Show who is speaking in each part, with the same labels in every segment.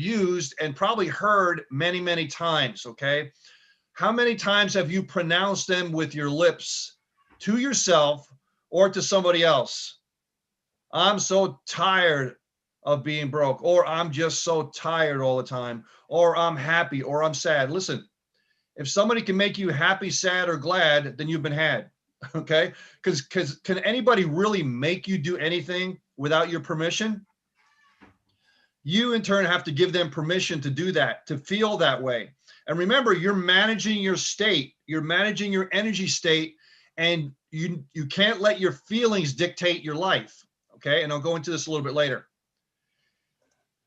Speaker 1: used and probably heard many, many times, okay? How many times have you pronounced them with your lips to yourself or to somebody else? I'm so tired of being broke, or I'm just so tired all the time, or I'm happy, or I'm sad. Listen, if somebody can make you happy, sad, or glad, then you've been had, okay? Because can anybody really make you do anything without your permission? You in turn have to give them permission to do that, to feel that way. And remember, you're managing your state, you're managing your energy state, and you can't let your feelings dictate your life, okay? And I'll go into this a little bit later.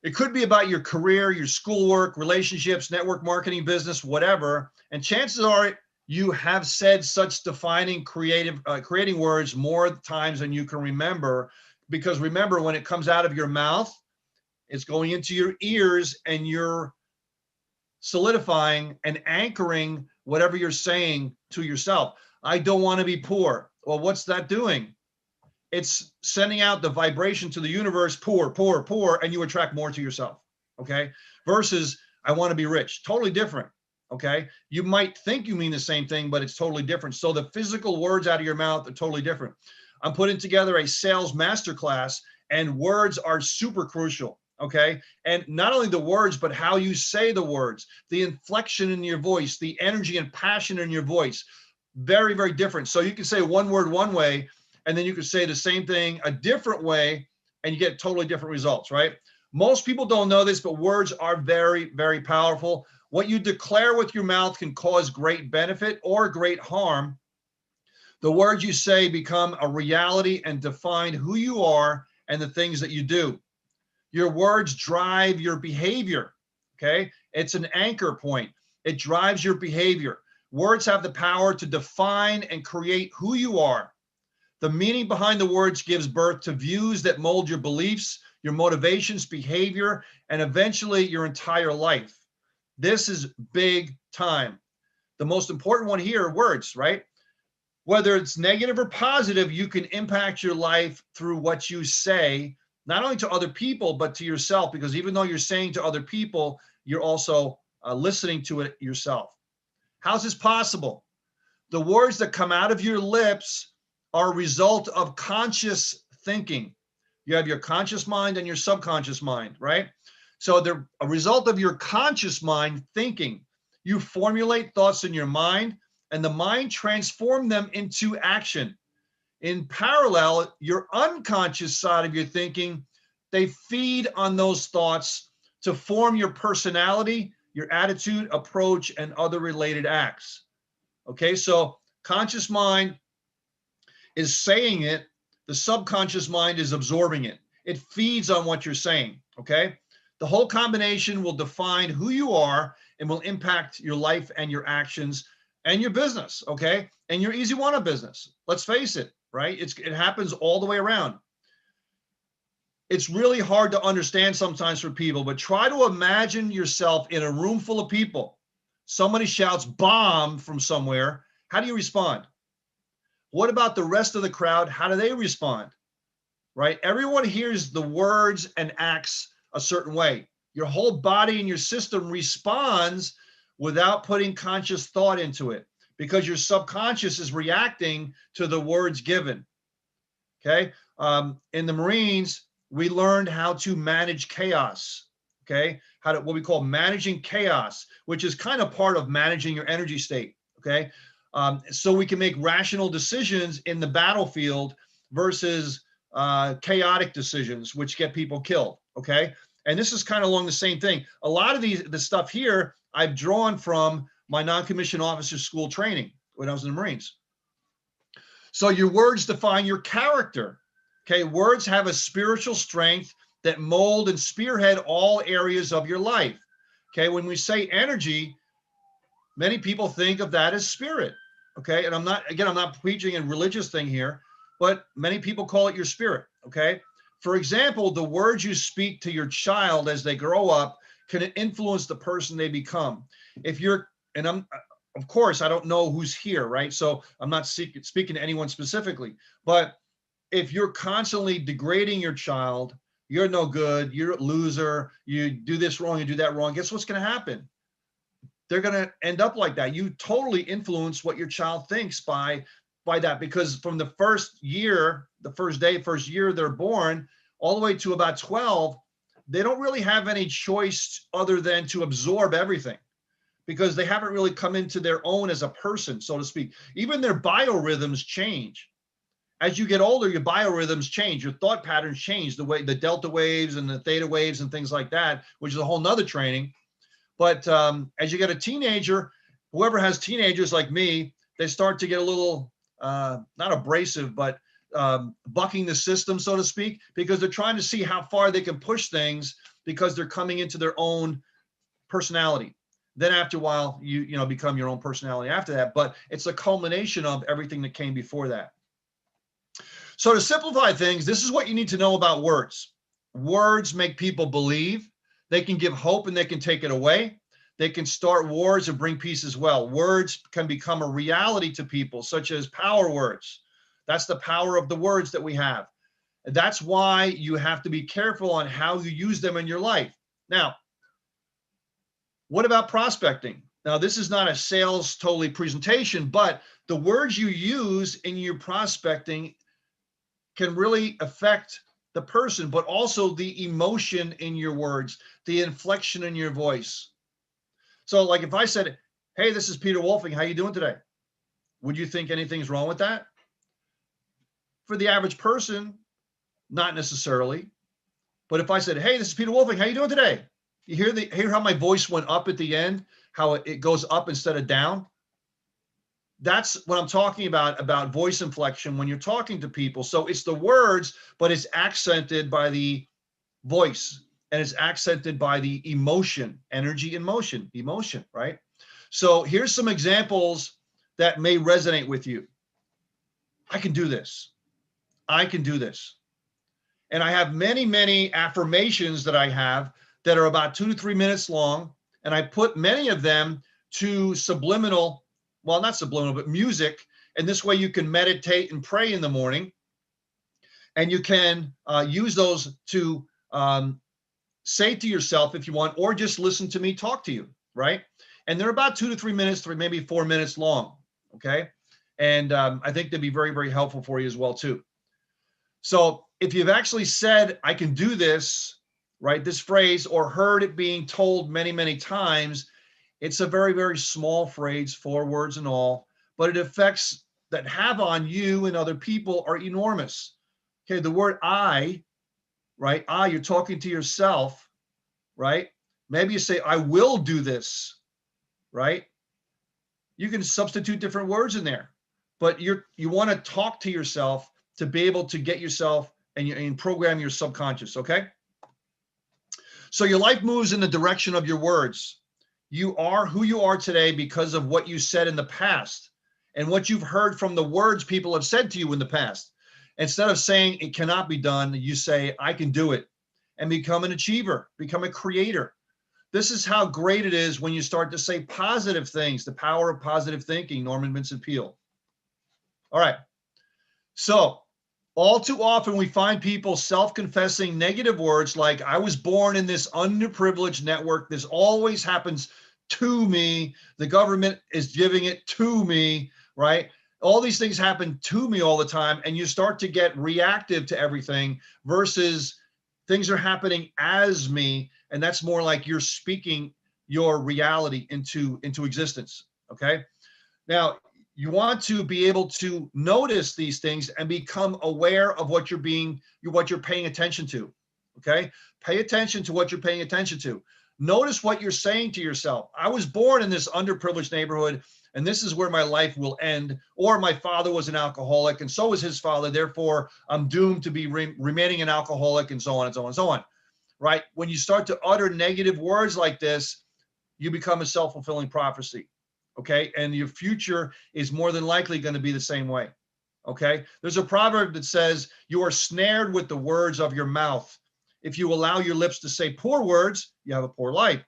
Speaker 1: It could be about your career, your schoolwork, relationships, network marketing, business, whatever. And chances are you have said such defining creating words more times than you can remember, because remember, when it comes out of your mouth, it's going into your ears and you're solidifying and anchoring whatever you're saying to yourself. I don't want to be poor. Well, what's that doing? It's sending out the vibration to the universe, poor, poor, poor, and you attract more to yourself, okay? Versus, I want to be rich. Totally different, okay? You might think you mean the same thing, but it's totally different. So the physical words out of your mouth are totally different. I'm putting together a sales masterclass, and words are super crucial, okay? And not only the words, but how you say the words, the inflection in your voice, the energy and passion in your voice, very, very different. So you can say one word one way, and then you can say the same thing a different way, and you get totally different results, right? Most people don't know this, but words are very, very powerful. What you declare with your mouth can cause great benefit or great harm. The words you say become a reality and define who you are and the things that you do. Your words drive your behavior, okay? It's an anchor point. It drives your behavior. Words have the power to define and create who you are. The meaning behind the words gives birth to views that mold your beliefs, your motivations, behavior, and eventually your entire life. This is big time. The most important one here are words, right? Whether it's negative or positive, you can impact your life through what you say, not only to other people, but to yourself, because even though you're saying to other people, you're also listening to it yourself. How's this possible? The words that come out of your lips are a result of conscious thinking. You have your conscious mind and your subconscious mind, right? So they're a result of your conscious mind thinking. You formulate thoughts in your mind, and the mind transforms them into action. In parallel, your unconscious side of your thinking, they feed on those thoughts to form your personality, your attitude, approach, and other related acts. Okay, so conscious mind is saying it, the subconscious mind is absorbing it. It feeds on what you're saying, okay? The whole combination will define who you are and will impact your life and your actions and your business, okay? And your easy one of business. Let's face it, right? It happens all the way around. It's really hard to understand sometimes for people, but try to imagine yourself in a room full of people. Somebody shouts bomb from somewhere. How do you respond? What about the rest of the crowd? How do they respond? Right? Everyone hears the words and acts a certain way. Your whole body and your system responds without putting conscious thought into it, because your subconscious is reacting to the words given. Okay. In the Marines, we learned how to manage chaos. Okay. What we call managing chaos, which is kind of part of managing your energy state. Okay. So we can make rational decisions in the battlefield versus chaotic decisions, which get people killed. Okay. And this is kind of along the same thing. A lot of the stuff here I've drawn from my non-commissioned officer school training when I was in the Marines. So your words define your character. Okay. Words have a spiritual strength that mold and spearhead all areas of your life. Okay. When we say energy, many people think of that as spirit. Okay. And I'm not preaching a religious thing here, but many people call it your spirit. Okay. For example, the words you speak to your child as they grow up can influence the person they become. Of course, I don't know who's here, right? So I'm not speaking to anyone specifically, but if you're constantly degrading your child, you're no good, you're a loser, you do this wrong, you do that wrong, guess what's going to happen? They're going to end up like that. You totally influence what your child thinks by that, because from the first year, the first day, first year they're born, all the way to about 12, they don't really have any choice other than to absorb everything, because they haven't really come into their own as a person, so to speak. Even their biorhythms change. As you get older, your biorhythms change, your thought patterns change, the way the delta waves and the theta waves and things like that, which is a whole nother training. But as you get a teenager, whoever has teenagers like me, they start to get a little, not abrasive, but bucking the system, so to speak, because they're trying to see how far they can push things, because they're coming into their own personality. Then after a while, you become your own personality after that, but it's a culmination of everything that came before that. So to simplify things, this is what you need to know about words. Words make people believe. They can give hope and they can take it away. They can start wars and bring peace as well. Words can become a reality to people, such as power words. That's the power of the words that we have. That's why you have to be careful on how you use them in your life. Now, what about prospecting? Now, this is not a sales totally presentation, but the words you use in your prospecting can really affect the person, but also the emotion in your words, the inflection in your voice. So like if I said, hey, this is Peter Wolfing, how you doing today? Would you think anything's wrong with that? For the average person, not necessarily. But if I said, hey, this is Peter Wolfing, how you doing today? You hear how my voice went up at the end, how it goes up instead of down? That's what I'm talking about voice inflection when you're talking to people. So it's the words, but it's accented by the voice, and it's accented by the emotion, energy and motion, emotion, right? So here's some examples that may resonate with you. I can do this. I can do this. And I have many, many affirmations that I have that are about 2 to 3 minutes long. And I put many of them to subliminal, well, not subliminal, but music. And this way you can meditate and pray in the morning. And you can use those to say to yourself if you want, or just listen to me talk to you, right? And they're about 2 to 3 minutes, maybe 4 minutes long, okay? And I think they'd be very, very helpful for you as well, too. So if you've actually said, I can do this, right, this phrase, or heard it being told many, many times, it's a very, very small phrase, 4 words and all, but it effects that have on you and other people are enormous. Okay, the word I, right, you're talking to yourself, right? Maybe you say, I will do this, right? You can substitute different words in there, but you want to talk to yourself to be able to get yourself and program your subconscious, okay? So your life moves in the direction of your words. You are who you are today because of what you said in the past and what you've heard from the words people have said to you in the past. Instead of saying it cannot be done, you say, I can do it, and become an achiever, become a creator. This is how great it is when you start to say positive things, the power of positive thinking, Norman Vincent Peale. All right. So all too often we find people self-confessing negative words like, I was born in this underprivileged network. This always happens to me. The government is giving it to me, right? All these things happen to me all the time. And you start to get reactive to everything versus things are happening as me. And that's more like you're speaking your reality into existence. Okay. Now, you want to be able to notice these things and become aware of what you're paying attention to. Okay. Pay attention to what you're paying attention to. Notice what you're saying to yourself. I was born in this underprivileged neighborhood, and this is where my life will end. Or my father was an alcoholic, and so was his father. Therefore, I'm doomed to be remaining an alcoholic, and so on and so on and so on. Right? When you start to utter negative words like this, you become a self-fulfilling prophecy. Okay? And your future is more than likely going to be the same way. Okay? There's a proverb that says, you are snared with the words of your mouth. If you allow your lips to say poor words, you have a poor life.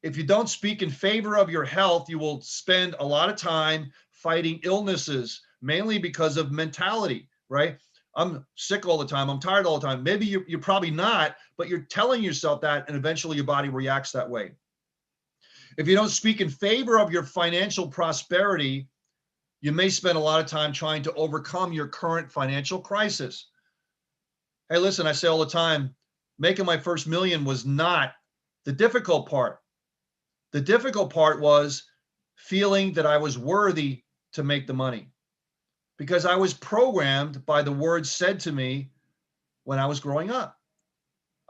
Speaker 1: If you don't speak in favor of your health, you will spend a lot of time fighting illnesses, mainly because of mentality, right? I'm sick all the time. I'm tired all the time. Maybe you're probably not, but you're telling yourself that, and eventually your body reacts that way. If you don't speak in favor of your financial prosperity, you may spend a lot of time trying to overcome your current financial crisis. Hey, listen, I say all the time, making my first million was not the difficult part. The difficult part was feeling that I was worthy to make the money, because I was programmed by the words said to me when I was growing up.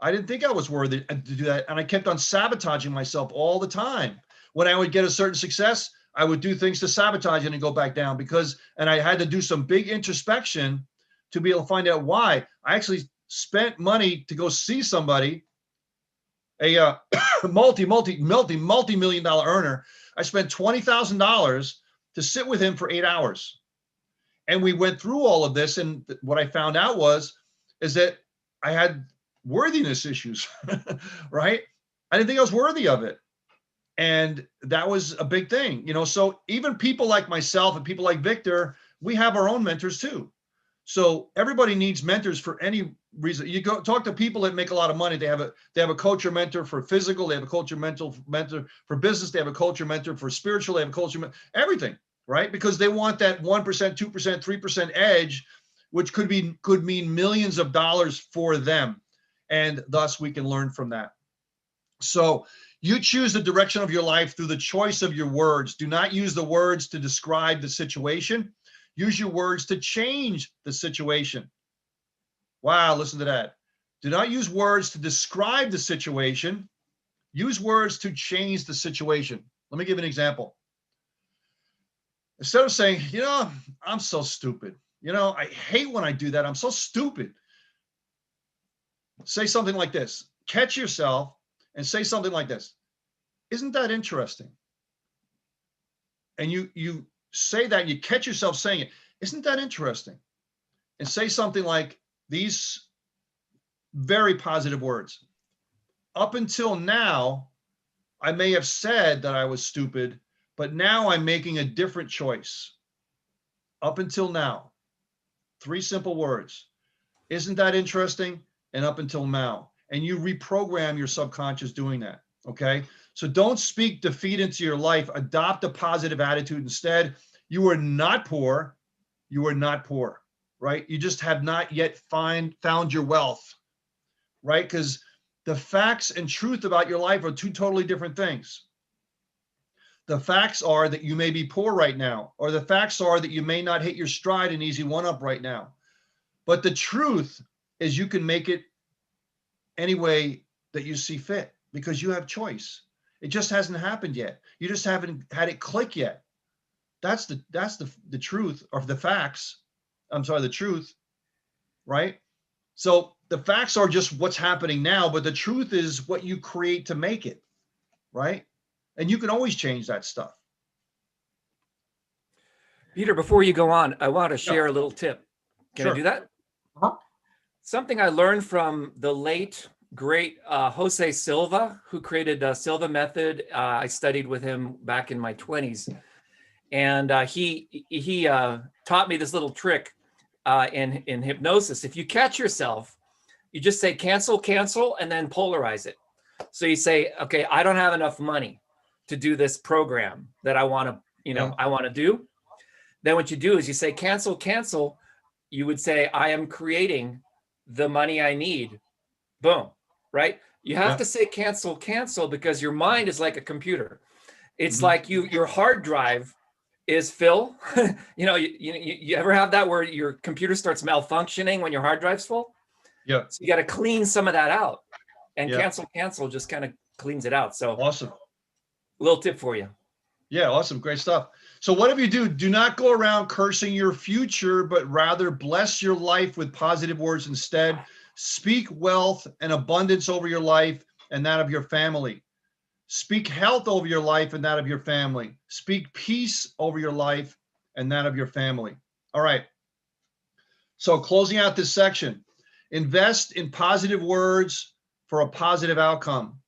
Speaker 1: I didn't think I was worthy to do that. And I kept on sabotaging myself all the time. When I would get a certain success, I would do things to sabotage it and go back down and I had to do some big introspection to be able to find out why. I actually spent money to go see somebody, a multi-million dollar earner. I spent $20,000 to sit with him for 8 hours. And we went through all of this. And what I found out is that I had worthiness issues, right? I didn't think I was worthy of it. And that was a big thing, so even people like myself and people like Victor, we have our own mentors too. So everybody needs mentors for any reason. You go talk to people that make a lot of money. They have a coach or mentor for physical. They have a coach or mentor for business. They have a coach or mentor for spiritual. They have a coach or everything, right? Because they want that 1%, 2%, 3% edge, which could mean millions of dollars for them. And thus we can learn from that. So you choose the direction of your life through the choice of your words. Do not use the words to describe the situation. Use your words to change the situation. Wow, listen to that. Do not use words to describe the situation. Use words to change the situation. Let me give you an example. Instead of saying, I'm so stupid. I hate when I do that. I'm so stupid. Say something like this. Catch yourself and say something like this. Isn't that interesting? And you say that, and you catch yourself saying it. Isn't that interesting? And say something like these very positive words. Up until now, I may have said that I was stupid, but now I'm making a different choice. Up until now. 3 simple words. Isn't that interesting? And up until now. And you reprogram your subconscious doing that. Okay. So don't speak defeat into your life. Adopt a positive attitude instead. You are not poor. You are not poor, right? You just have not yet found your wealth, right? Because the facts and truth about your life are 2 totally different things. The facts are that you may be poor right now, or the facts are that you may not hit your stride and easy one-up right now. But the truth is you can make it any way that you see fit, because you have choice. It just hasn't happened yet. You just haven't had it click yet. That's the truth of the facts. I'm sorry, the truth, right? So the facts are just what's happening now, but the truth is what you create to make it, right? And you can always change that stuff.
Speaker 2: Peter, before you go on, I want to share a little tip. Can
Speaker 1: Sure.
Speaker 2: I do that?
Speaker 1: Uh-huh.
Speaker 2: Something I learned from the late, great Jose Silva, who created the Silva method. I studied with him back in my 20s. And he taught me this little trick in hypnosis. If you catch yourself, you just say cancel, cancel, and then polarize it. So you say, okay, I don't have enough money to do this program that I want to, I want to do. Then what you do is you say cancel, cancel. You would say, I am creating the money I need. Boom, right? You have to say cancel, cancel, because your mind is like a computer. It's like your hard drive is full. You ever have that where your computer starts malfunctioning when your hard drive's full?
Speaker 1: Yeah.
Speaker 2: So you got to clean some of that out, and cancel just kind of cleans it out. So
Speaker 1: awesome.
Speaker 2: A little tip for you.
Speaker 1: Yeah, awesome. Great stuff. So whatever you do not go around cursing your future, but rather bless your life with positive words instead. Speak wealth and abundance over your life and that of your family. Speak health over your life and that of your family. Speak peace over your life and that of your family. All right. So closing out this section, invest in positive words for a positive outcome.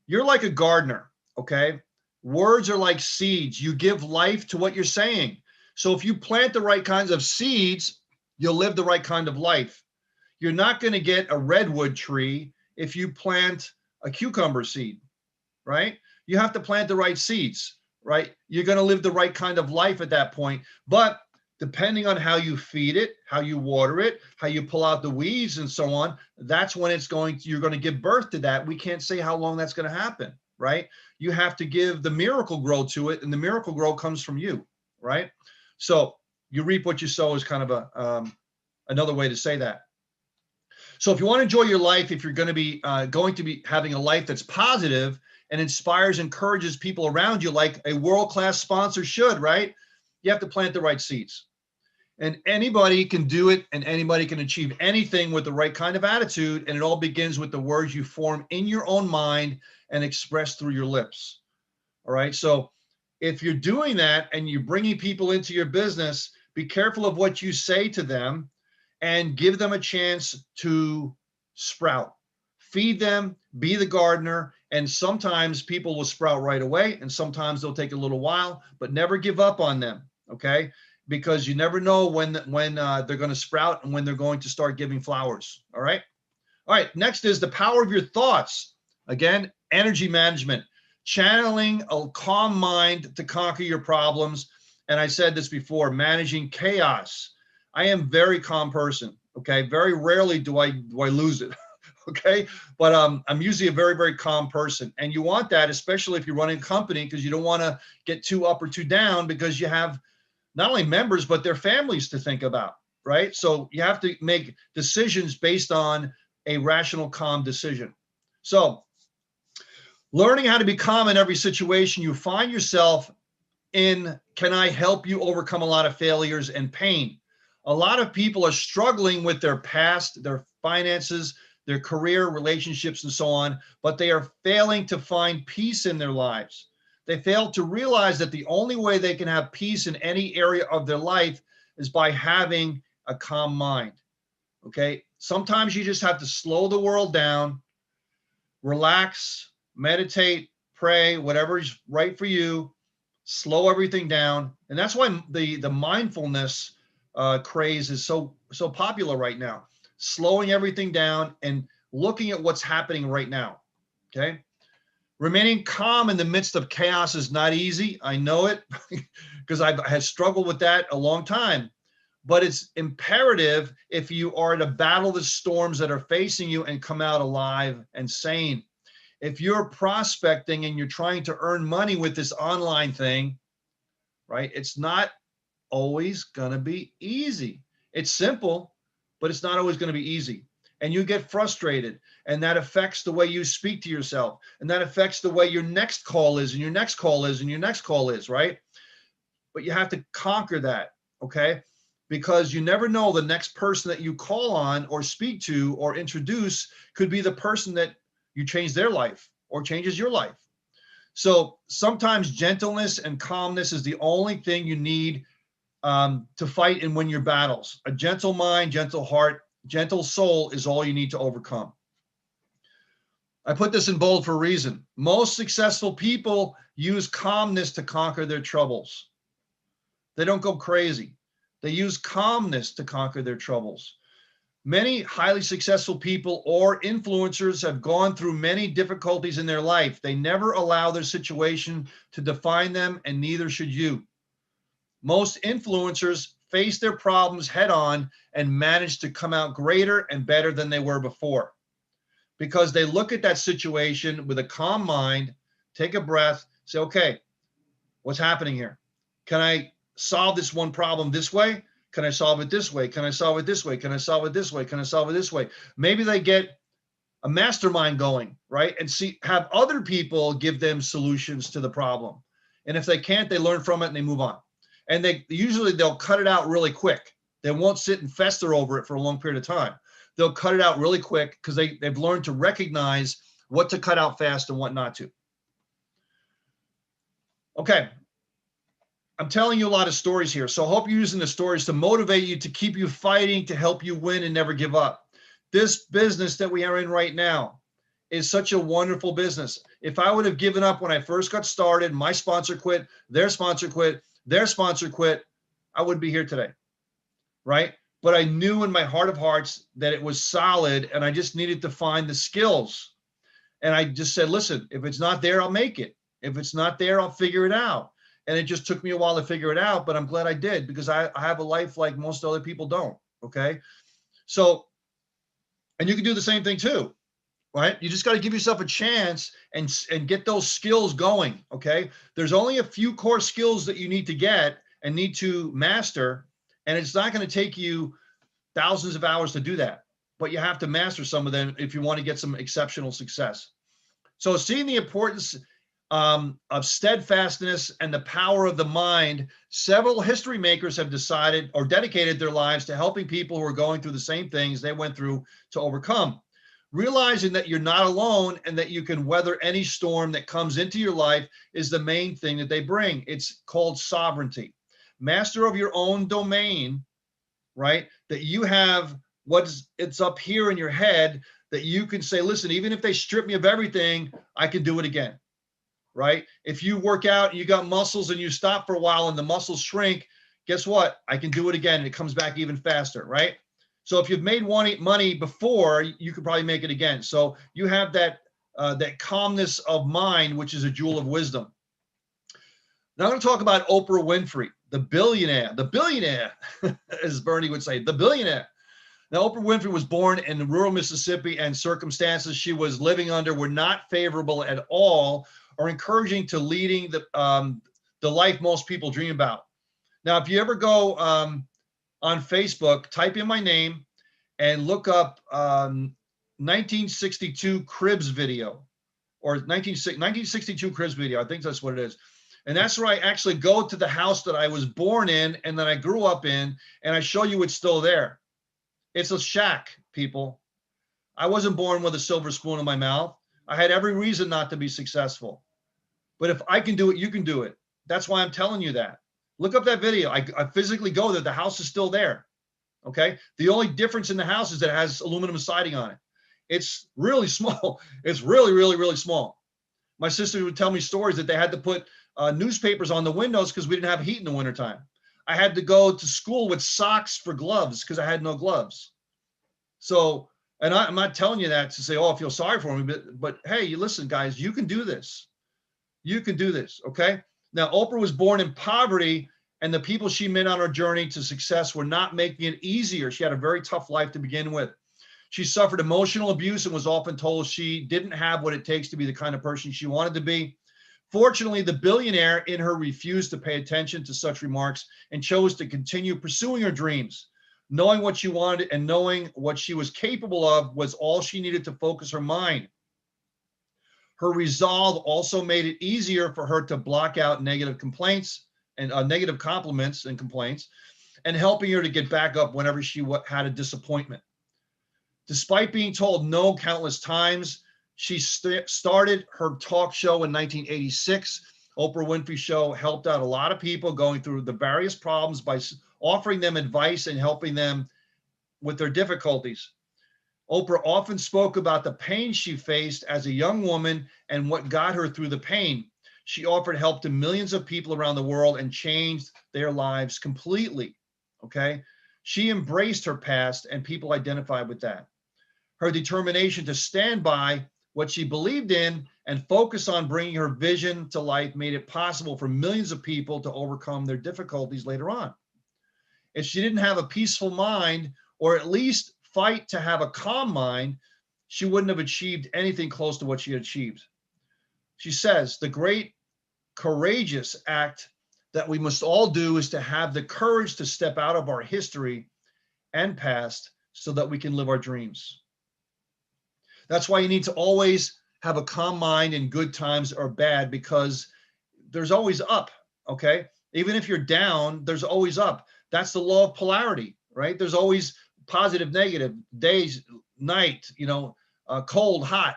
Speaker 1: You're like a gardener, okay? Words are like seeds. You give life to what you're saying. So if you plant the right kinds of seeds, you'll live the right kind of life. You're not going to get a redwood tree if you plant a cucumber seed, right? You have to plant the right seeds, right? You're going to live the right kind of life at that point. But depending on how you feed it, how you water it, how you pull out the weeds and so on, that's when you're going to give birth to that. We can't say how long that's going to happen, right? You have to give the miracle grow to it, and the miracle grow comes from you, right? So you reap what you sow is kind of another way to say that. So if you want to enjoy your life, if you're going to be having a life that's positive and inspires, encourages people around you like a world-class sponsor should, right? You have to plant the right seeds. And anybody can do it, and anybody can achieve anything with the right kind of attitude. And it all begins with the words you form in your own mind and express through your lips. All right. So if you're doing that and you're bringing people into your business, be careful of what you say to them and give them a chance to sprout. Feed them, be the gardener. And sometimes people will sprout right away, and sometimes they'll take a little while, but never give up on them. Okay. Because you never know when they're going to sprout and when they're going to start giving flowers. All right. All right. Next is the power of your thoughts. Again, energy management, channeling a calm mind to conquer your problems. And I said this before, managing chaos. I am a very calm person. Okay. Very rarely do I lose it. Okay. But I'm usually a very, very calm person. And you want that, especially if you're running a company, because you don't want to get too up or too down, because you have not only members, but their families to think about, right? So you have to make decisions based on a rational, calm decision. So learning how to be calm in every situation you find yourself in, can I help you overcome a lot of failures and pain? A lot of people are struggling with their past, their finances, their career, relationships, and so on, but they are failing to find peace in their lives. They fail to realize that the only way they can have peace in any area of their life is by having a calm mind. Okay. Sometimes you just have to slow the world down, relax, meditate, pray, whatever is right for you, slow everything down. And that's why the mindfulness craze is so popular right now. Slowing everything down and looking at what's happening right now. Okay. Remaining calm in the midst of chaos is not easy. I know it because I've had struggled with that a long time, but it's imperative if you are to battle the storms that are facing you and come out alive and sane. If you're prospecting and you're trying to earn money with this online thing, right? It's not always going to be easy. It's simple, but it's not always going to be easy. And you get frustrated, and that affects the way you speak to yourself, and that affects the way your next call is, and your next call is, and your next call is, right? But you have to conquer that, okay? Because you never know, the next person that you call on or speak to or introduce could be the person that you change their life or changes your life. So sometimes gentleness and calmness is the only thing you need to fight and win your battles. A gentle mind, gentle heart, gentle soul is all you need to overcome. I put this in bold for a reason. Most successful people use calmness to conquer their troubles. They don't go crazy. They use calmness to conquer their troubles. Many highly successful people or influencers have gone through many difficulties in their life. They never allow their situation to define them, and neither should you. Most influencers face their problems head on and manage to come out greater and better than they were before, because they look at that situation with a calm mind, take a breath, say, okay, what's happening here? Can I solve this one problem this way? Can I solve it this way? Can I solve it this way? Can I solve it this way? Can I solve it this way? Maybe they get a mastermind going, right? And have other people give them solutions to the problem. And if they can't, they learn from it and they move on. And they'll cut it out really quick. They won't sit and fester over it for a long period of time. They'll cut it out really quick because they've learned to recognize what to cut out fast and what not to. Okay. I'm telling you a lot of stories here. So I hope you're using the stories to motivate you, to keep you fighting, to help you win and never give up. This business that we are in right now is such a wonderful business. If I would have given up when I first got started, my sponsor quit, their sponsor quit, their sponsor quit, I wouldn't be here today, right? but I knew in my heart of hearts that it was solid, and I just needed to find the skills. And I just said, listen, if it's not there, I'll make it. If it's not there, I'll figure it out. And it just took me a while to figure it out, but I'm glad I did, because I have a life like most other people don't. Okay. So, and you can do the same thing too, right? You just got to give yourself a chance and get those skills going. Okay. There's only a few core skills that you need to get and need to master. And it's not going to take you thousands of hours to do that, but you have to master some of them if you want to get some exceptional success. So seeing the importance of steadfastness and the power of the mind, several history makers have decided or dedicated their lives to helping people who are going through the same things they went through to overcome. Realizing that you're not alone and that you can weather any storm that comes into your life is the main thing that they bring. It's called sovereignty. Master of your own domain, right? That you have it's up here in your head that you can say, listen, even if they strip me of everything, I can do it again, right? If you work out and you got muscles and you stop for a while and the muscles shrink, guess what? I can do it again and it comes back even faster, right? So if you've made money before, you could probably make it again. So you have that calmness of mind, which is a jewel of wisdom. Now I'm going to talk about Oprah Winfrey, the billionaire, as Bernie would say, the billionaire. Now, Oprah Winfrey was born in rural Mississippi, and circumstances she was living under were not favorable at all or encouraging to leading the life most people dream about. Now, if you ever go on Facebook, type in my name and look up 1962 Cribs video, or 1962 Cribs video. I think that's what it is. And that's where I actually go to the house that I was born in and that I grew up in, and I show you it's still there. It's a shack, people. I wasn't born with a silver spoon in my mouth. I had every reason not to be successful. But if I can do it, you can do it. That's why I'm telling you that. Look up that video. I physically go there. The house is still there. Okay. The only difference in the house is that it has aluminum siding on it. It's really small. It's really, really, really small. My sister would tell me stories that they had to put newspapers on the windows because we didn't have heat in the wintertime. I had to go to school with socks for gloves because I had no gloves. So, and I'm not telling you that to say, oh, I feel sorry for me, but hey, you listen, guys, you can do this. You can do this, okay? Now, Oprah was born in poverty, and the people she met on her journey to success were not making it easier. She had a very tough life to begin with. She suffered emotional abuse and was often told she didn't have what it takes to be the kind of person she wanted to be. Fortunately, the billionaire in her refused to pay attention to such remarks and chose to continue pursuing her dreams. Knowing what she wanted and knowing what she was capable of was all she needed to focus her mind. Her resolve also made it easier for her to block out negative complaints and negative compliments and complaints, and helping her to get back up whenever she had a disappointment. Despite being told no countless times, she started her talk show in 1986. Oprah Winfrey Show helped out a lot of people going through the various problems by offering them advice and helping them with their difficulties. Oprah often spoke about the pain she faced as a young woman and what got her through the pain. She offered help to millions of people around the world and changed their lives completely. Okay. She embraced her past, and people identified with that. Her determination to stand by what she believed in and focus on bringing her vision to life made it possible for millions of people to overcome their difficulties later on. If she didn't have a peaceful mind, or at least fight to have a calm mind, she wouldn't have achieved anything close to what she achieved. She says, the great courageous act that we must all do is to have the courage to step out of our history and past so that we can live our dreams. That's why you need to always have a calm mind in good times or bad, because there's always up, okay? Even if you're down, there's always up. That's the law of polarity, right? There's always positive, negative, days, night, cold, hot,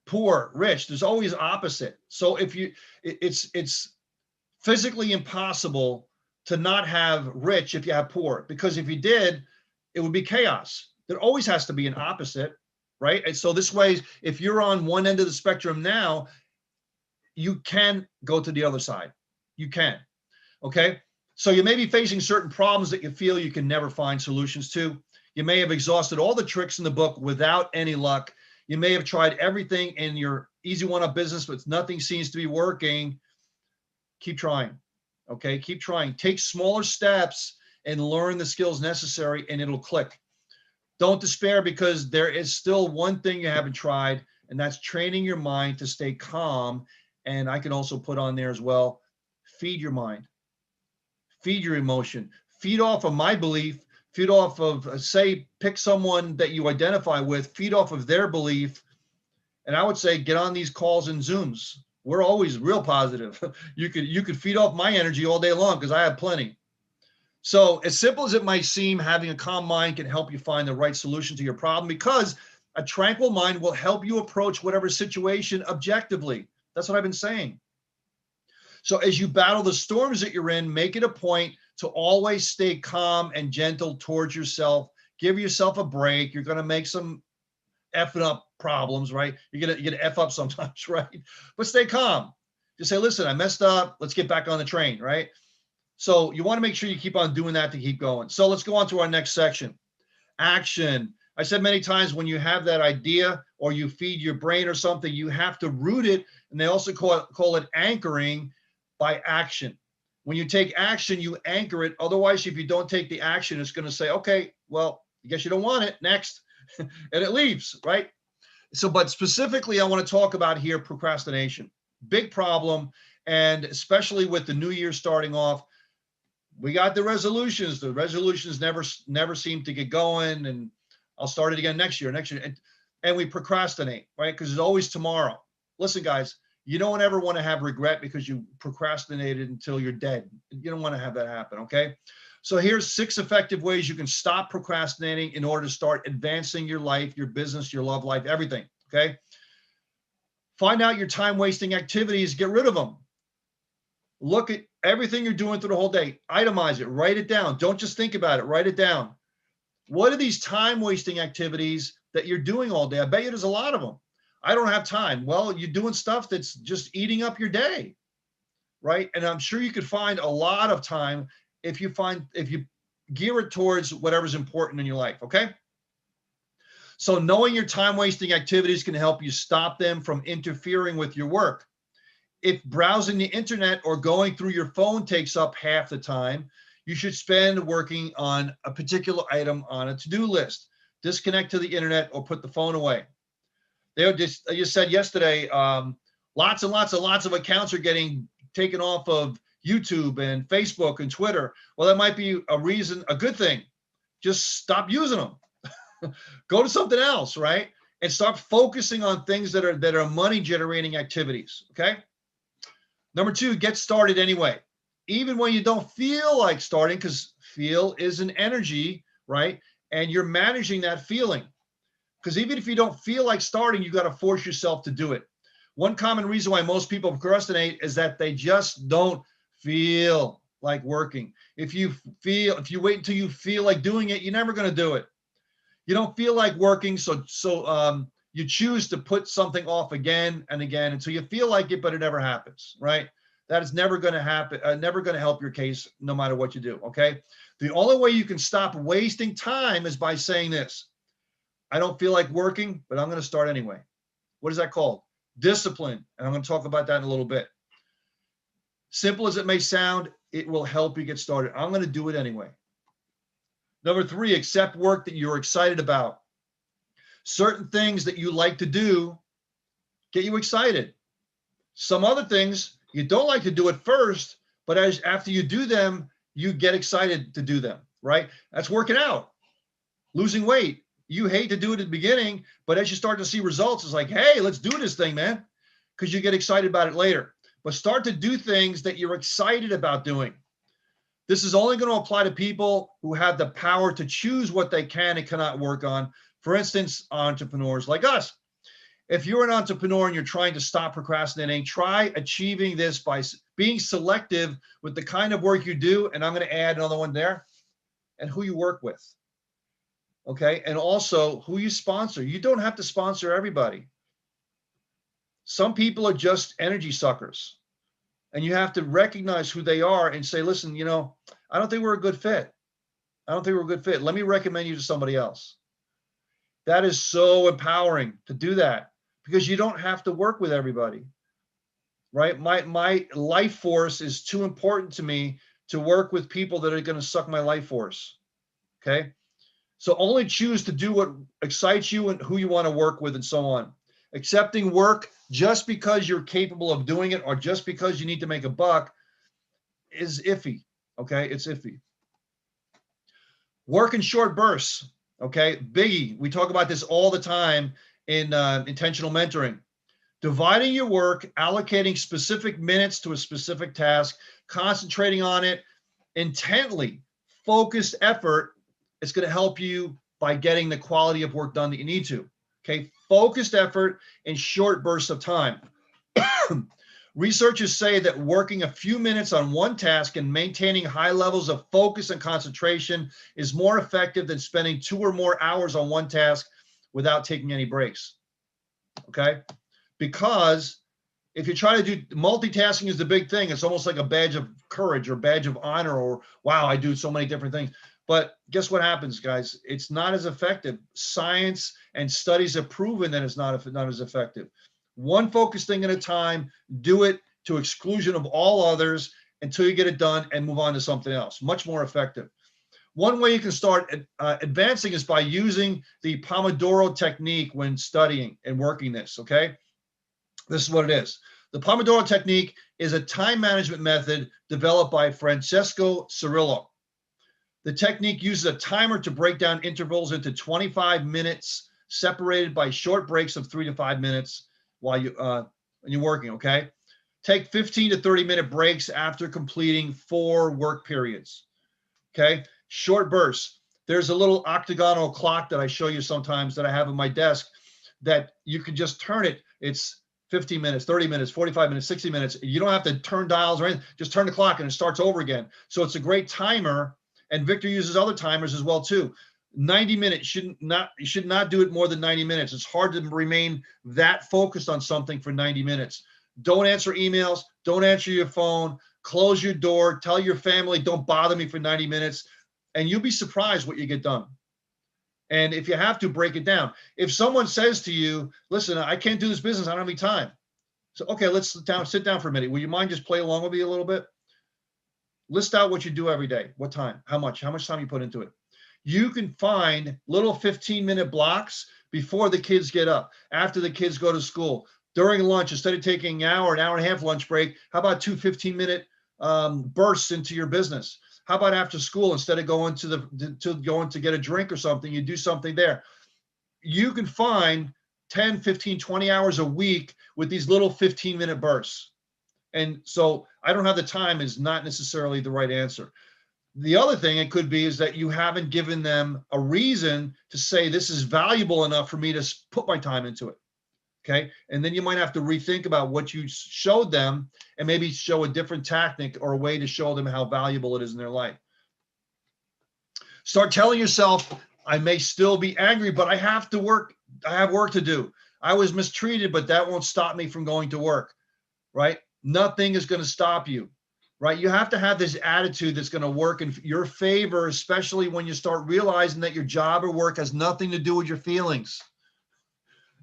Speaker 1: poor, rich. There's always opposite. So if it's physically impossible to not have rich if you have poor, because if you did, it would be chaos. There always has to be an opposite, right? And so this way, if you're on one end of the spectrum now, you can go to the other side. You can, okay? So you may be facing certain problems that you feel you can never find solutions to. You may have exhausted all the tricks in the book without any luck. You may have tried everything in your easy one-up business, but nothing seems to be working. Keep trying, okay? Keep trying. Take smaller steps and learn the skills necessary, and it'll click. Don't despair, because there is still one thing you haven't tried, and that's training your mind to stay calm. And I can also put on there as well, feed your mind, feed your emotion, feed off of my belief, feed off of, say, pick someone that you identify with, feed off of their belief. And I would say, get on these calls and Zooms. We're always real positive. You could feed off my energy all day long, because I have plenty. So as simple as it might seem, having a calm mind can help you find the right solution to your problem, because a tranquil mind will help you approach whatever situation objectively. That's what I've been saying. So as you battle the storms that you're in, make it a point to always stay calm and gentle towards yourself. Give yourself a break. You're going to make some effing up problems, right? You're going to F up sometimes, right? But stay calm. Just say, listen, I messed up. Let's get back on the train, right? So you want to make sure you keep on doing that to keep going. So let's go on to our next section. Action. I said many times, when you have that idea or you feed your brain or something, you have to root it. And they also call it anchoring by action. When you take action, you anchor it. Otherwise, if you don't take the action, it's going to say, okay, well, I guess you don't want it. Next. And it leaves, right? So, but specifically, I want to talk about here procrastination. Big problem. And especially with the new year starting off, we got the resolutions. The resolutions never seem to get going. And I'll start it again next year. And we procrastinate, right? Because it's always tomorrow. Listen, guys, you don't ever want to have regret because you procrastinated until you're dead. You don't want to have that happen, okay? So here's 6 effective ways you can stop procrastinating in order to start advancing your life, your business, your love life, everything, okay? Find out your time-wasting activities. Get rid of them. Look at everything you're doing through the whole day. Itemize it. Write it down. Don't just think about it. Write it down. What are these time-wasting activities that you're doing all day? I bet you there's a lot of them. I don't have time. Well, you're doing stuff that's just eating up your day, right? And I'm sure you could find a lot of time if you gear it towards whatever's important in your life, okay? So knowing your time-wasting activities can help you stop them from interfering with your work. If browsing the internet or going through your phone takes up half the time, you should spend working on a particular item on a to-do list. Disconnect to the internet or put the phone away. I just said yesterday, lots and lots of accounts are getting taken off of YouTube and Facebook and Twitter. Well, that might be a good thing. Just stop using them. Go to something else, right? And start focusing on things that are money generating activities, okay? Number 2, get started anyway. Even when you don't feel like starting, because feel is an energy, right? And you're managing that feeling. Because even if you don't feel like starting, you got to force yourself to do it. One common reason why most people procrastinate is that they just don't feel like working. If you wait until you feel like doing it, you're never going to do it. You don't feel like working, so you choose to put something off again and again until you feel like it, but it never happens, right? That is never going to happen, never going to help your case no matter what you do, okay? The only way you can stop wasting time is by saying this: I don't feel like working, but I'm going to start anyway. What is that called? Discipline. And I'm going to talk about that in a little bit. Simple as it may sound, it will help you get started. I'm going to do it anyway. Number 3, accept work that you're excited about. Certain things that you like to do get you excited. Some other things you don't like to do at first, but after you do them, you get excited to do them, right? That's working out, losing weight. You hate to do it at the beginning, but as you start to see results, it's like, hey, let's do this thing, man, because you get excited about it later. But start to do things that you're excited about doing. This is only going to apply to people who have the power to choose what they can and cannot work on. For instance, entrepreneurs like us. If you're an entrepreneur and you're trying to stop procrastinating, try achieving this by being selective with the kind of work you do. And I'm going to add another one there, and who you work with. Okay. And also who you sponsor. You don't have to sponsor everybody. Some people are just energy suckers. And you have to recognize who they are and say, listen, you know, I don't think we're a good fit. I don't think we're a good fit. Let me recommend you to somebody else. That is so empowering to do that, because you don't have to work with everybody, right? My life force is too important to me to work with people that are going to suck my life force. Okay. So only choose to do what excites you and who you want to work with and so on. Accepting work just because you're capable of doing it or just because you need to make a buck is iffy. Okay. It's iffy. Work in short bursts. Okay. Biggie. We talk about this all the time in intentional mentoring. Dividing your work, allocating specific minutes to a specific task, concentrating on it intently, focused effort. It's going to help you by getting the quality of work done that you need to. Okay. Focused effort in short bursts of time. Researchers say that working a few minutes on one task and maintaining high levels of focus and concentration is more effective than spending 2 or more hours on one task without taking any breaks. Okay. Because if you try to do multitasking is the big thing. It's almost like a badge of courage or badge of honor, or wow, I do so many different things. But guess what happens, guys? It's not as effective. Science and studies have proven that it's not as effective. One focused thing at a time, do it to exclusion of all others until you get it done and move on to something else. Much more effective. One way you can start advancing is by using the Pomodoro Technique when studying and working this, okay? This is what it is. The Pomodoro Technique is a time management method developed by Francesco Cirillo. The technique uses a timer to break down intervals into 25 minutes, separated by short breaks of 3 to 5 minutes while you're working, okay? Take 15 to 30-minute breaks after completing 4 work periods, okay? Short bursts. There's a little octagonal clock that I show you sometimes that I have on my desk that you can just turn it. It's 15 minutes, 30 minutes, 45 minutes, 60 minutes. You don't have to turn dials or anything. Just turn the clock and it starts over again. So it's a great timer. And Victor uses other timers as well too. 90 minutes, you should not do it more than 90 minutes. It's hard to remain that focused on something for 90 minutes. Don't answer emails. Don't answer your phone. Close your door. Tell your family, don't bother me for 90 minutes. And you'll be surprised what you get done. And if you have to, break it down. If someone says to you, listen, I can't do this business, I don't have any time. So, okay, let's sit down for a minute. Will you mind just play along with me a little bit? List out what you do every day. What time? How much time you put into it? You can find little 15-minute blocks before the kids get up, after the kids go to school, during lunch. Instead of taking an hour and a half lunch break, how about 2 15-minute bursts into your business? How about after school, instead of going to get a drink or something, you do something there. You can find 10, 15, 20 hours a week with these little 15-minute bursts. And so I don't have the time is not necessarily the right answer. The other thing it could be is that you haven't given them a reason to say this is valuable enough for me to put my time into it. Okay. And then you might have to rethink about what you showed them and maybe show a different tactic or a way to show them how valuable it is in their life. Start telling yourself, I may still be angry, but I have to work. I have work to do. I was mistreated, but that won't stop me from going to work, right? Nothing is going to stop you, right? You have to have this attitude that's going to work in your favor, especially when you start realizing that your job or work has nothing to do with your feelings.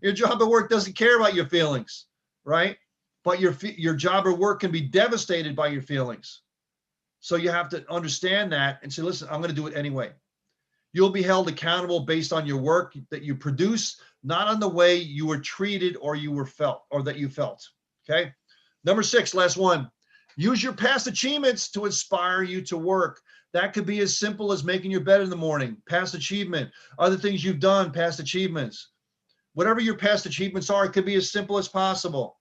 Speaker 1: Your job or work doesn't care about your feelings, right? But your job or work can be devastated by your feelings. So you have to understand that and say, listen, I'm going to do it anyway. You'll be held accountable based on your work that you produce, not on the way you were treated or you were felt or that you felt. Okay. Number 6, last one. Use your past achievements to inspire you to work. That could be as simple as making your bed in the morning, past achievement. Other things you've done, past achievements. Whatever your past achievements are, it could be as simple as possible.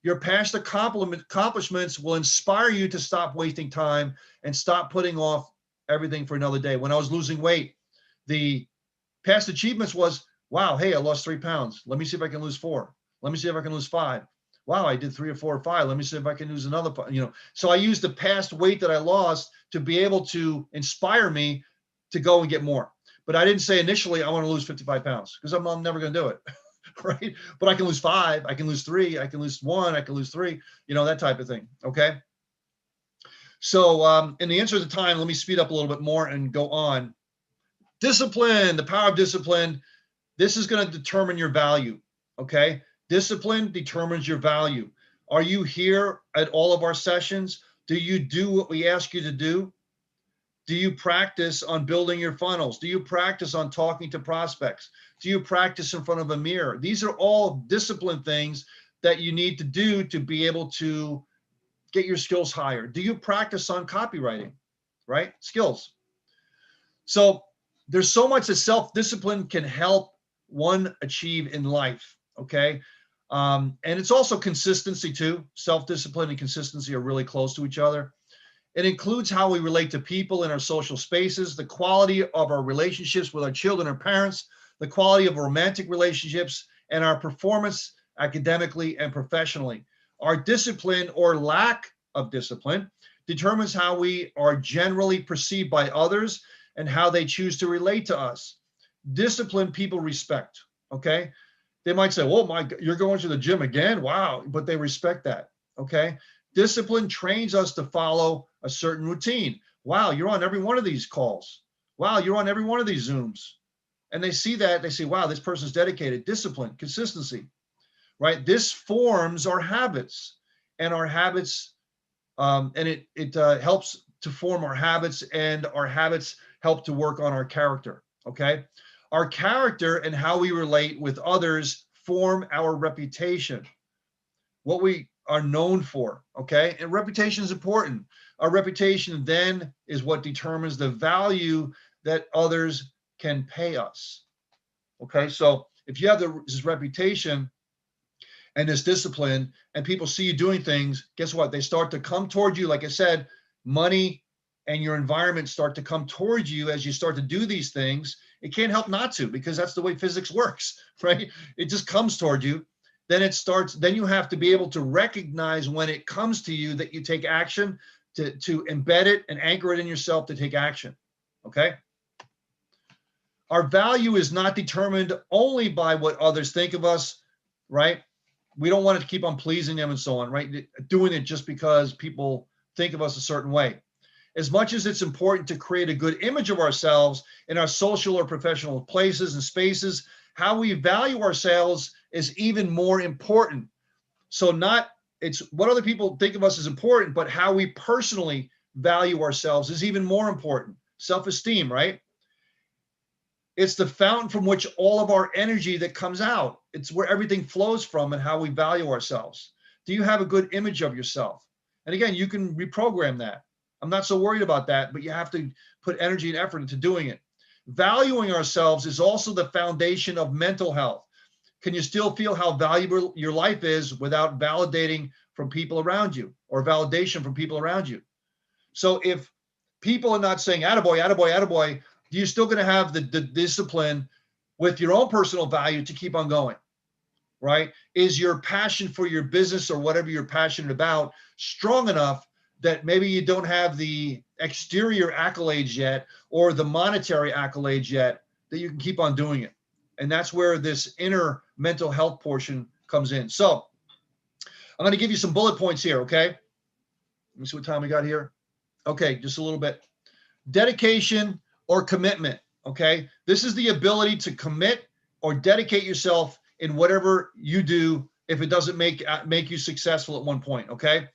Speaker 1: Your past accomplishments will inspire you to stop wasting time and stop putting off everything for another day. When I was losing weight, the past achievements was, wow, hey, I lost 3 pounds. Let me see if I can lose 4. Let me see if I can lose 5. Wow, I did 3 or 4 or 5. Let me see if I can lose another, So I used the past weight that I lost to be able to inspire me to go and get more. But I didn't say initially, I want to lose 55 pounds because I'm never going to do it, right? But I can lose 5, I can lose 3, I can lose 1, I can lose 3, that type of thing, okay? So in the interest of time, let me speed up a little bit more and go on. Discipline, the power of discipline. This is going to determine your value, okay? Discipline determines your value. Are you here at all of our sessions? Do you do what we ask you to do? Do you practice on building your funnels? Do you practice on talking to prospects? Do you practice in front of a mirror? These are all discipline things that you need to do to be able to get your skills higher. Do you practice on copywriting, right? Skills. So there's so much that self-discipline can help one achieve in life, okay? And it's also consistency too. Self-discipline and consistency are really close to each other. It includes how we relate to people in our social spaces, the quality of our relationships with our children and parents, the quality of romantic relationships, and our performance academically and professionally. Our discipline or lack of discipline determines how we are generally perceived by others and how they choose to relate to us. Disciplined people respect, okay? They might say, oh my, you're going to the gym again? Wow, but they respect that, okay? Discipline trains us to follow a certain routine. Wow, you're on every one of these calls. Wow, you're on every one of these Zooms. And they see that, they say, wow, this person's dedicated. Discipline, consistency, right? This forms our habits, and our habits, and it helps to form our habits, and our habits help to work on our character, okay? Our character and how we relate with others form our reputation, what we are known for, okay? And reputation is important. Our reputation then is what determines the value that others can pay us, okay? So if you have this reputation and this discipline, and people see you doing things, guess what? They start to come toward you. Like I said, money and your environment start to come towards you as you start to do these things. It can't help not to, because that's the way physics works, right? It just comes toward you. Then you have to be able to recognize when it comes to you that you take action, to embed it and anchor it in yourself to take action, okay? Our value is not determined only by what others think of us, right? We don't want to keep on pleasing them and so on, right? Doing it just because people think of us a certain way. As much as it's important to create a good image of ourselves in our social or professional places and spaces, how we value ourselves is even more important. So it's what other people think of us is important, but how we personally value ourselves is even more important. Self-esteem, right? It's the fountain from which all of our energy that comes out. It's where everything flows from, and how we value ourselves. Do you have a good image of yourself? And again, you can reprogram that. I'm not so worried about that, but you have to put energy and effort into doing it. Valuing ourselves is also the foundation of mental health. Can you still feel how valuable your life is without validating from people around you, or validation from people around you? So if people are not saying, attaboy, attaboy, attaboy, you're still going to have the discipline with your own personal value to keep on going, right? Is your passion for your business or whatever you're passionate about strong enough that maybe you don't have the exterior accolades yet, or the monetary accolades yet, that you can keep on doing it? And that's where this inner mental health portion comes in. So I'm going to give you some bullet points here, okay? Let me see what time we got here. Okay, just a little bit. Dedication or commitment, okay? This is the ability to commit or dedicate yourself in whatever you do if it doesn't make you successful at one point, okay?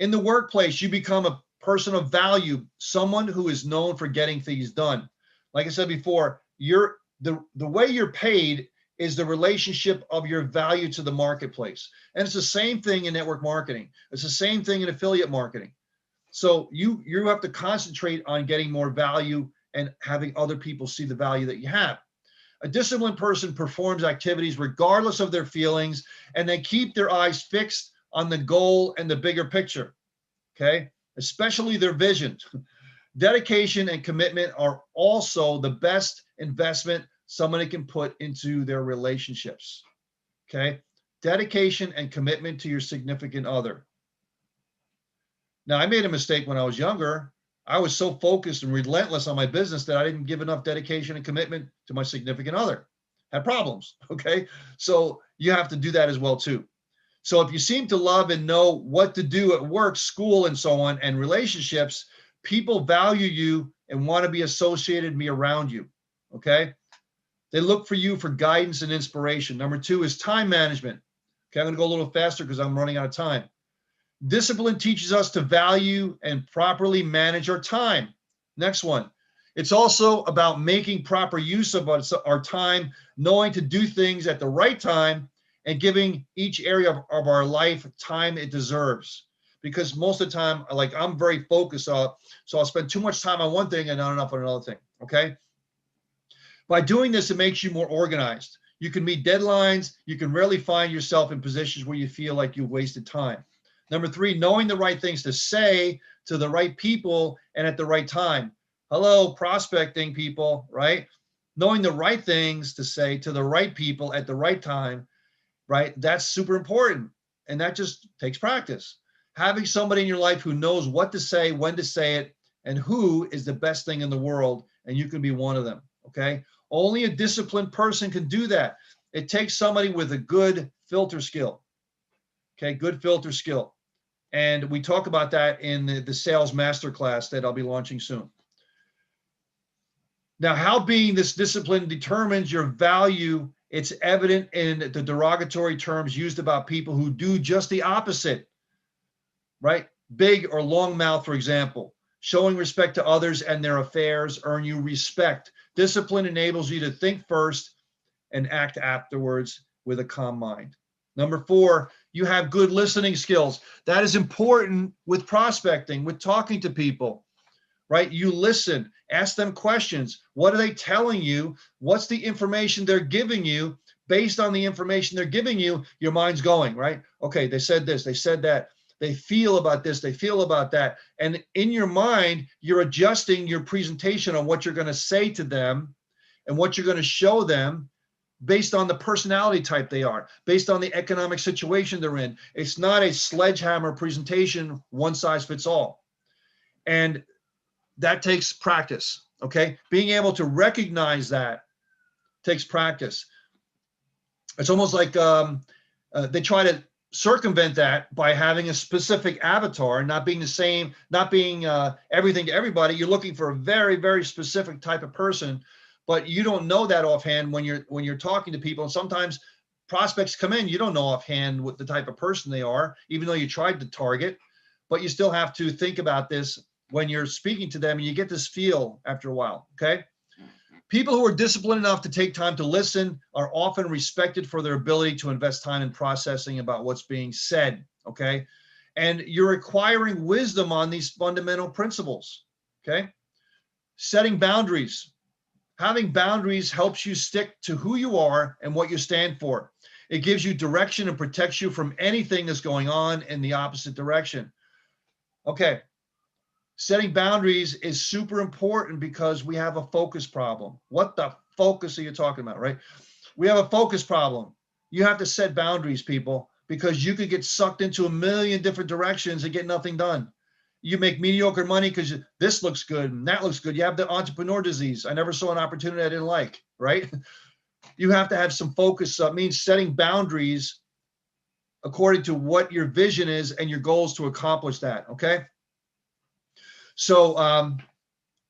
Speaker 1: In the workplace, you become a person of value, someone who is known for getting things done. Like I said before, the way you're paid is the relationship of your value to the marketplace. And it's the same thing in network marketing. It's the same thing in affiliate marketing. So you have to concentrate on getting more value and having other people see the value that you have. A disciplined person performs activities regardless of their feelings, and they keep their eyes fixed on the goal and the bigger picture, okay? Especially their vision. Dedication and commitment are also the best investment somebody can put into their relationships, okay? Dedication and commitment to your significant other. Now, I made a mistake when I was younger. I was so focused and relentless on my business that I didn't give enough dedication and commitment to my significant other. had problems. Okay. So you have to do that as well too. So if you seem to love and know what to do at work, school, and so on, and relationships, people value you and want to be associated and be around you. Okay. They look for you for guidance and inspiration. Number 2 is time management. Okay. I'm going to go a little faster because I'm running out of time. Discipline teaches us to value and properly manage our time. Next one. It's also about making proper use of our time, knowing to do things at the right time, and giving each area of our life time it deserves. Because most of the time, like, I'm very focused, so I'll spend too much time on one thing and not enough on another thing, okay? By doing this, it makes you more organized. You can meet deadlines. You can rarely find yourself in positions where you feel like you've wasted time. Number 3, knowing the right things to say to the right people and at the right time. Hello, prospecting people, right? Knowing the right things to say to the right people at the right time, right? That's super important. And that just takes practice. Having somebody in your life who knows what to say, when to say it, and who is the best thing in the world, and you can be one of them, okay? Only a disciplined person can do that. It takes somebody with a good filter skill, okay? Good filter skill. And we talk about that in the sales masterclass that I'll be launching soon. Now, how being this discipline determines your value, it's evident in the derogatory terms used about people who do just the opposite, right? Big or long mouth, for example. Showing respect to others and their affairs earn you respect. Discipline enables you to think first and act afterwards with a calm mind. Number 4, you have good listening skills. That is important with prospecting, with talking to people, right? You listen, ask them questions. What are they telling you? What's the information they're giving you? Based on the information they're giving you, your mind's going, right? Okay, they said this, they said that. They feel about this, they feel about that. And in your mind, you're adjusting your presentation on what you're going to say to them and what you're going to show them based on the personality type they are, based on the economic situation they're in. It's not a sledgehammer presentation, one size fits all. And that takes practice, okay? Being able to recognize that takes practice. It's almost like they try to circumvent that by having a specific avatar, not being the same, not being everything to everybody. You're looking for a very, very specific type of person, but you don't know that offhand when you're talking to people. And sometimes prospects come in, you don't know offhand what the type of person they are, even though you tried to target, but you still have to think about this when you're speaking to them, and you get this feel after a while, okay? People who are disciplined enough to take time to listen are often respected for their ability to invest time in processing about what's being said, okay? And you're acquiring wisdom on these fundamental principles, okay? Setting boundaries. Having boundaries helps you stick to who you are and what you stand for. It gives you direction and protects you from anything that's going on in the opposite direction. Okay. Setting boundaries is super important because we have a focus problem. What the focus are you talking about, right? We have a focus problem. You have to set boundaries, people, because you could get sucked into a million different directions and get nothing done. You make mediocre money because this looks good and that looks good. You have the entrepreneur disease. I never saw an opportunity I didn't like, right? You have to have some focus. It means setting boundaries according to what your vision is and your goals to accomplish that, okay? So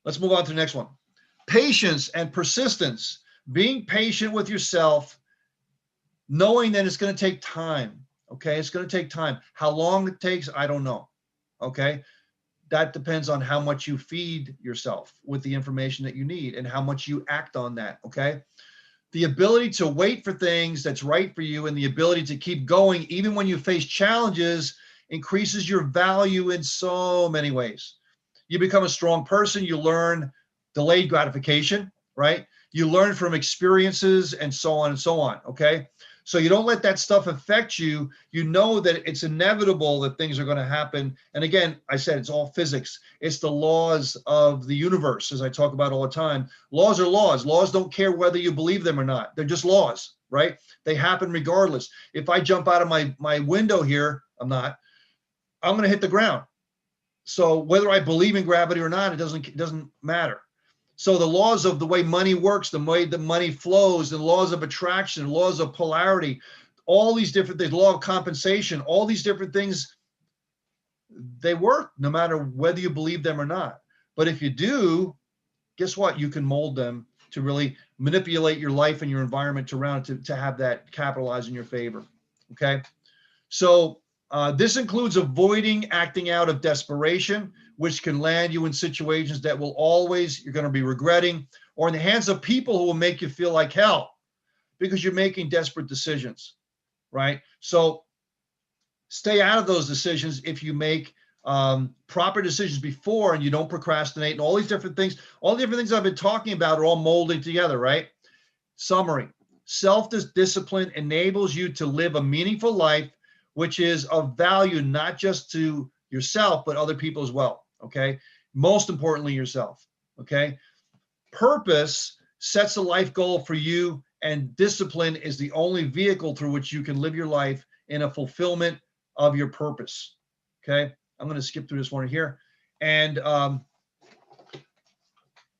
Speaker 1: let's move on to the next one. Patience and persistence. Being patient with yourself, knowing that it's going to take time, okay? It's going to take time. How long it takes, I don't know, okay? That depends on how much you feed yourself with the information that you need and how much you act on that, okay? The ability to wait for things that's right for you and the ability to keep going even when you face challenges increases your value in so many ways. You become a strong person. You learn delayed gratification, right? You learn from experiences and so on and so on, okay? So you don't let that stuff affect you. You know that it's inevitable that things are going to happen. And again, I said it's all physics. It's the laws of the universe, as I talk about all the time. Laws are laws. Laws don't care whether you believe them or not. They're just laws, right? They happen regardless. If I jump out of my window here, I'm going to hit the ground. So whether I believe in gravity or not, it doesn't matter. So the laws of the way money works, the way the money flows, the laws of attraction, laws of polarity, all these different things, law of compensation, all these different things, they work no matter whether you believe them or not. But if you do, guess what? You can mold them to really manipulate your life and your environment to have that capitalize in your favor. Okay. So this includes avoiding acting out of desperation, which can land you in situations that will always, you're going to be regretting, or in the hands of people who will make you feel like hell because you're making desperate decisions, right? So stay out of those decisions if you make proper decisions before and you don't procrastinate and all these different things. All the different things I've been talking about are all molding together, right? Summary: self-discipline enables you to live a meaningful life, which is of value not just to yourself, but other people as well, okay? Most importantly, yourself, okay? Purpose sets a life goal for you, and discipline is the only vehicle through which you can live your life in a fulfillment of your purpose, okay? I'm going to skip through this one here. And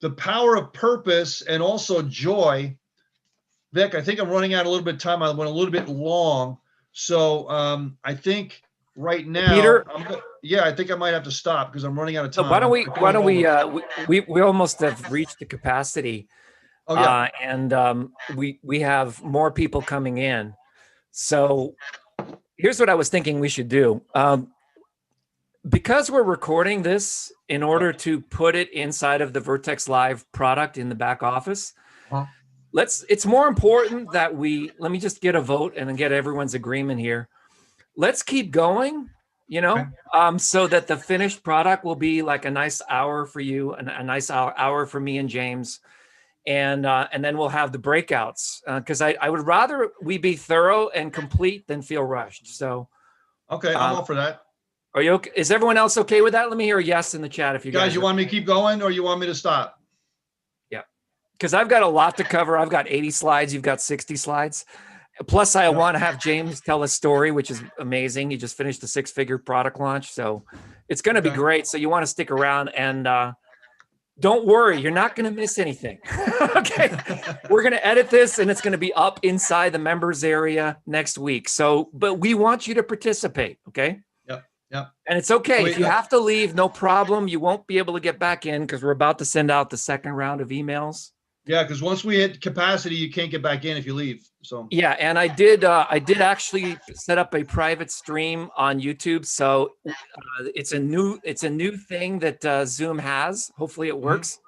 Speaker 1: the power of purpose and also joy. Vic, I think I'm running out a little bit of time. I went a little bit long. So I think right now,
Speaker 2: Peter,
Speaker 1: I think I might have to stop because I'm running out of time.
Speaker 2: so we almost have reached the capacity.
Speaker 1: Oh, yeah.
Speaker 2: And we have more people coming in. So here's what I was thinking we should do. Because we're recording this in order to put it inside of the Vertex Live product in the back office, it's more important that let me just get a vote and then get everyone's agreement here. Let's keep going, so that the finished product will be like a nice hour for you and a nice hour for me and James. And then we'll have the breakouts because I would rather we be thorough and complete than feel rushed. So,
Speaker 1: okay, I'm all for that.
Speaker 2: Are you okay? Is everyone else okay with that? Let me hear a yes in the chat if you guys.
Speaker 1: You want me to keep going or you want me to stop?
Speaker 2: Yeah, because I've got a lot to cover. I've got 80 slides. You've got 60 slides. Plus, I want to have James tell a story, which is amazing. He just finished a 6-figure product launch, so it's going to be great. So you want to stick around and. Don't worry, you're not going to miss anything. Okay. We're going to edit this and it's going to be up inside the members area next week. So, but we want you to participate. Okay.
Speaker 1: Yep.
Speaker 2: And it's okay. If you have to leave, no problem. You won't be able to get back in because we're about to send out the second round of emails.
Speaker 1: Yeah. Because once we hit capacity, you can't get back in if you leave. So
Speaker 2: yeah. And I did actually set up a private stream on YouTube. So it's a new thing that Zoom has. Hopefully it works.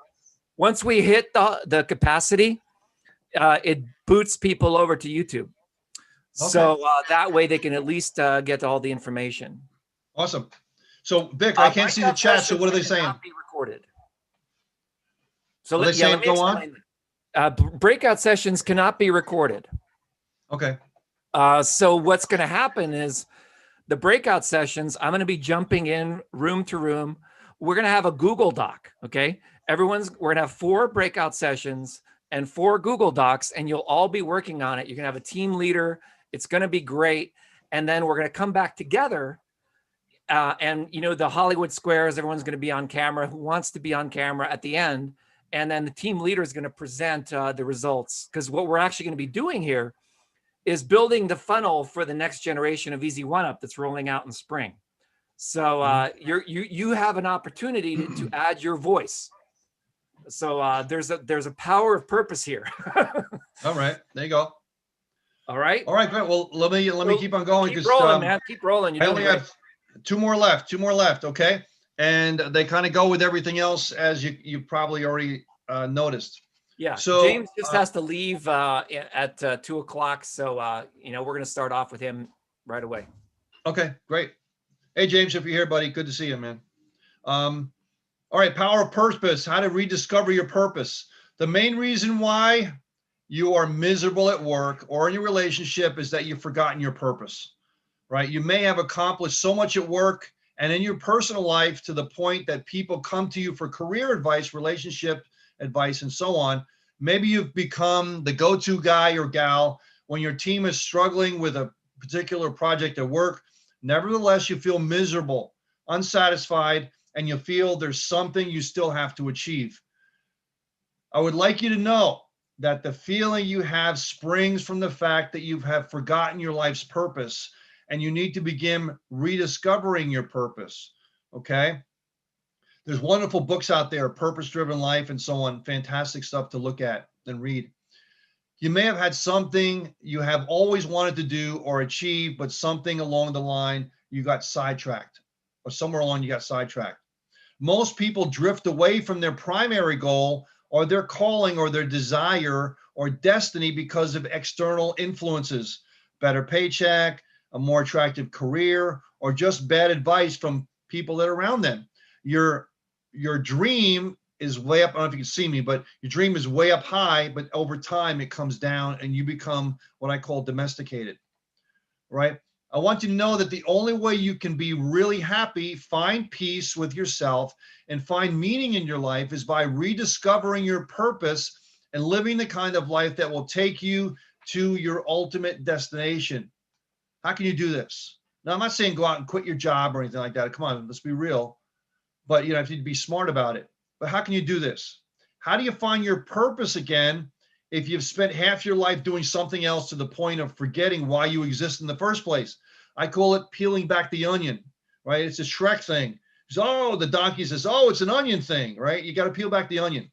Speaker 2: Once we hit the capacity, it boots people over to YouTube. Okay. So that way they can at least get all the information.
Speaker 1: Awesome. So Vic, I can't see the chat. So what are they saying?
Speaker 2: Not be recorded. So
Speaker 1: let me go on.
Speaker 2: Breakout sessions cannot be recorded.
Speaker 1: Okay.
Speaker 2: So what's going to happen is the breakout sessions, I'm going to be jumping in room to room. We're going to have a Google Doc. Okay. We're going to have 4 breakout sessions and 4 Google Docs, and you'll all be working on it. You're going to have a team leader. It's going to be great. And then we're going to come back together. And the Hollywood squares, everyone's going to be on camera who wants to be on camera at the end. And then the team leader is going to present the results, because what we're actually going to be doing here is building the funnel for the next generation of Easy One Up that's rolling out in spring. So you have an opportunity to add your voice. So there's a power of purpose here.
Speaker 1: All right, there you go.
Speaker 2: All right,
Speaker 1: great. Well, let me keep on going.
Speaker 2: Keep rolling, man. Keep rolling.
Speaker 1: I only have 2 more left. Okay. And they kind of go with everything else, as you probably already noticed.
Speaker 2: Yeah. So James just has to leave at 2 o'clock. So we're going to start off with him right away.
Speaker 1: Okay, great. Hey James, if you're here, buddy, good to see you, man. All right, power of purpose. How to rediscover your purpose. The main reason why you are miserable at work or in your relationship is that you've forgotten your purpose. Right? You may have accomplished so much at work and in your personal life to the point that people come to you for career advice, relationship advice, and so on. Maybe you've become the go-to guy or gal when your team is struggling with a particular project at work. Nevertheless, you feel miserable, unsatisfied, and you feel there's something you still have to achieve. I would like you to know that the feeling you have springs from the fact that you have forgotten your life's purpose and you need to begin rediscovering your purpose. Okay. There's wonderful books out there, Purpose Driven Life and so on. Fantastic stuff to look at and read. You may have had something you have always wanted to do or achieve, but something along the line you got sidetracked, or somewhere along you got sidetracked. Most people drift away from their primary goal or their calling or their desire or destiny because of external influences, better paycheck, a more attractive career, or just bad advice from people that are around them. Your dream is way up. I don't know if you can see me, but your dream is way up high, but over time it comes down and you become what I call domesticated, right? I want you to know that the only way you can be really happy, find peace with yourself, and find meaning in your life is by rediscovering your purpose and living the kind of life that will take you to your ultimate destination. How can you do this? Now, I'm not saying go out and quit your job or anything like that. Come on, let's be real. But you have to be smart about it. But how can you do this? How do you find your purpose again if you've spent half your life doing something else to the point of forgetting why you exist in the first place? I call it peeling back the onion, right? It's a Shrek thing. So, the donkey says, oh, it's an onion thing, right? You got to peel back the onion.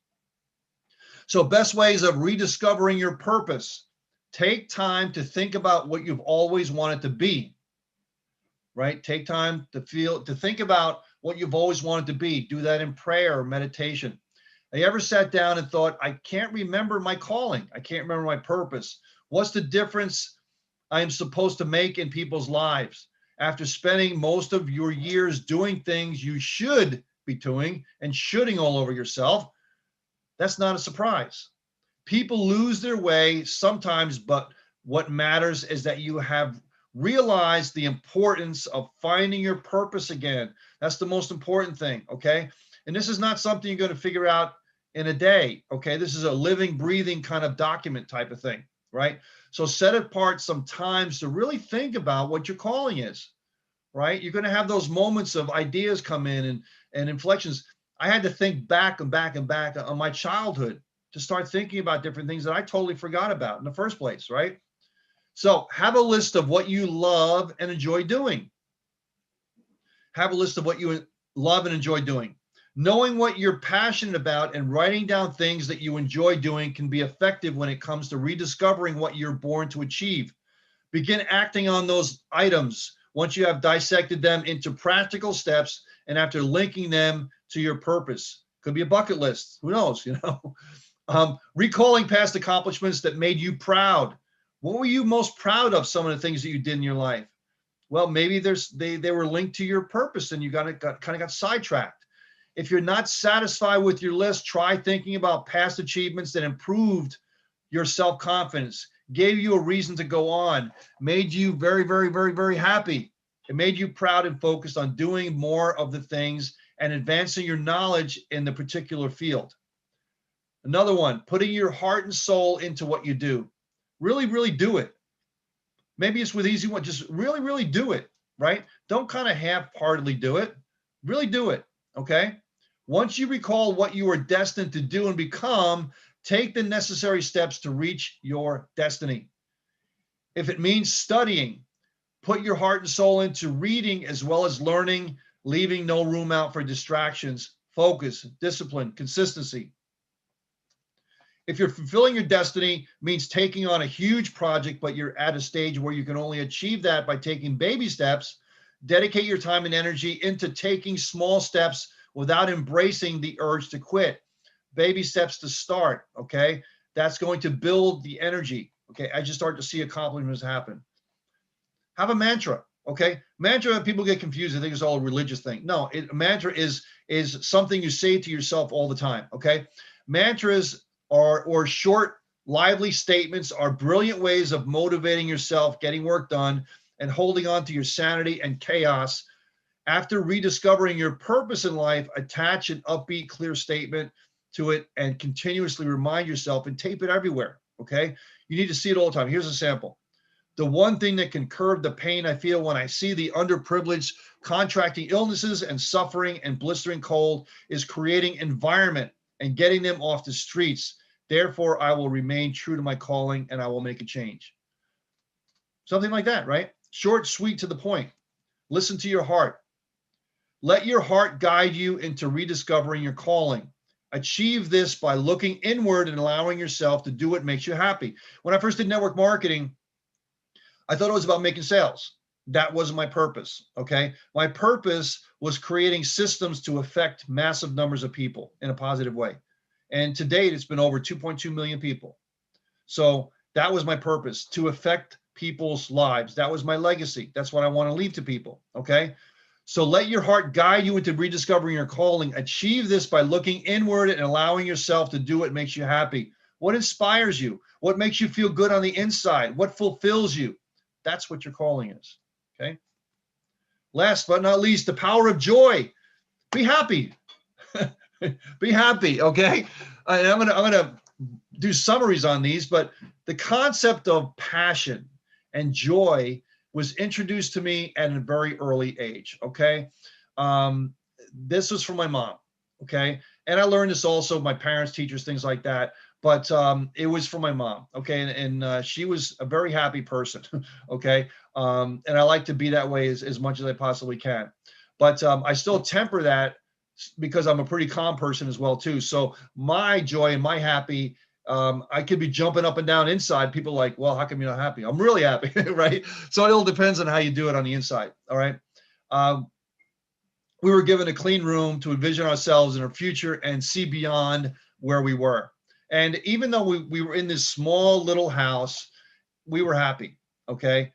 Speaker 1: So best ways of rediscovering your purpose. Take time to think about what you've always wanted to be, right? Take time to think about what you've always wanted to be. Do that in prayer or meditation. Have you ever sat down and thought, I can't remember my calling. I can't remember my purpose. What's the difference I am supposed to make in people's lives after spending most of your years doing things you should be doing and shoulding all over yourself? That's not a surprise. People lose their way sometimes, but what matters is that you have realized the importance of finding your purpose again. That's the most important thing, okay? And this is not something you're going to figure out in a day, okay? This is a living, breathing kind of document type of thing, right? So set apart some times to really think about what your calling is, right? You're going to have those moments of ideas come in and inflections. I had to think back and back and back on my childhood to start thinking about different things that I totally forgot about in the first place, right? So have a list of what you love and enjoy doing. Have a list of what you love and enjoy doing. Knowing what you're passionate about and writing down things that you enjoy doing can be effective when it comes to rediscovering what you're born to achieve. Begin acting on those items once you have dissected them into practical steps and after linking them to your purpose. Could be a bucket list. Who knows, recalling past accomplishments that made you proud. What were you most proud of? Some of the things that you did in your life. Well, maybe they were linked to your purpose and you kind of got sidetracked. If you're not satisfied with your list, try thinking about past achievements that improved your self-confidence, gave you a reason to go on, made you very, very, very, very happy. It made you proud and focused on doing more of the things and advancing your knowledge in the particular field. Another one, putting your heart and soul into what you do. Really, really do it. Maybe it's with easy one, just really, really do it, right? Don't kind of half-heartedly do it. Really do it, okay? Once you recall what you are destined to do and become, take the necessary steps to reach your destiny. If it means studying, put your heart and soul into reading as well as learning, leaving no room out for distractions, focus, discipline, consistency. If you're fulfilling your destiny means taking on a huge project, but you're at a stage where you can only achieve that by taking baby steps, dedicate your time and energy into taking small steps without embracing the urge to quit. Baby steps to start, okay? That's going to build the energy, okay? As you start to see accomplishments happen. Have a mantra, okay? Mantra, people get confused. I think it's all a religious thing. No, a mantra is something you say to yourself all the time, okay? Mantras or short, lively statements are brilliant ways of motivating yourself, getting work done, and holding on to your sanity and chaos. After rediscovering your purpose in life, attach an upbeat, clear statement to it and continuously remind yourself and tape it everywhere, okay? You need to see it all the time. Here's a sample. The one thing that can curb the pain I feel when I see the underprivileged contracting illnesses and suffering and blistering cold is creating environment and getting them off the streets. Therefore, I will remain true to my calling and I will make a change. Something like that, right? Short, sweet, to the point. Listen to your heart. Let your heart guide you into rediscovering your calling. Achieve this by looking inward and allowing yourself to do what makes you happy. When I first did network marketing, I thought it was about making sales. That wasn't my purpose, okay? My purpose was creating systems to affect massive numbers of people in a positive way. And to date, it's been over 2.2 million people. So that was my purpose, to affect people's lives. That was my legacy. That's what I want to leave to people, okay? So let your heart guide you into rediscovering your calling. Achieve this by looking inward and allowing yourself to do what makes you happy. What inspires you? What makes you feel good on the inside? What fulfills you? That's what your calling is, okay? Last but not least, the power of joy. Be happy. Be happy, okay? And I'm gonna do summaries on these, but the concept of passion and joy was introduced to me at a very early age, okay? This was from my mom, okay? And I learned this also, my parents, teachers, things like that, but it was from my mom, okay? And she was a very happy person, okay? And I like to be that way as much as I possibly can. But I still temper that because I'm a pretty calm person as well too. So my joy and my happy, I could be jumping up and down inside. People are like, well, how come you're not happy? I'm really happy, right? So it all depends on how you do it on the inside, all right? We were given a clean room to envision ourselves in our future and see beyond where we were. And even though we were in this small little house, we were happy, okay?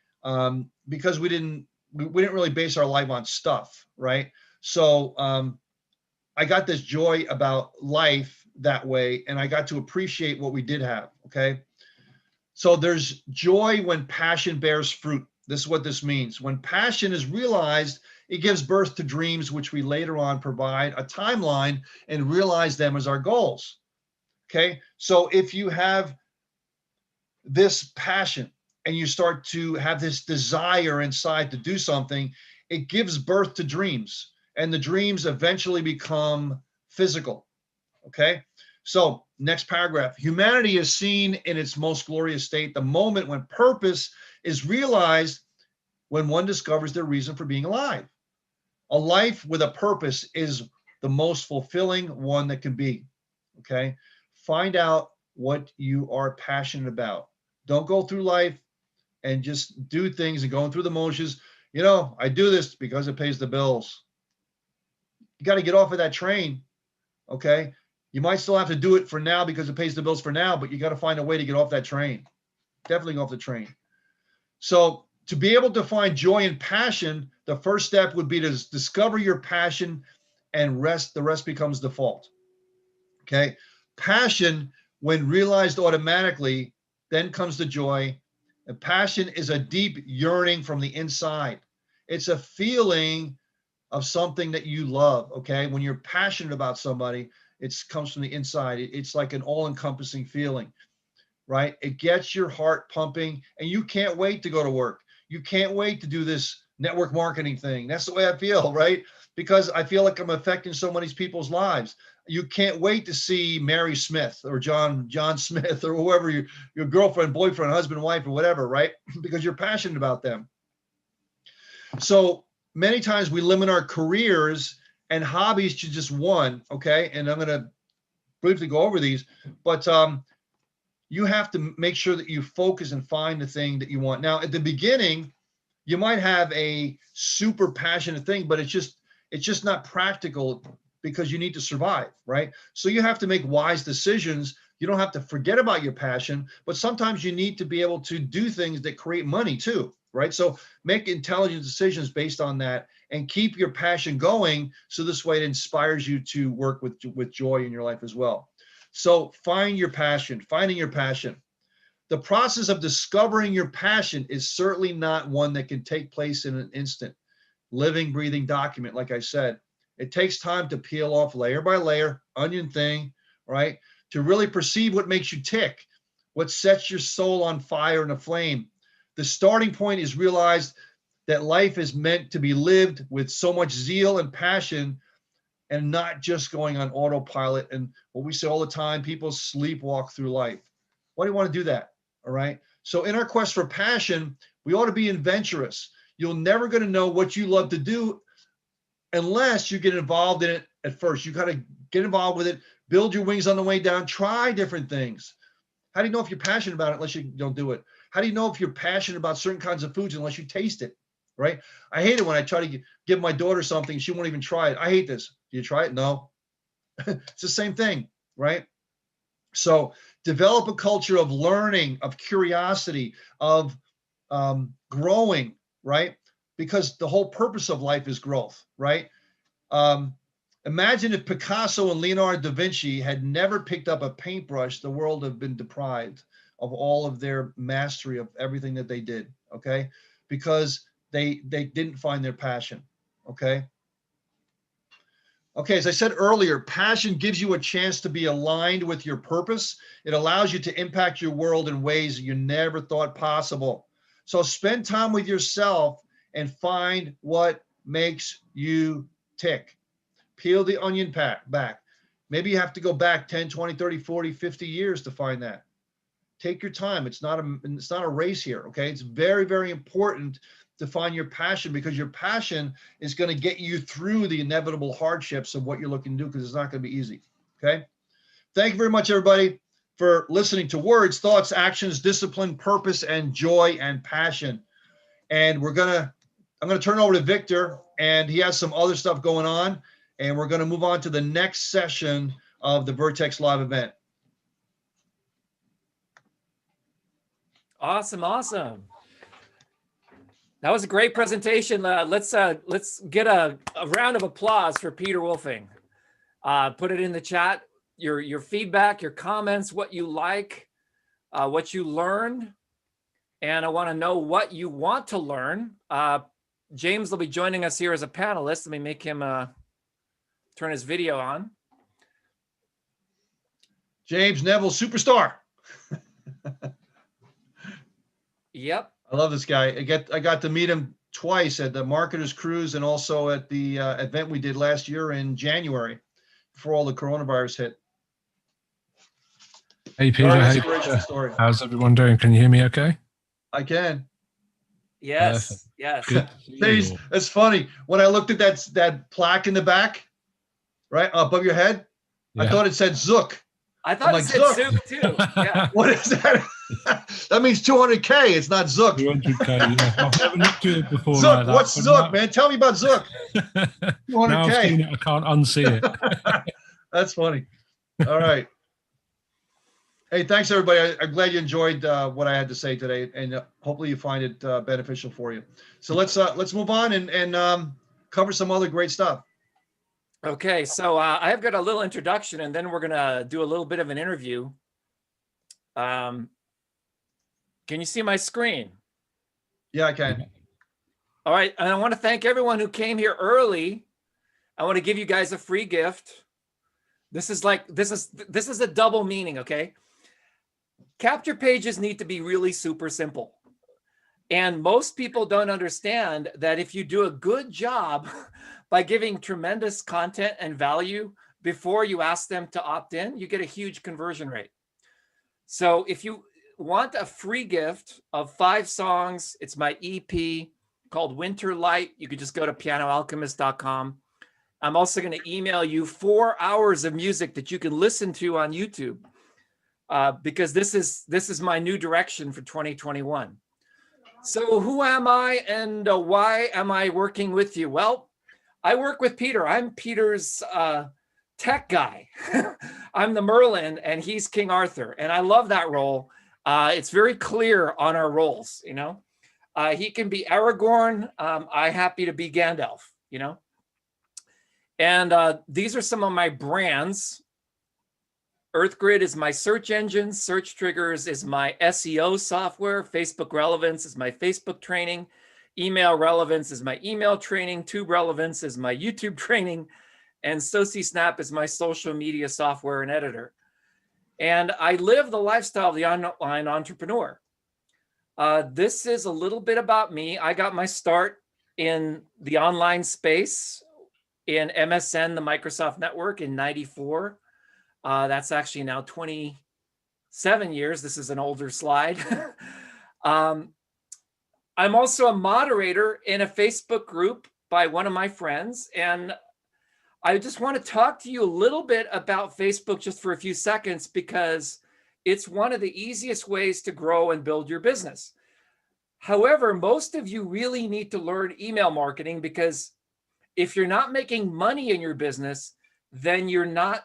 Speaker 1: Because we didn't really base our life on stuff, right? So I got this joy about life that way, and I got to appreciate what we did have, okay? So there's joy when passion bears fruit. This is what this means. When passion is realized, it gives birth to dreams, which we later on provide a timeline and realize them as our goals, okay? So if you have this passion and you start to have this desire inside to do something, it gives birth to dreams, and the dreams eventually become physical, okay? So next paragraph, humanity is seen in its most glorious state, the moment when purpose is realized, when one discovers their reason for being alive. A life with a purpose is the most fulfilling one that can be, okay? Find out what you are passionate about. Don't go through life and just do things and going through the motions. You know, I do this because it pays the bills. You got to get off of that train, okay? You might still have to do it for now because it pays the bills for now, but you got to find a way to get off that train. Definitely get off the train. So to be able to find joy and passion, the first step would be to discover your passion, and the rest becomes default, okay? Passion, when realized automatically, then comes the joy. And passion is a deep yearning from the inside. It's a feeling of something that you love, okay? When you're passionate about somebody, it comes from the inside. It's like an all-encompassing feeling, right? It gets your heart pumping, and you can't wait to go to work. You can't wait to do this network marketing thing. That's the way I feel, right? Because I feel like I'm affecting so many people's lives. You can't wait to see Mary Smith or John Smith or whoever, your girlfriend, boyfriend, husband, wife, or whatever, right? Because you're passionate about them. So many times we limit our careers and hobbies to just one, okay? And I'm going to briefly go over these, but you have to make sure that you focus and find the thing that you want. Now, at the beginning, you might have a super passionate thing, but it's just not practical because you need to survive, right? So you have to make wise decisions. You don't have to forget about your passion, but sometimes you need to be able to do things that create money too, right? So make intelligent decisions based on that and keep your passion going. So this way it inspires you to work with joy in your life as well. So finding your passion. The process of discovering your passion is certainly not one that can take place in an instant. Living, breathing document, like I said. It takes time to peel off layer by layer, onion thing, right? To really perceive what makes you tick, what sets your soul on fire and aflame. The starting point is realized that life is meant to be lived with so much zeal and passion and not just going on autopilot. And what we say all the time, people sleepwalk through life. Why do you want to do that? All right. So in our quest for passion, we ought to be adventurous. You're never going to know what you love to do unless you get involved in it at first. You got to get involved with it, build your wings on the way down, try different things. How do you know if you're passionate about it unless you don't do it? How do you know if you're passionate about certain kinds of foods unless you taste it, right? I hate it when I try to give my daughter something, she won't even try it. I hate this. Do you try it? No. It's the same thing, right? So develop a culture of learning, of curiosity, of growing, right? Because the whole purpose of life is growth, right? Imagine if Picasso and Leonardo da Vinci had never picked up a paintbrush, the world would have been deprived of all of their mastery of everything that they did, okay? Because they didn't find their passion, okay? Okay, as I said earlier, passion gives you a chance to be aligned with your purpose. It allows you to impact your world in ways you never thought possible. So spend time with yourself and find what makes you tick. Peel the onion back. Maybe you have to go back 10, 20, 30, 40, 50 years to find that. Take your time. It's not a race here, okay? It's very, very important to find your passion, because your passion is going to get you through the inevitable hardships of what you're looking to do, because it's not going to be easy, okay? Thank you very much, everybody, for listening to Words, Thoughts, Actions, Discipline, Purpose, and Joy and Passion. And I'm going to turn it over to Victor, and he has some other stuff going on, and we're going to move on to the next session of the Vertex Live event.
Speaker 2: Awesome. That was a great presentation. Let's get a round of applause for Peter Wolfing. Put it in the chat, your feedback, your comments, what you like, what you learned. And I want to know what you want to learn. James will be joining us here as a panelist. Let me make him turn his video on.
Speaker 1: James Neville, superstar.
Speaker 2: Yep.
Speaker 1: I love this guy. I got to meet him twice at the Marketers Cruise and also at the event we did last year in January before all the coronavirus hit.
Speaker 3: Hey, Peter.
Speaker 1: Story.
Speaker 3: How's everyone doing? Can you hear me okay?
Speaker 1: I can.
Speaker 2: Yes. Yes.
Speaker 1: Jeez, it's funny. When I looked at that plaque in the back, right above your head, yeah. I thought it said Zook.
Speaker 2: I thought it said Zook too. Yeah.
Speaker 1: What is that? That means 200K. It's not Zook.
Speaker 3: 200K. Yeah. I've never looked at it before.
Speaker 1: Zook.
Speaker 3: Like that,
Speaker 1: what's Zook, man? Tell me about Zook. 200K.
Speaker 3: Now I've seen it, I can't unsee it.
Speaker 1: That's funny. All right. Hey, thanks everybody. I'm glad you enjoyed what I had to say today, and hopefully you find it beneficial for you. So let's move on and cover some other great stuff.
Speaker 2: Okay, so I've got a little introduction, and then we're gonna do a little bit of an interview. Can you see my screen?
Speaker 1: Yeah, I can.
Speaker 2: All right, and I want to thank everyone who came here early. I want to give you guys a free gift. This is a double meaning, okay? Capture pages need to be really super simple. And most people don't understand that if you do a good job by giving tremendous content and value before you ask them to opt in, you get a huge conversion rate. So if you want a free gift of 5 songs, it's my EP called Winter Light. You could just go to pianoalchemist.com. I'm also going to email you 4 hours of music that you can listen to on YouTube, because this is my new direction for 2021. So who am I and why am I working with you? Well, I work with Peter. I'm Peter's tech guy. I'm the Merlin and he's King Arthur. And I love that role. It's very clear on our roles, you know. He can be Aragorn. I'm happy to be Gandalf, you know. And these are some of my brands. EarthGrid is my search engine. Search Triggers is my SEO software. Facebook Relevance is my Facebook training. Email Relevance is my email training. Tube Relevance is my YouTube training. And SociSnap is my social media software and editor. And I live the lifestyle of the online entrepreneur. This is a little bit about me. I got my start in the online space in MSN, the Microsoft Network, in 94. That's actually now 27 years. This is an older slide. I'm also a moderator in a Facebook group by one of my friends. And I just want to talk to you a little bit about Facebook just for a few seconds, because it's one of the easiest ways to grow and build your business. However, most of you really need to learn email marketing, because if you're not making money in your business, then you're not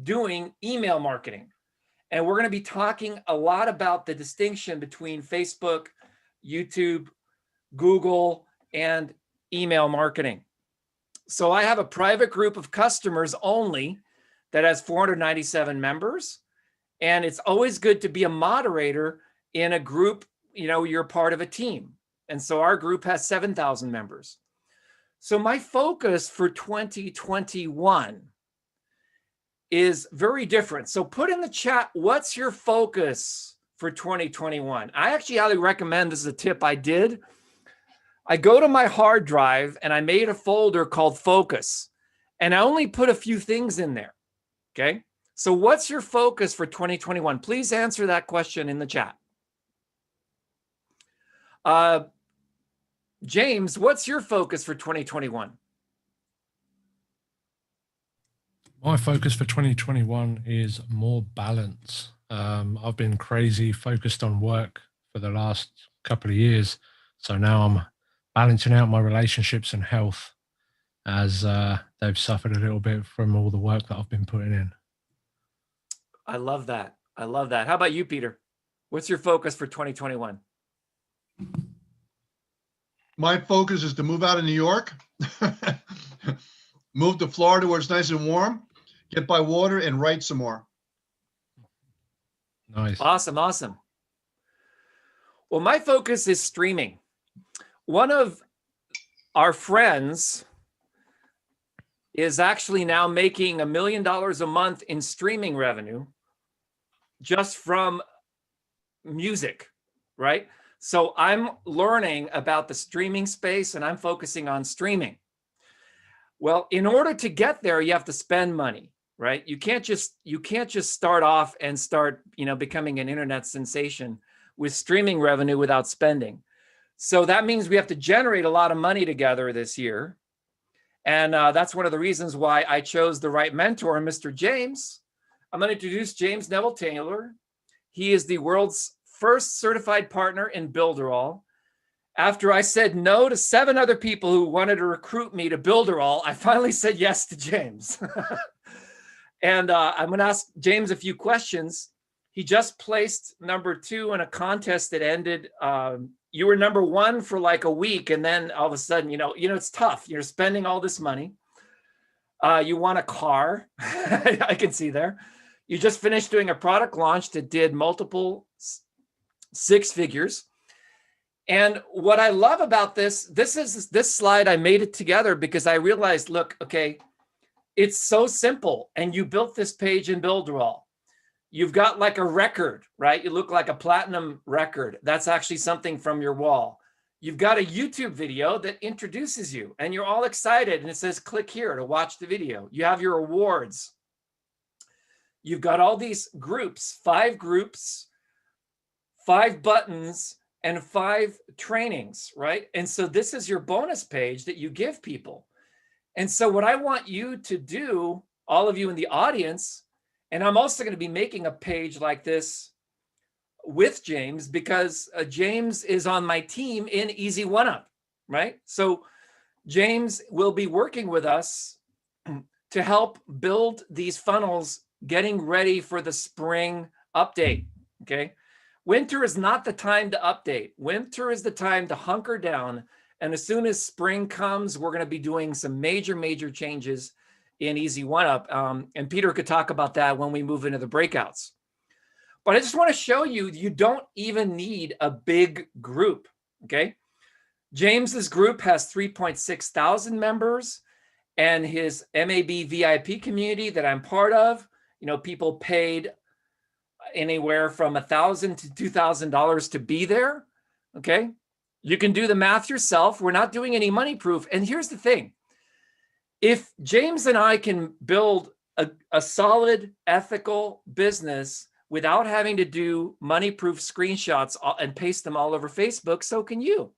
Speaker 2: doing email marketing. And we're going to be talking a lot about the distinction between Facebook, YouTube, Google, and email marketing. So I have a private group of customers only that has 497 members. And it's always good to be a moderator in a group, you're part of a team. And so our group has 7,000 members. So my focus for 2021 is very different. So put in the chat, what's your focus for 2021? I actually highly recommend, this is a tip I did. I go to my hard drive and I made a folder called Focus, and I only put a few things in there. Okay. So what's your focus for 2021? Please answer that question in the chat. James, what's your focus for 2021?
Speaker 3: My focus for 2021 is more balance. I've been crazy focused on work for the last couple of years. So now I'm balancing out my relationships and health, as they've suffered a little bit from all the work that I've been putting in.
Speaker 2: I love that. I love that. How about you, Peter? What's your focus for 2021?
Speaker 1: My focus is to move out of New York, move to Florida where it's nice and warm, get by water, and write some more.
Speaker 3: Nice.
Speaker 2: Awesome. Awesome. Well, my focus is streaming. One of our friends is actually now making $1 million a month in streaming revenue just from music, right? So I'm learning about the streaming space and I'm focusing on streaming. Well, in order to get there, you have to spend money, right? You can't just start off and start, becoming an internet sensation with streaming revenue without spending. So that means we have to generate a lot of money together this year. And that's one of the reasons why I chose the right mentor, Mr. James. I'm going to introduce James Neville Taylor. He is the world's first certified partner in Builderall. After I said no to 7 other people who wanted to recruit me to Builderall, I finally said yes to James. And I'm going to ask James a few questions. He just placed number 2 in a contest that ended. You were number 1 for like a week, and then all of a sudden, it's tough. You're spending all this money. You want a car. I can see there. You just finished doing a product launch that did multiple 6 figures. And what I love about this slide, I made it together because I realized, look, okay, it's so simple. And you built this page in Builderall. You've got like a record, right? You look like a platinum record. That's actually something from your wall. You've got a YouTube video that introduces you and you're all excited and it says, click here to watch the video. You have your awards. You've got all these groups, 5 groups, 5 buttons, and 5 trainings, right? And so this is your bonus page that you give people. And so what I want you to do, all of you in the audience, and I'm also going to be making a page like this with James because James is on my team in Easy One Up, right? So James will be working with us to help build these funnels, getting ready for the spring update, okay? Winter is not the time to update. Winter is the time to hunker down. And as soon as spring comes, we're going to be doing some major changes in Easy One Up. And Peter could talk about that when we move into the breakouts. But I just want to show you, you don't even need a big group, okay? James's group has 3.6 thousand members, and his MAB VIP community that I'm part of, people paid anywhere from $1,000 to $2,000 to be there, okay? You can do the math yourself. We're not doing any money proof. And here's the thing. if James and I can build a solid, ethical business without having to do money-proof screenshots and paste them all over Facebook, so can you.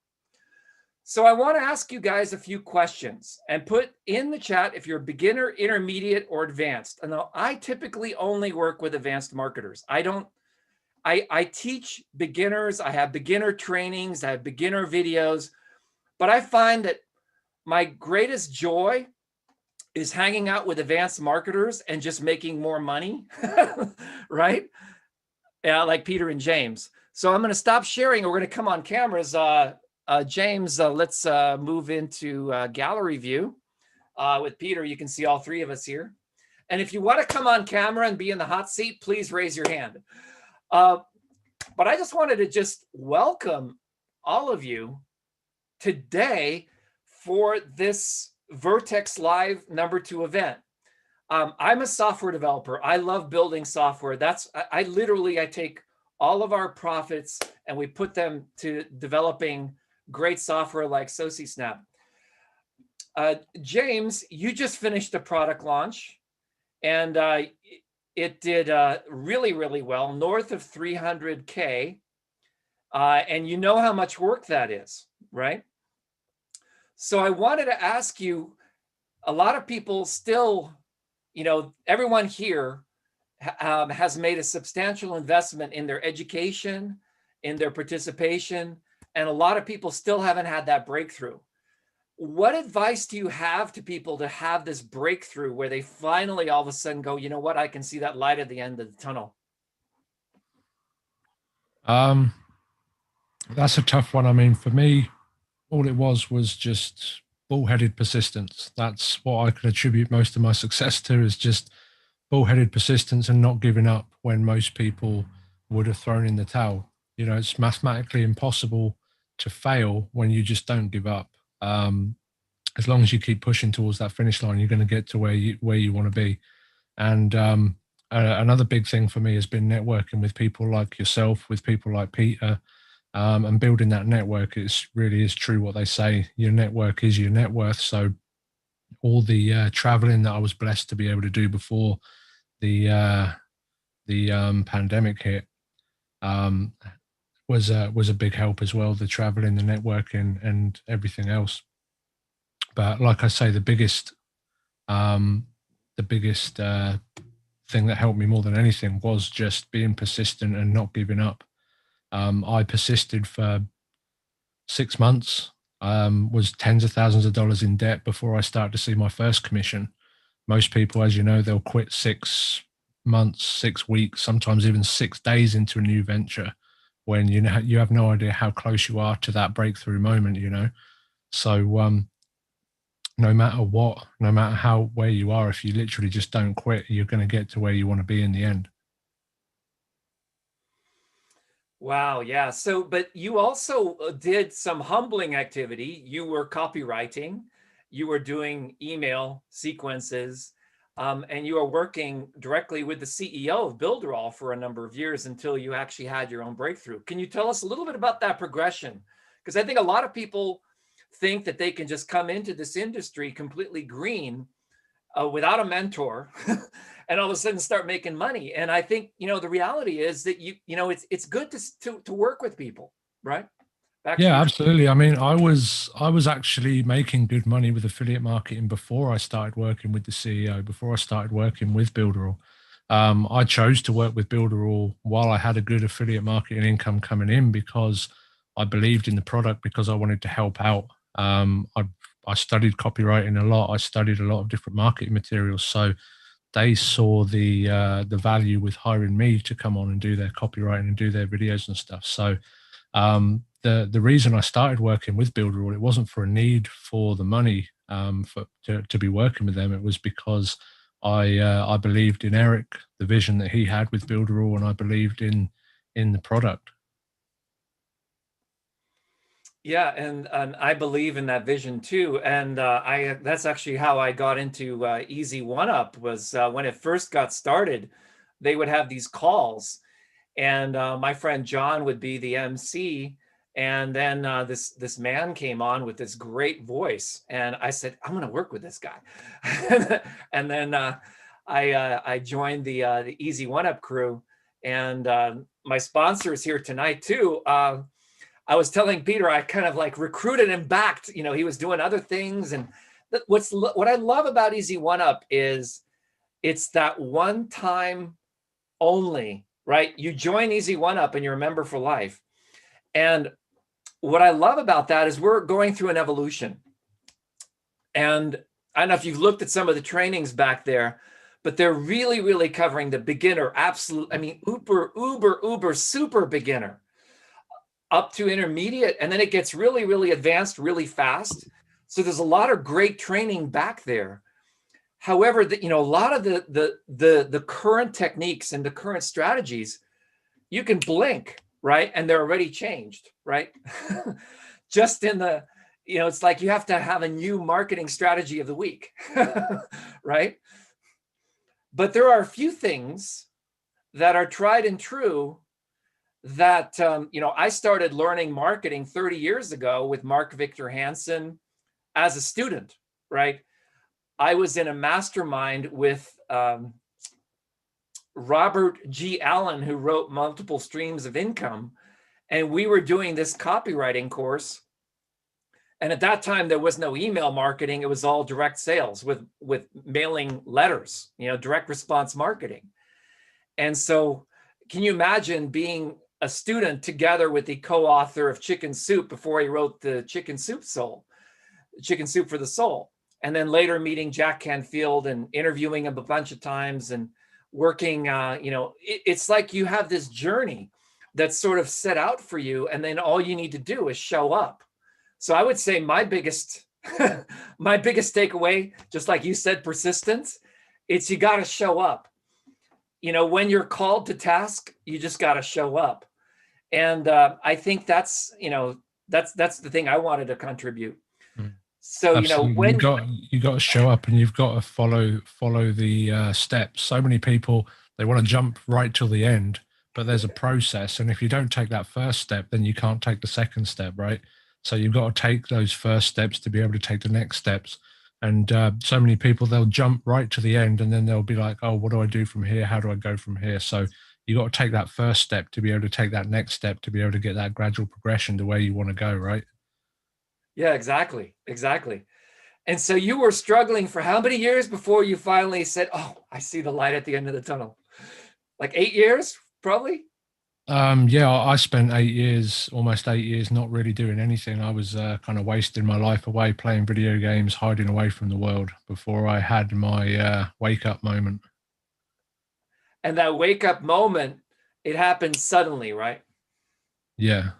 Speaker 2: So I want to ask you guys a few questions and put in the chat if you're beginner, intermediate, or advanced. And now I typically only work with advanced marketers. I teach beginners, I have beginner trainings, I have beginner videos, but I find that my greatest joy is hanging out with advanced marketers and just making more money, right? Yeah, like Peter and James. So I'm going to stop sharing. We're going to come on cameras. James, let's move into gallery view. With Peter, you can see all three of us here. And if you want to come on camera and be in the hot seat, please raise your hand. But I just wanted to just welcome all of you today for this Vertex Live #2 event. I'm a software developer. I love building software. I literally take all of our profits and we put them to developing great software like SociSnap. James, you just finished a product launch and it did really, really well, north of 300K. And you know how much work that is, right? So I wanted to ask you, a lot of people still, everyone here has made a substantial investment in their education, in their participation, and a lot of people still haven't had that breakthrough. What advice do you have to people to have this breakthrough where they finally all of a sudden go, you know what, I can see that light at the end of the tunnel?
Speaker 3: That's a tough one. I mean, for me, all it was just bullheaded persistence. That's what I can attribute most of my success to, is just bullheaded persistence and not giving up when most people would have thrown in the towel. It's mathematically impossible to fail when you just don't give up. As long as you keep pushing towards that finish line, you're going to get to where you want to be. And another big thing for me has been networking with people like yourself, with people like Peter, and building that network. It really is true what they say. Your network is your net worth. So all the traveling that I was blessed to be able to do before the pandemic hit was a big help as well. The traveling, the networking, and everything else. But like I say, the biggest thing that helped me more than anything was just being persistent and not giving up. I persisted for 6 months, was tens of thousands of dollars in debt before I started to see my first commission. Most people, as you know, they'll quit 6 months, 6 weeks, sometimes even 6 days into a new venture when you have no idea how close you are to that breakthrough moment, So no matter what, no matter where you are, if you literally just don't quit, you're going to get to where you want to be in the end.
Speaker 2: Wow. Yeah. So, but you also did some humbling activity. You were copywriting, you were doing email sequences, and you were working directly with the CEO of Builderall for a number of years until you actually had your own breakthrough. Can you tell us a little bit about that progression? Because I think a lot of people think that they can just come into this industry completely green without a mentor and all of a sudden start making money. And I think, the reality is that it's good to work with people, right?
Speaker 3: Yeah, absolutely. I mean, I was actually making good money with affiliate marketing before I started working with the CEO, before I started working with Builderall. I chose to work with Builderall while I had a good affiliate marketing income coming in because I believed in the product, because I wanted to help out. I studied copywriting a lot. I studied a lot of different marketing materials. So they saw the value with hiring me to come on and do their copywriting and do their videos and stuff. So the reason I started working with Builderall, it wasn't for a need for the money to be working with them. It was because I believed in Eric, the vision that he had with Builderall, and I believed in the product.
Speaker 2: Yeah, and I believe in that vision too. And that's actually how I got into Easy One Up, was when it first got started, they would have these calls, and my friend John would be the MC, And then this man came on with this great voice, and I said, I'm going to work with this guy. And then I joined the Easy One Up crew, and my sponsor is here tonight too. I was telling Peter, I kind of like recruited him back. He was doing other things, and what I love about Easy One Up is it's that one time only, right? You join Easy One Up and you're a member for life. And what I love about that is we're going through an evolution. And I don't know if you've looked at some of the trainings back there, but they're really, really covering the beginner, uber, super beginner, up to intermediate. And then it gets really, really advanced really fast. So there's a lot of great training back there. However, a lot of the current techniques and the current strategies, you can blink, right? And they're already changed, right? Just in the, it's like you have to have a new marketing strategy of the week, right? But there are a few things that are tried and true that, I started learning marketing 30 years ago with Mark Victor Hansen as a student, right? I was in a mastermind with Robert G. Allen, who wrote Multiple Streams of Income. And we were doing this copywriting course. And at that time, there was no email marketing. It was all direct sales with mailing letters, direct response marketing. And so can you imagine being a student together with the co-author of Chicken Soup before he wrote the Chicken Soup for the Soul? And then later meeting Jack Canfield and interviewing him a bunch of times and working, it's like you have this journey that's sort of set out for you. And then all you need to do is show up. So I would say my biggest takeaway, just like you said, persistence, it's you got to show up. When you're called to task, you just got to show up. And I think that's the thing I wanted to contribute. So,
Speaker 3: absolutely. you got to show up and you've got to follow the steps. So many people, they want to jump right till the end, but there's a process. And if you don't take that first step, then you can't take the second step, right? So you've got to take those first steps to be able to take the next steps. And so many people, they'll jump right to the end and then they'll be like, oh, what do I do from here? How do I go from here? So you got to take that first step to be able to take that next step to be able to get that gradual progression to where you want to go, right?
Speaker 2: Yeah, exactly. And so you were struggling for how many years before you finally said, oh, I see the light at the end of the tunnel? Like 8 years, probably?
Speaker 3: Yeah, I spent almost 8 years, not really doing anything. I was kind of wasting my life away playing video games, hiding away from the world before I had my wake up moment.
Speaker 2: And that wake up moment, it happened suddenly, right?
Speaker 3: Yeah.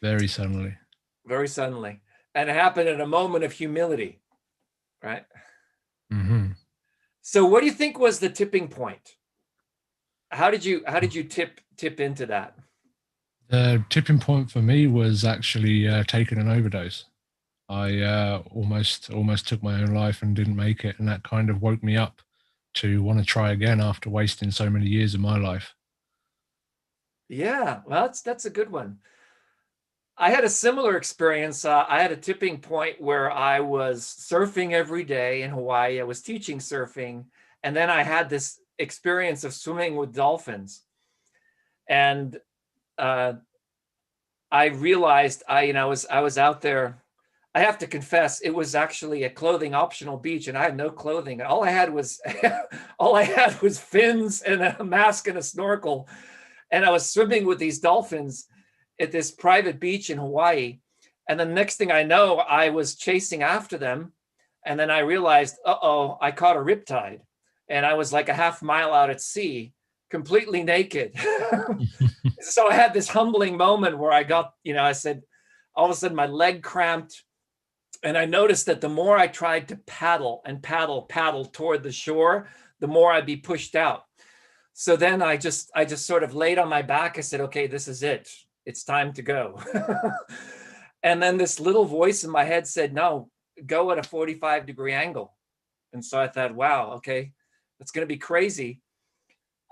Speaker 3: Very suddenly.
Speaker 2: Very suddenly. And it happened at a moment of humility, right?
Speaker 3: Mm-hmm.
Speaker 2: So what do you think was the tipping point? How did you tip into that?
Speaker 3: The tipping point for me was actually taking an overdose. I almost took my own life and didn't make it, and that kind of woke me up to want to try again after wasting so many years of my life.
Speaker 2: Yeah, well, that's a good one. I had a similar experience. I had a tipping point where I was surfing every day in Hawaii. I was teaching surfing, and then I had this experience of swimming with dolphins. And I realized I was out there. I have to confess, it was actually a clothing optional beach, and I had no clothing. All I had was fins and a mask and a snorkel. And I was swimming with these dolphins at this private beach in Hawaii. And the next thing I know, I was chasing after them. And then I realized, I caught a riptide. And I was like a half mile out at sea, completely naked. So I had this humbling moment where I got, I said, all of a sudden my leg cramped. And I noticed that the more I tried to paddle toward the shore, the more I'd be pushed out. So then I just sort of laid on my back. I said, okay, this is it. It's time to go. And then this little voice in my head said, no, go at a 45-degree angle. And so I thought, wow, okay, that's going to be crazy.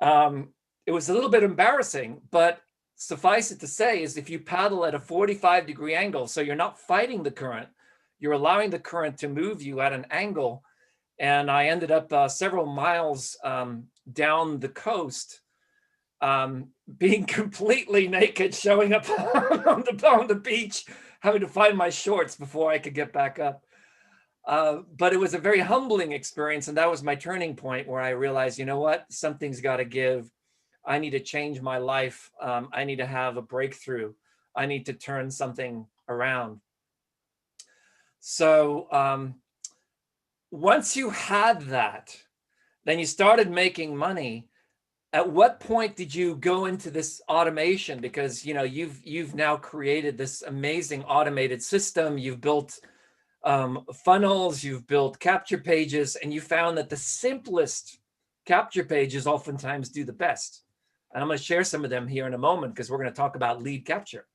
Speaker 2: It was a little bit embarrassing, but suffice it to say is if you paddle at a 45-degree angle, so you're not fighting the current, you're allowing the current to move you at an angle. And I ended up several miles down the coast, being completely naked, showing up on the beach, having to find my shorts before I could get back up. But it was a very humbling experience. And that was my turning point where I realized, you know what, something's got to give. I need to change my life. I need to have a breakthrough. I need to turn something around. So once you had that, then you started making money. At what point did you go into this automation? Because you've now created this amazing automated system. You've built funnels, you've built capture pages, and you found that the simplest capture pages oftentimes do the best. And I'm going to share some of them here in a moment, because we're going to talk about lead capture,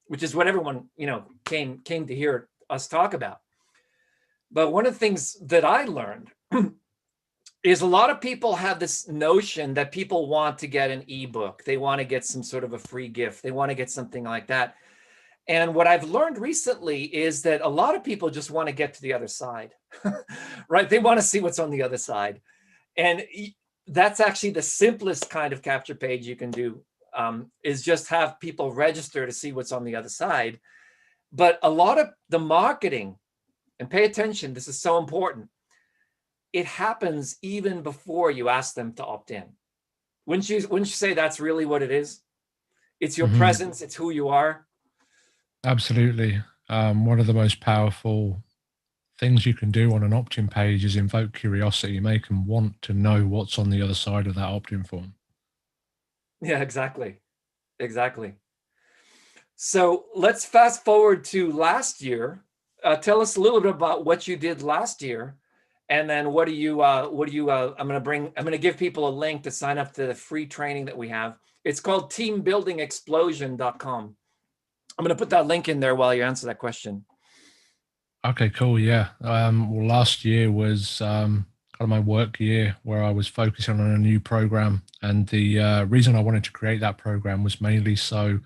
Speaker 2: which is what everyone came to hear us talk about. But one of the things that I learned is a lot of people have this notion that people want to get an ebook. They want to get some sort of a free gift. They want to get something like that. And what I've learned recently is that a lot of people just want to get to the other side, right? They want to see what's on the other side. And that's actually the simplest kind of capture page you can do, is just have people register to see what's on the other side. But a lot of the marketing, and pay attention, this is so important, it happens even before you ask them to opt in. Wouldn't you say that's really what it is? It's your presence, it's who you are.
Speaker 3: Absolutely. One of the most powerful things you can do on an opt-in page is invoke curiosity, make them want to know what's on the other side of that opt-in form.
Speaker 2: Yeah, exactly. So let's fast forward to last year. Tell us a little bit about what you did last year, and then I'm going to give people a link to sign up to the free training that we have. It's called teambuildingexplosion.com. I'm going to put that link in there while you answer that question.
Speaker 3: Okay, cool. Yeah. Well, last year was kind of my work year, where I was focusing on a new program. And the reason I wanted to create that program was mainly so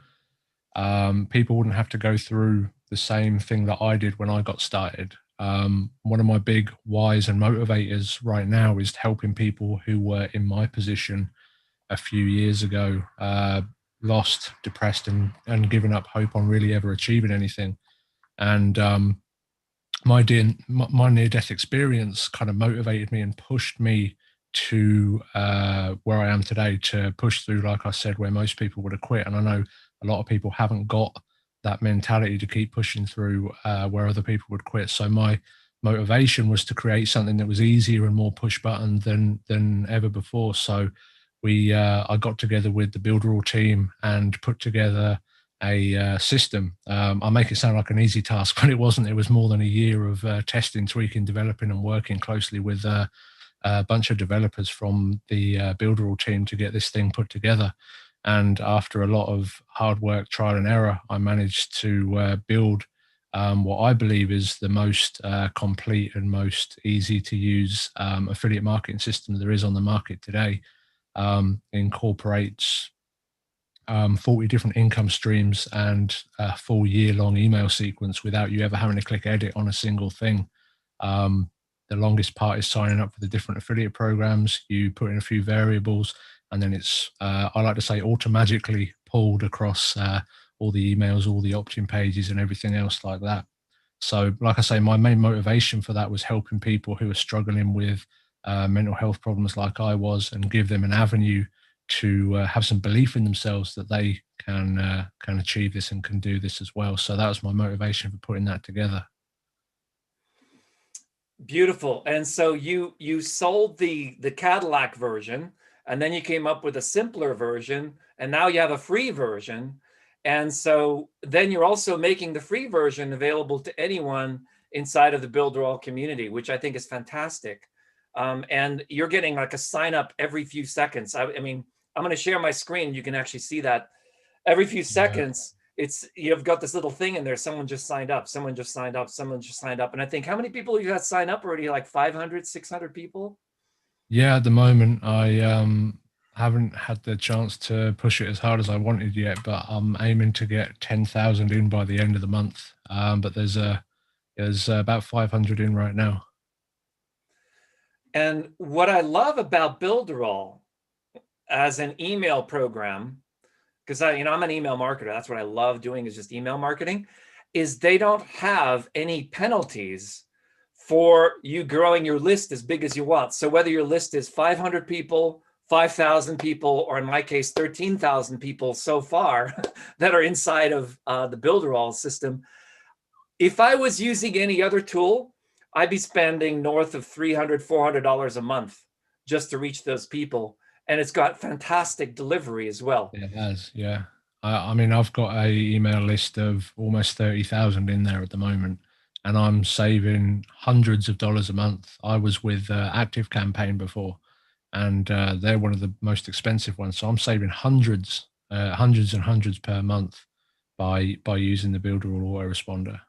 Speaker 3: people wouldn't have to go through the same thing that I did when I got started. One of my big whys and motivators right now is helping people who were in my position a few years ago, lost, depressed, and given up hope on really ever achieving anything. And my near-death experience kind of motivated me and pushed me to where I am today, to push through, like I said, where most people would have quit. And I know a lot of people haven't got that mentality to keep pushing through where other people would quit. So my motivation was to create something that was easier and more push button than ever before. So I got together with the Builderall team and put together a system. I make it sound like an easy task, but it wasn't. It was more than a year of testing, tweaking, developing, and working closely with a bunch of developers from the Builderall team to get this thing put together. And after a lot of hard work, trial and error, I managed to build what I believe is the most complete and most easy to use affiliate marketing system there is on the market today. Incorporates 40 different income streams and a full year-long email sequence without you ever having to click edit on a single thing. The longest part is signing up for the different affiliate programs. You put in a few variables, and then it's, I like to say, automatically pulled across all the emails, all the opt-in pages, and everything else like that. So, like I say, my main motivation for that was helping people who are struggling with mental health problems like I was, and give them an avenue to have some belief in themselves that they can achieve this and can do this as well. So that was my motivation for putting that together.
Speaker 2: Beautiful. And so you sold the Cadillac version, and then you came up with a simpler version, and now you have a free version. And so then you're also making the free version available to anyone inside of the Builderall community, which I think is fantastic. And you're getting like a sign up every few seconds. I mean, I'm going to share my screen. You can actually see that every few seconds. You've got this little thing in there. Someone just signed up. Someone just signed up. Someone just signed up. And I think, how many people you got signed up already? Like 500, 600 people?
Speaker 3: Yeah, at the moment, I haven't had the chance to push it as hard as I wanted yet, but I'm aiming to get 10,000 in by the end of the month. But there's about 500 in right now.
Speaker 2: And what I love about Builderall as an email program, because I'm an email marketer. That's what I love doing, is just email marketing, is they don't have any penalties for you growing your list as big as you want. So whether your list is 500 people, 5,000 people, or in my case, 13,000 people so far that are inside of the Builderall system, if I was using any other tool, I'd be spending north of $300, $400 a month just to reach those people. And it's got fantastic delivery as well.
Speaker 3: It has, yeah. I mean, I've got a email list of almost 30,000 in there at the moment, and I'm saving hundreds of dollars a month. I was with Active Campaign before, and they're one of the most expensive ones. So I'm saving hundreds and hundreds per month by using the Builderall autoresponder.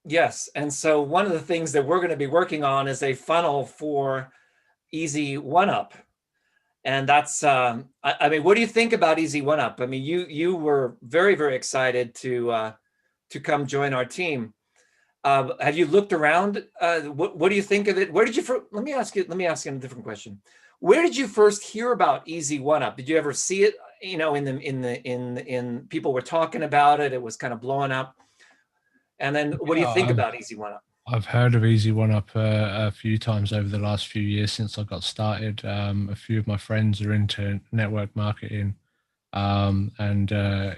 Speaker 2: Yes. And so one of the things that we're going to be working on is a funnel for Easy One-Up. And that's, I mean, what do you think about Easy One-Up? I mean, you were very, very excited to come join our team. Have you looked around? What do you think of it? Where did you let me ask you a different question. Where did you first hear about Easy One-Up? Did you ever see it, in people were talking about it, it was kind of blowing up? And then what do you think about Easy One-Up?
Speaker 3: I've heard of Easy One-Up a few times over the last few years since I got started. A few of my friends are into network marketing and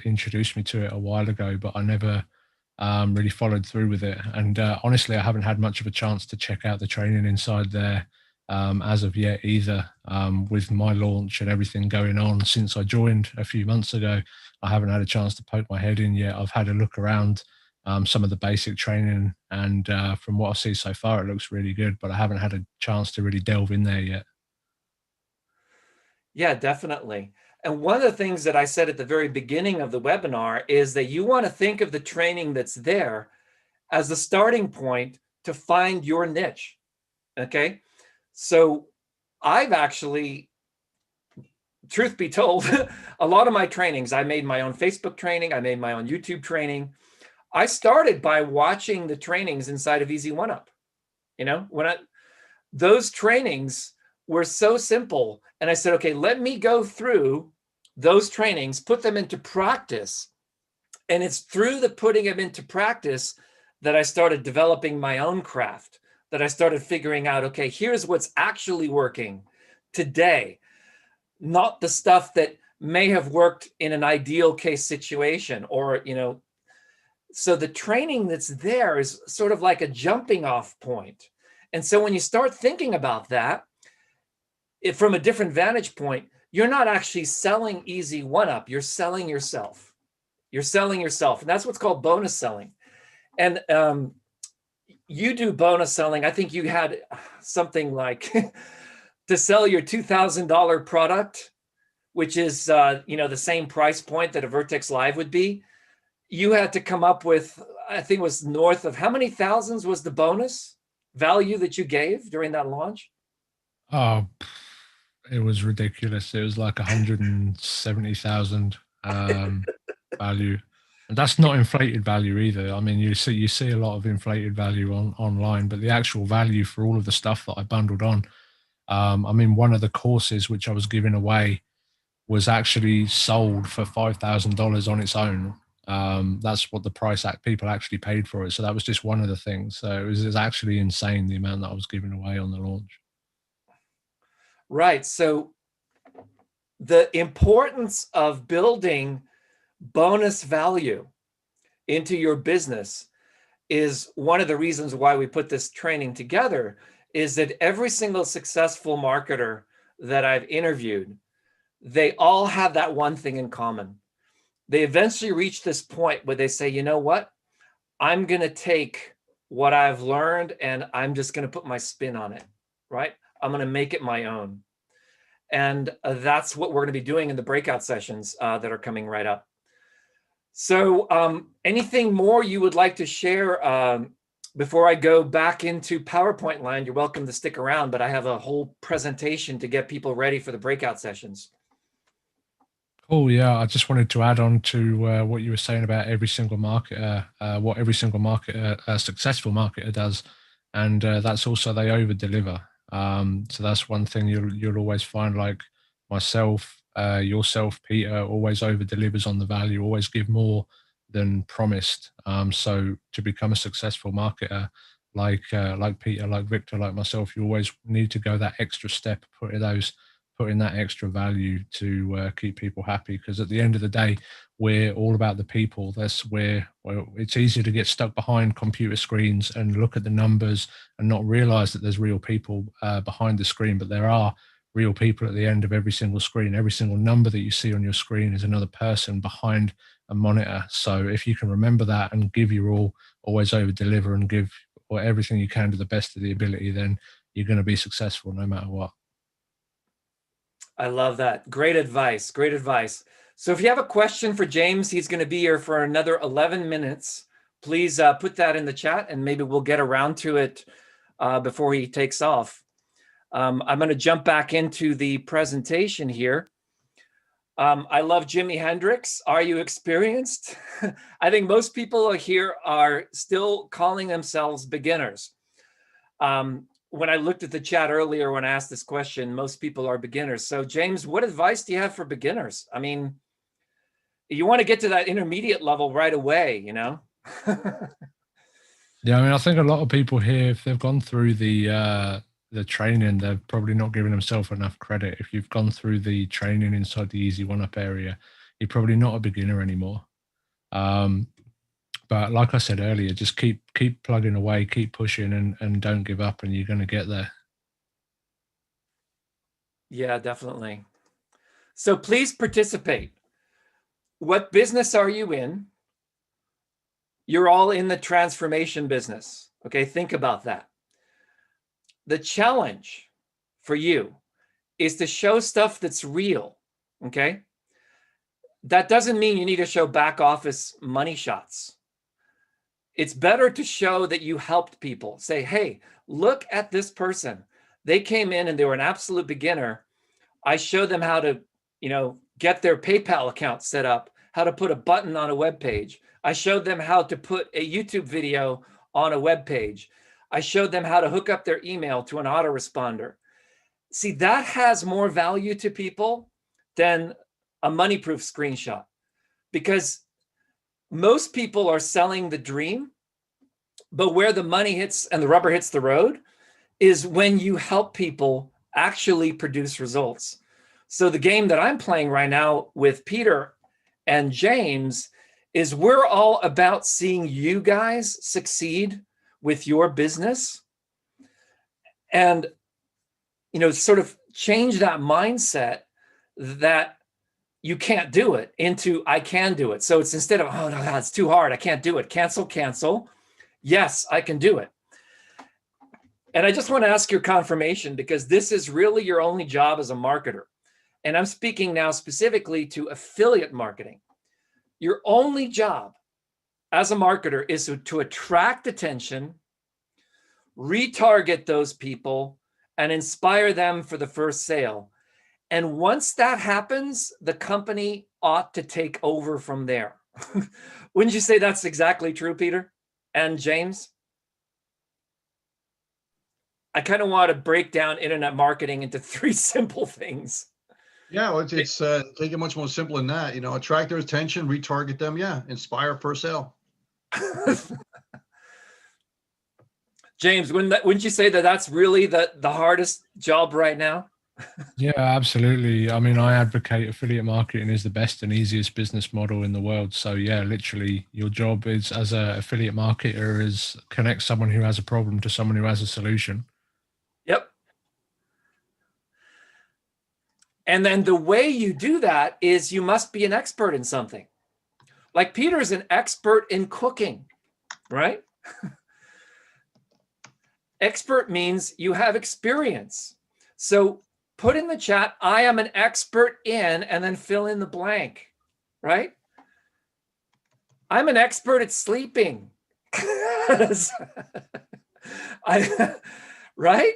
Speaker 3: introduced me to it a while ago, but I never really followed through with it. And honestly, I haven't had much of a chance to check out the training inside there as of yet either. With my launch and everything going on since I joined a few months ago, I haven't had a chance to poke my head in yet. I've had a look around some of the basic training, and from what I see so far, it looks really good, but I haven't had a chance to really delve in there yet.
Speaker 2: Yeah, definitely. And one of the things that I said at the very beginning of the webinar is that you want to think of the training that's there as the starting point to find your niche. Okay. So I've actually, truth be told, a lot of my trainings, I made my own Facebook training, I made my own YouTube training. I started by watching the trainings inside of Easy One-Up. Those trainings were so simple. And I said, okay, let me go through those trainings, put them into practice. And it's through the putting them into practice that I started developing my own craft, that I started figuring out, okay, here's what's actually working today, not the stuff that may have worked in an ideal case situation, or, so the training that's there is sort of like a jumping off point. And so when you start thinking about that, from a different vantage point, you're not actually selling Easy One-Up, you're selling yourself. You're selling yourself. And that's what's called bonus selling. And you do bonus selling. I think you had something like to sell your $2,000 product, which is the same price point that a Vertex Live would be. You had to come up with, I think it was north of, how many thousands was the bonus value that you gave during that launch?
Speaker 3: Oh, it was ridiculous. It was like 170,000 value. And that's not inflated value either. I mean, you see a lot of inflated value online, but the actual value for all of the stuff that I bundled on. I mean, one of the courses which I was giving away was actually sold for $5,000 on its own. That's what the price people actually paid for it. So that was just one of the things. So it was actually insane, the amount that I was giving away on the launch.
Speaker 2: Right. So the importance of building bonus value into your business is one of the reasons why we put this training together, is that every single successful marketer that I've interviewed, they all have that one thing in common. They eventually reach this point where they say, you know what? I'm going to take what I've learned and I'm just going to put my spin on it, right? I'm going to make it my own. And that's what we're going to be doing in the breakout sessions that are coming right up. So anything more you would like to share before I go back into PowerPoint land, you're welcome to stick around, but I have a whole presentation to get people ready for the breakout sessions.
Speaker 3: Oh yeah, I just wanted to add on to what you were saying about every single marketer, what every single marketer, successful marketer does, and that's also they over deliver. So that's one thing you'll always find, like myself, yourself, Peter, always over delivers on the value, always give more than promised. So to become a successful marketer, like Peter, like Victor, like myself, you always need to go that extra step, put in that extra value to keep people happy. Because at the end of the day, we're all about the people. That's where, well, it's easy to get stuck behind computer screens and look at the numbers and not realize that there's real people behind the screen. But there are real people at the end of every single screen. Every single number that you see on your screen is another person behind a monitor. So if you can remember that and give your all, always over deliver and give everything you can to the best of the ability, then you're going to be successful no matter what.
Speaker 2: I love that. Great advice. Great advice. So if you have a question for James, he's going to be here for another 11 minutes. Please put that in the chat and maybe we'll get around to it before he takes off. I'm going to jump back into the presentation here. I love Jimi Hendrix. Are you experienced? I think most people here are still calling themselves beginners. When I looked at the chat earlier, when I asked this question, most people are beginners. So James, what advice do you have for beginners? I mean, you want to get to that intermediate level right away, you know?
Speaker 3: Yeah, I mean, I think a lot of people here, if they've gone through the training, they're probably not giving themselves enough credit. If you've gone through the training inside the Easy One Up area, you're probably not a beginner anymore. But like I said earlier, just keep plugging away, keep pushing, and don't give up, and you're going to get there.
Speaker 2: Yeah, definitely. So please participate. What business are you in? You're all in the transformation business. Okay, think about that. The challenge for you is to show stuff that's real. Okay. That doesn't mean you need to show back office money shots. It's better to show that you helped people. Say, hey, look at this person. They came in and they were an absolute beginner. I showed them how to, get their PayPal account set up, how to put a button on a web page. I showed them how to put a YouTube video on a web page. I showed them how to hook up their email to an autoresponder. See, that has more value to people than a money-proof screenshot, because most people are selling the dream, but where the money hits and the rubber hits the road is when you help people actually produce results. So the game that I'm playing right now with Peter and James is we're all about seeing you guys succeed with your business and, sort of change that mindset that you can't do it into I can do it. So it's instead of, oh, no, it's too hard, I can't do it. Cancel. Yes, I can do it. And I just want to ask your confirmation, because this is really your only job as a marketer. And I'm speaking now specifically to affiliate marketing. Your only job as a marketer is to attract attention, retarget those people, and inspire them for the first sale. And once that happens, the company ought to take over from there. Wouldn't you say that's exactly true, Peter and James? I kind of want to break down internet marketing into 3 simple things.
Speaker 1: Yeah, well, it's take it much more simple than that. Attract their attention, retarget them. Yeah, inspire per sale.
Speaker 2: James, wouldn't you say that that's really the hardest job right now?
Speaker 3: Yeah, absolutely. I mean, I advocate affiliate marketing is the best and easiest business model in the world. So yeah, literally your job is as an affiliate marketer is connect someone who has a problem to someone who has a solution.
Speaker 2: Yep. And then the way you do that is you must be an expert in something. Like Peter's an expert in cooking, right? Expert means you have experience. So put in the chat, I am an expert in, and then fill in the blank, right? I'm an expert at sleeping. Right?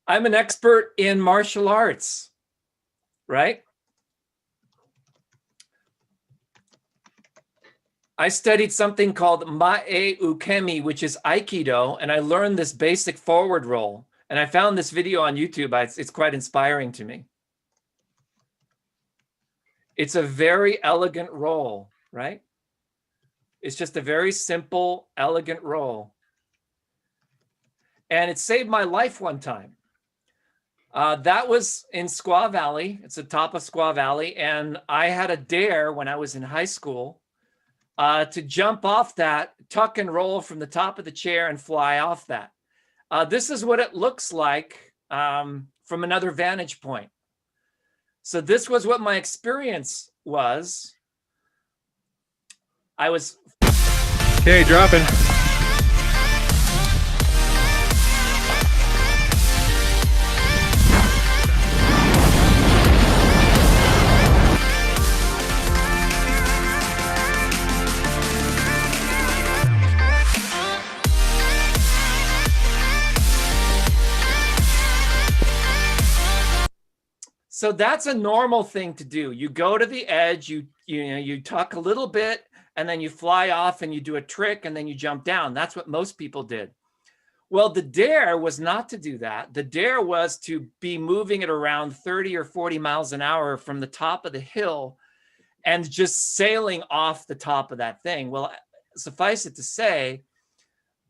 Speaker 2: I'm an expert in martial arts, right? I studied something called Mae Ukemi, which is Aikido, and I learned this basic forward roll. And I found this video on YouTube. It's quite inspiring to me. It's a very elegant roll, right? It's just a very simple, elegant roll. And it saved my life one time. That was in Squaw Valley. It's the top of Squaw Valley. And I had a dare when I was in high school to jump off that, tuck and roll from the top of the chair and fly off that. This is what it looks like from another vantage point. So this was what my experience was. I was...
Speaker 4: Okay, dropping.
Speaker 2: So that's a normal thing to do. You go to the edge, you tuck a little bit, and then you fly off and you do a trick and then you jump down. That's what most people did. Well, the dare was not to do that. The dare was to be moving at around 30 or 40 miles an hour from the top of the hill and just sailing off the top of that thing. Well, suffice it to say,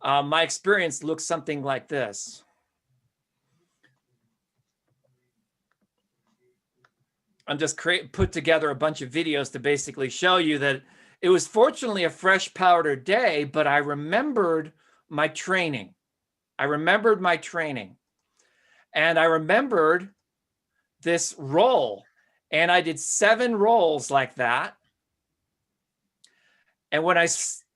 Speaker 2: my experience looks something like this. I'm just put together a bunch of videos to basically show you that it was fortunately a fresh powder day, but I remembered my training. I remembered my training. And I remembered this roll. And I did 7 rolls like that. And when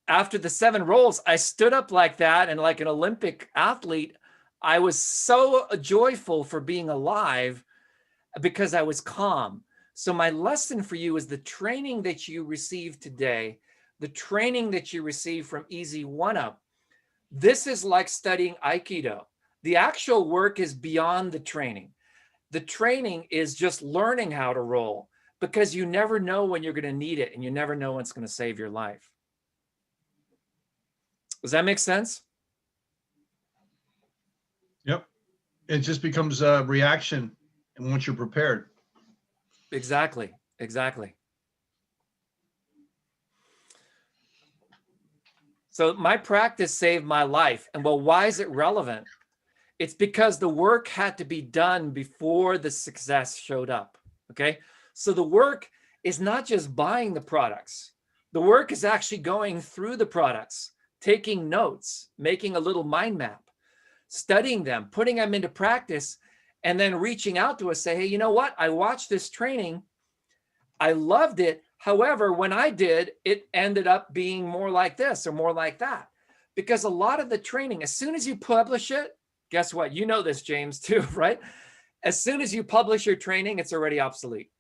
Speaker 2: after the 7 rolls, I stood up like that. And like an Olympic athlete, I was so joyful for being alive because I was calm. So my lesson for you is the training that you received today, the training that you received from Easy One Up. This is like studying Aikido. The actual work is beyond the training. The training is just learning how to roll because you never know when you're going to need it and you never know when it's going to save your life. Does that make sense?
Speaker 1: Yep. It just becomes a reaction and once you're prepared.
Speaker 2: Exactly. Exactly. So my practice saved my life. And well, why is it relevant? It's because the work had to be done before the success showed up. Okay. So the work is not just buying the products. The work is actually going through the products, taking notes, making a little mind map, studying them, putting them into practice, and then reaching out to us, say, hey, you know what? I watched this training. I loved it. However, when I did, it ended up being more like this or more like that. Because a lot of the training, as soon as you publish it, guess what? You know this, James, too, right? As soon as you publish your training, it's already obsolete.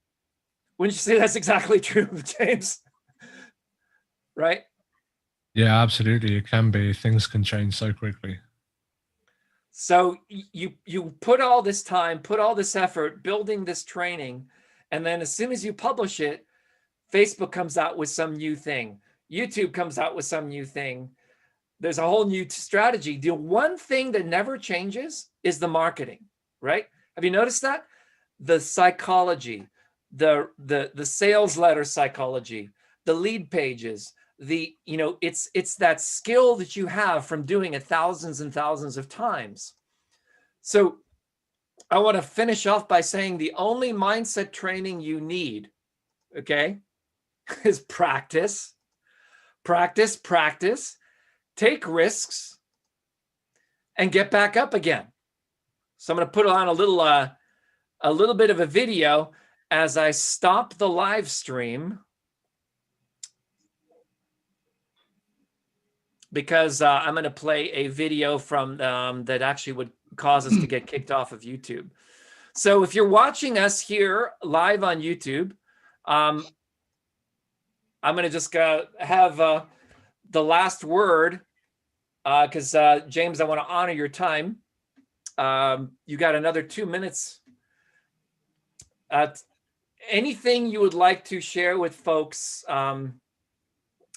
Speaker 2: Wouldn't you say that's exactly true, James? Right?
Speaker 3: Yeah, absolutely. It can be. Things can change so quickly.
Speaker 2: So you put all this time, put all this effort building this training, and then as soon as you publish it, Facebook comes out with some new thing. YouTube comes out with some new thing. There's a whole new strategy. The one thing that never changes is the marketing, right? Have you noticed that? The psychology, the sales letter psychology, the lead pages, it's that skill that you have from doing it thousands and thousands of times. So I want to finish off by saying the only mindset training you need, okay, is practice, practice, practice, take risks, and get back up again. So I'm going to put on a little bit of a video as I stop the live stream, because I'm going to play a video from that actually would cause us to get kicked off of YouTube. So if you're watching us here live on YouTube, I'm going to just have the last word, because James, I want to honor your time. You got another 2 minutes. Anything you would like to share with folks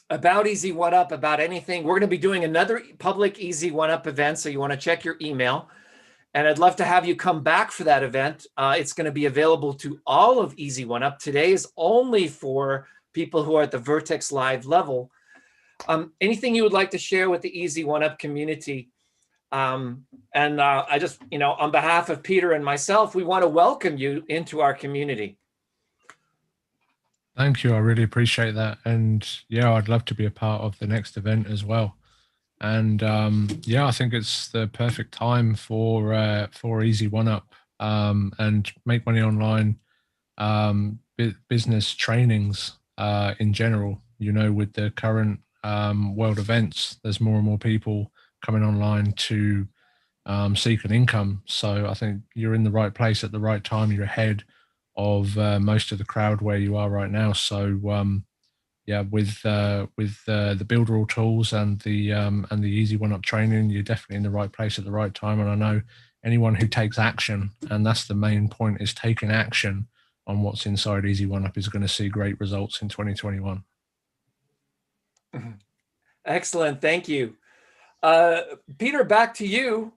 Speaker 2: about Easy One Up, about anything? We're going to be doing another public Easy One Up event, so you want to check your email. And I'd love to have you come back for that event. It's going to be available to all of Easy One Up. Today is only for people who are at the Vertex Live level. Anything you would like to share with the Easy One Up community? I just, on behalf of Peter and myself, we want to welcome you into our community.
Speaker 3: Thank you. I really appreciate that. And yeah, I'd love to be a part of the next event as well. And yeah, I think it's the perfect time for Easy One Up and Make Money Online business trainings in general. With the current world events, there's more and more people coming online to seek an income. So I think you're in the right place at the right time. You're ahead of most of the crowd where you are right now. So yeah, with the Builderall tools and the Easy One Up training, you're definitely in the right place at the right time. And I know anyone who takes action, and that's the main point, is taking action on what's inside Easy One Up, is going to see great results in 2021.
Speaker 2: Excellent, thank you. Peter, back to you.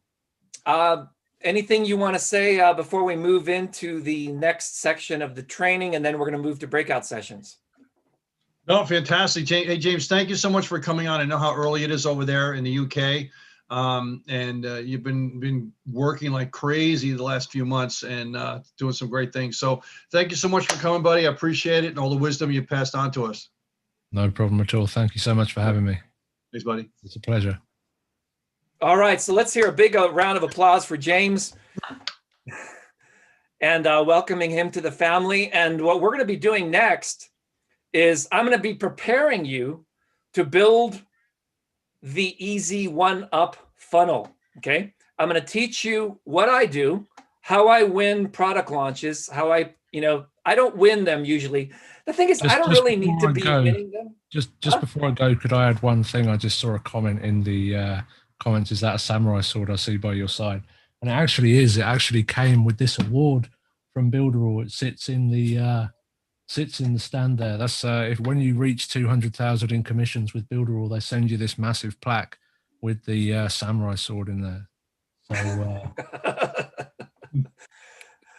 Speaker 2: Anything you want to say before we move into the next section of the training, and then we're going to move to breakout sessions?
Speaker 1: No, fantastic. Hey, James, thank you so much for coming on. I know how early it is over there in the UK. And you've been working like crazy the last few months and doing some great things. So thank you so much for coming, buddy. I appreciate it, and all the wisdom you passed on to us.
Speaker 3: No problem at all. Thank you so much for having me.
Speaker 1: Thanks, buddy.
Speaker 3: It's a pleasure.
Speaker 2: All right, so let's hear a big round of applause for James and welcoming him to the family. And what we're going to be doing next is I'm going to be preparing you to build the Easy One Up funnel, okay? I'm going to teach you what I do, how I win product launches, how I don't win them usually. The thing is, I don't really need to be winning them.
Speaker 3: Just before I go, could I add one thing? I just saw a comment in the comments. Is that a samurai sword I see by your side? And it actually is. It actually came with this award from Builderall. It sits in the stand there. That's when you reach 200,000 in commissions with Builderall, they send you this massive plaque with the samurai sword in there. So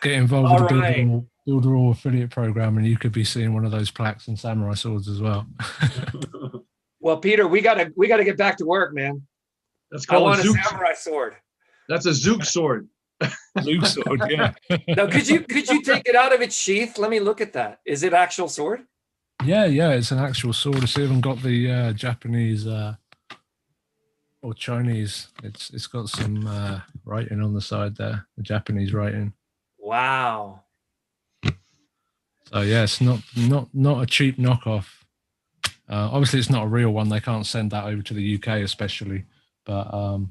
Speaker 3: get involved with the Builderall affiliate program, and you could be seeing one of those plaques and samurai swords as well.
Speaker 2: Well, Peter, we gotta get back to work, man.
Speaker 1: That's called
Speaker 2: I want a samurai sword.
Speaker 1: That's a Zook sword.
Speaker 3: Zook sword, yeah.
Speaker 2: Now, could you take it out of its sheath? Let me look at that. Is it actual sword?
Speaker 3: Yeah, it's an actual sword. It's even got the Japanese or Chinese. It's got some writing on the side there, the Japanese writing.
Speaker 2: Wow.
Speaker 3: So yeah, it's not a cheap knockoff. Obviously, it's not a real one. They can't send that over to the UK, especially. But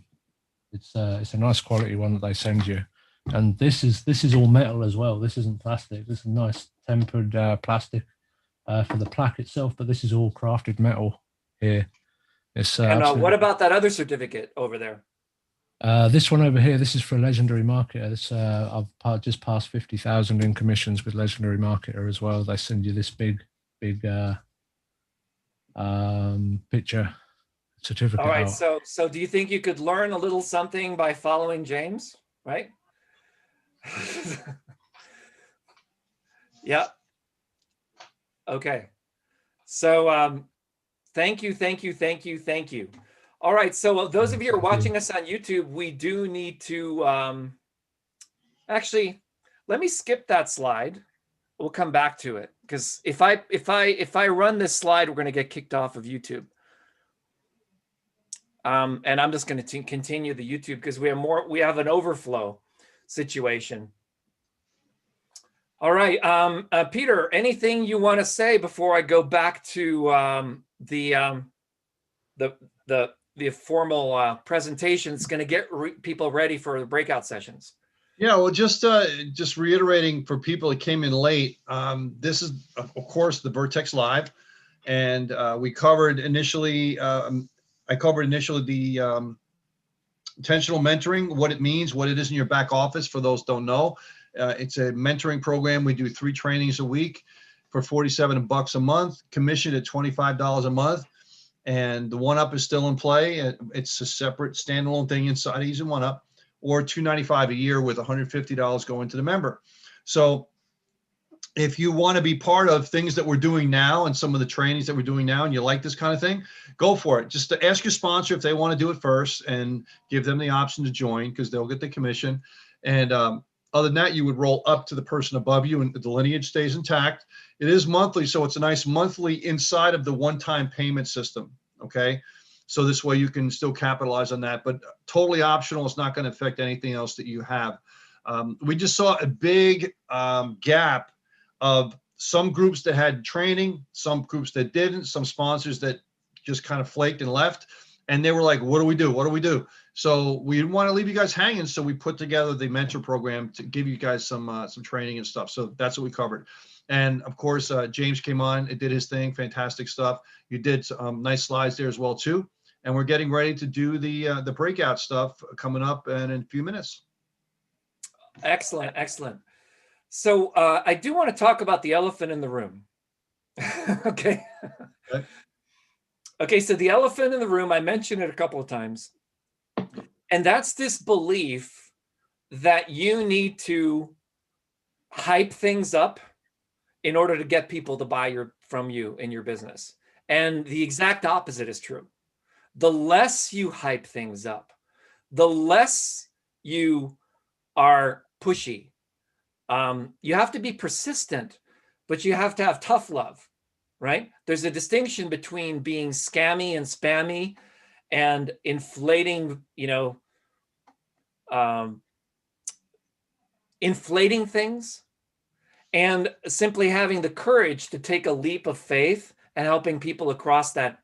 Speaker 3: it's a nice quality one that they send you. And this is all metal as well. This isn't plastic. This is nice tempered plastic for the plaque itself. But this is all crafted metal here. It's
Speaker 2: and what about that other certificate over there?
Speaker 3: This one over here, this is for a legendary marketer. This I've just passed 50,000 in commissions with legendary marketer as well. They send you this big picture certificate.
Speaker 2: All right.
Speaker 3: out.
Speaker 2: So do you think you could learn a little something by following James? Right? Yeah. Okay. So thank you. All right, so those of you who are watching us on YouTube, we do need to actually, let me skip that slide. We'll come back to it, because if I run this slide, we're going to get kicked off of YouTube. And I'm just going to continue the YouTube because we have an overflow situation. All right, Peter, anything you want to say before I go back to the formal presentation is going to get people ready for the breakout sessions?
Speaker 1: Yeah, well, just reiterating for people that came in late, this is, of course, the Vertex Live. And we covered initially, I covered initially the intentional mentoring, what it means, what it is in your back office for those who don't know. It's a mentoring program. We do 3 trainings a week for $47 a month, commissioned at $25 a month. And the one-up is still in play. It's a separate standalone thing inside Easy One-Up, or $295 a year with $150 going to the member. So if you want to be part of things that we're doing now and some of the trainings that we're doing now, and you like this kind of thing, go for it. Just to ask your sponsor if they want to do it first and give them the option to join, because they'll get the commission. And other than that, you would roll up to the person above you and the lineage stays intact. It is monthly, so it's a nice monthly inside of the one-time payment system, okay? So this way you can still capitalize on that, but totally optional. It's not going to affect anything else that you have. We just saw a big gap of some groups that had training, some groups that didn't, some sponsors that just kind of flaked and left. And they were like, what do we do? What do we do? So we didn't want to leave you guys hanging. So we put together the mentor program to give you guys some training and stuff. So that's what we covered. And of course, James came on and did his thing. Fantastic stuff. You did some nice slides there as well too. And we're getting ready to do the breakout stuff coming up in a few minutes.
Speaker 2: Excellent, excellent. So I do want to talk about the elephant in the room. Okay. Okay, so the elephant in the room, I mentioned it a couple of times. And that's this belief that you need to hype things up in order to get people to buy from you in your business. And the exact opposite is true. The less you hype things up, the less you are pushy. You have to be persistent, but you have to have tough love, right? There's a distinction between being scammy and spammy and inflating, inflating things, and simply having the courage to take a leap of faith and helping people across that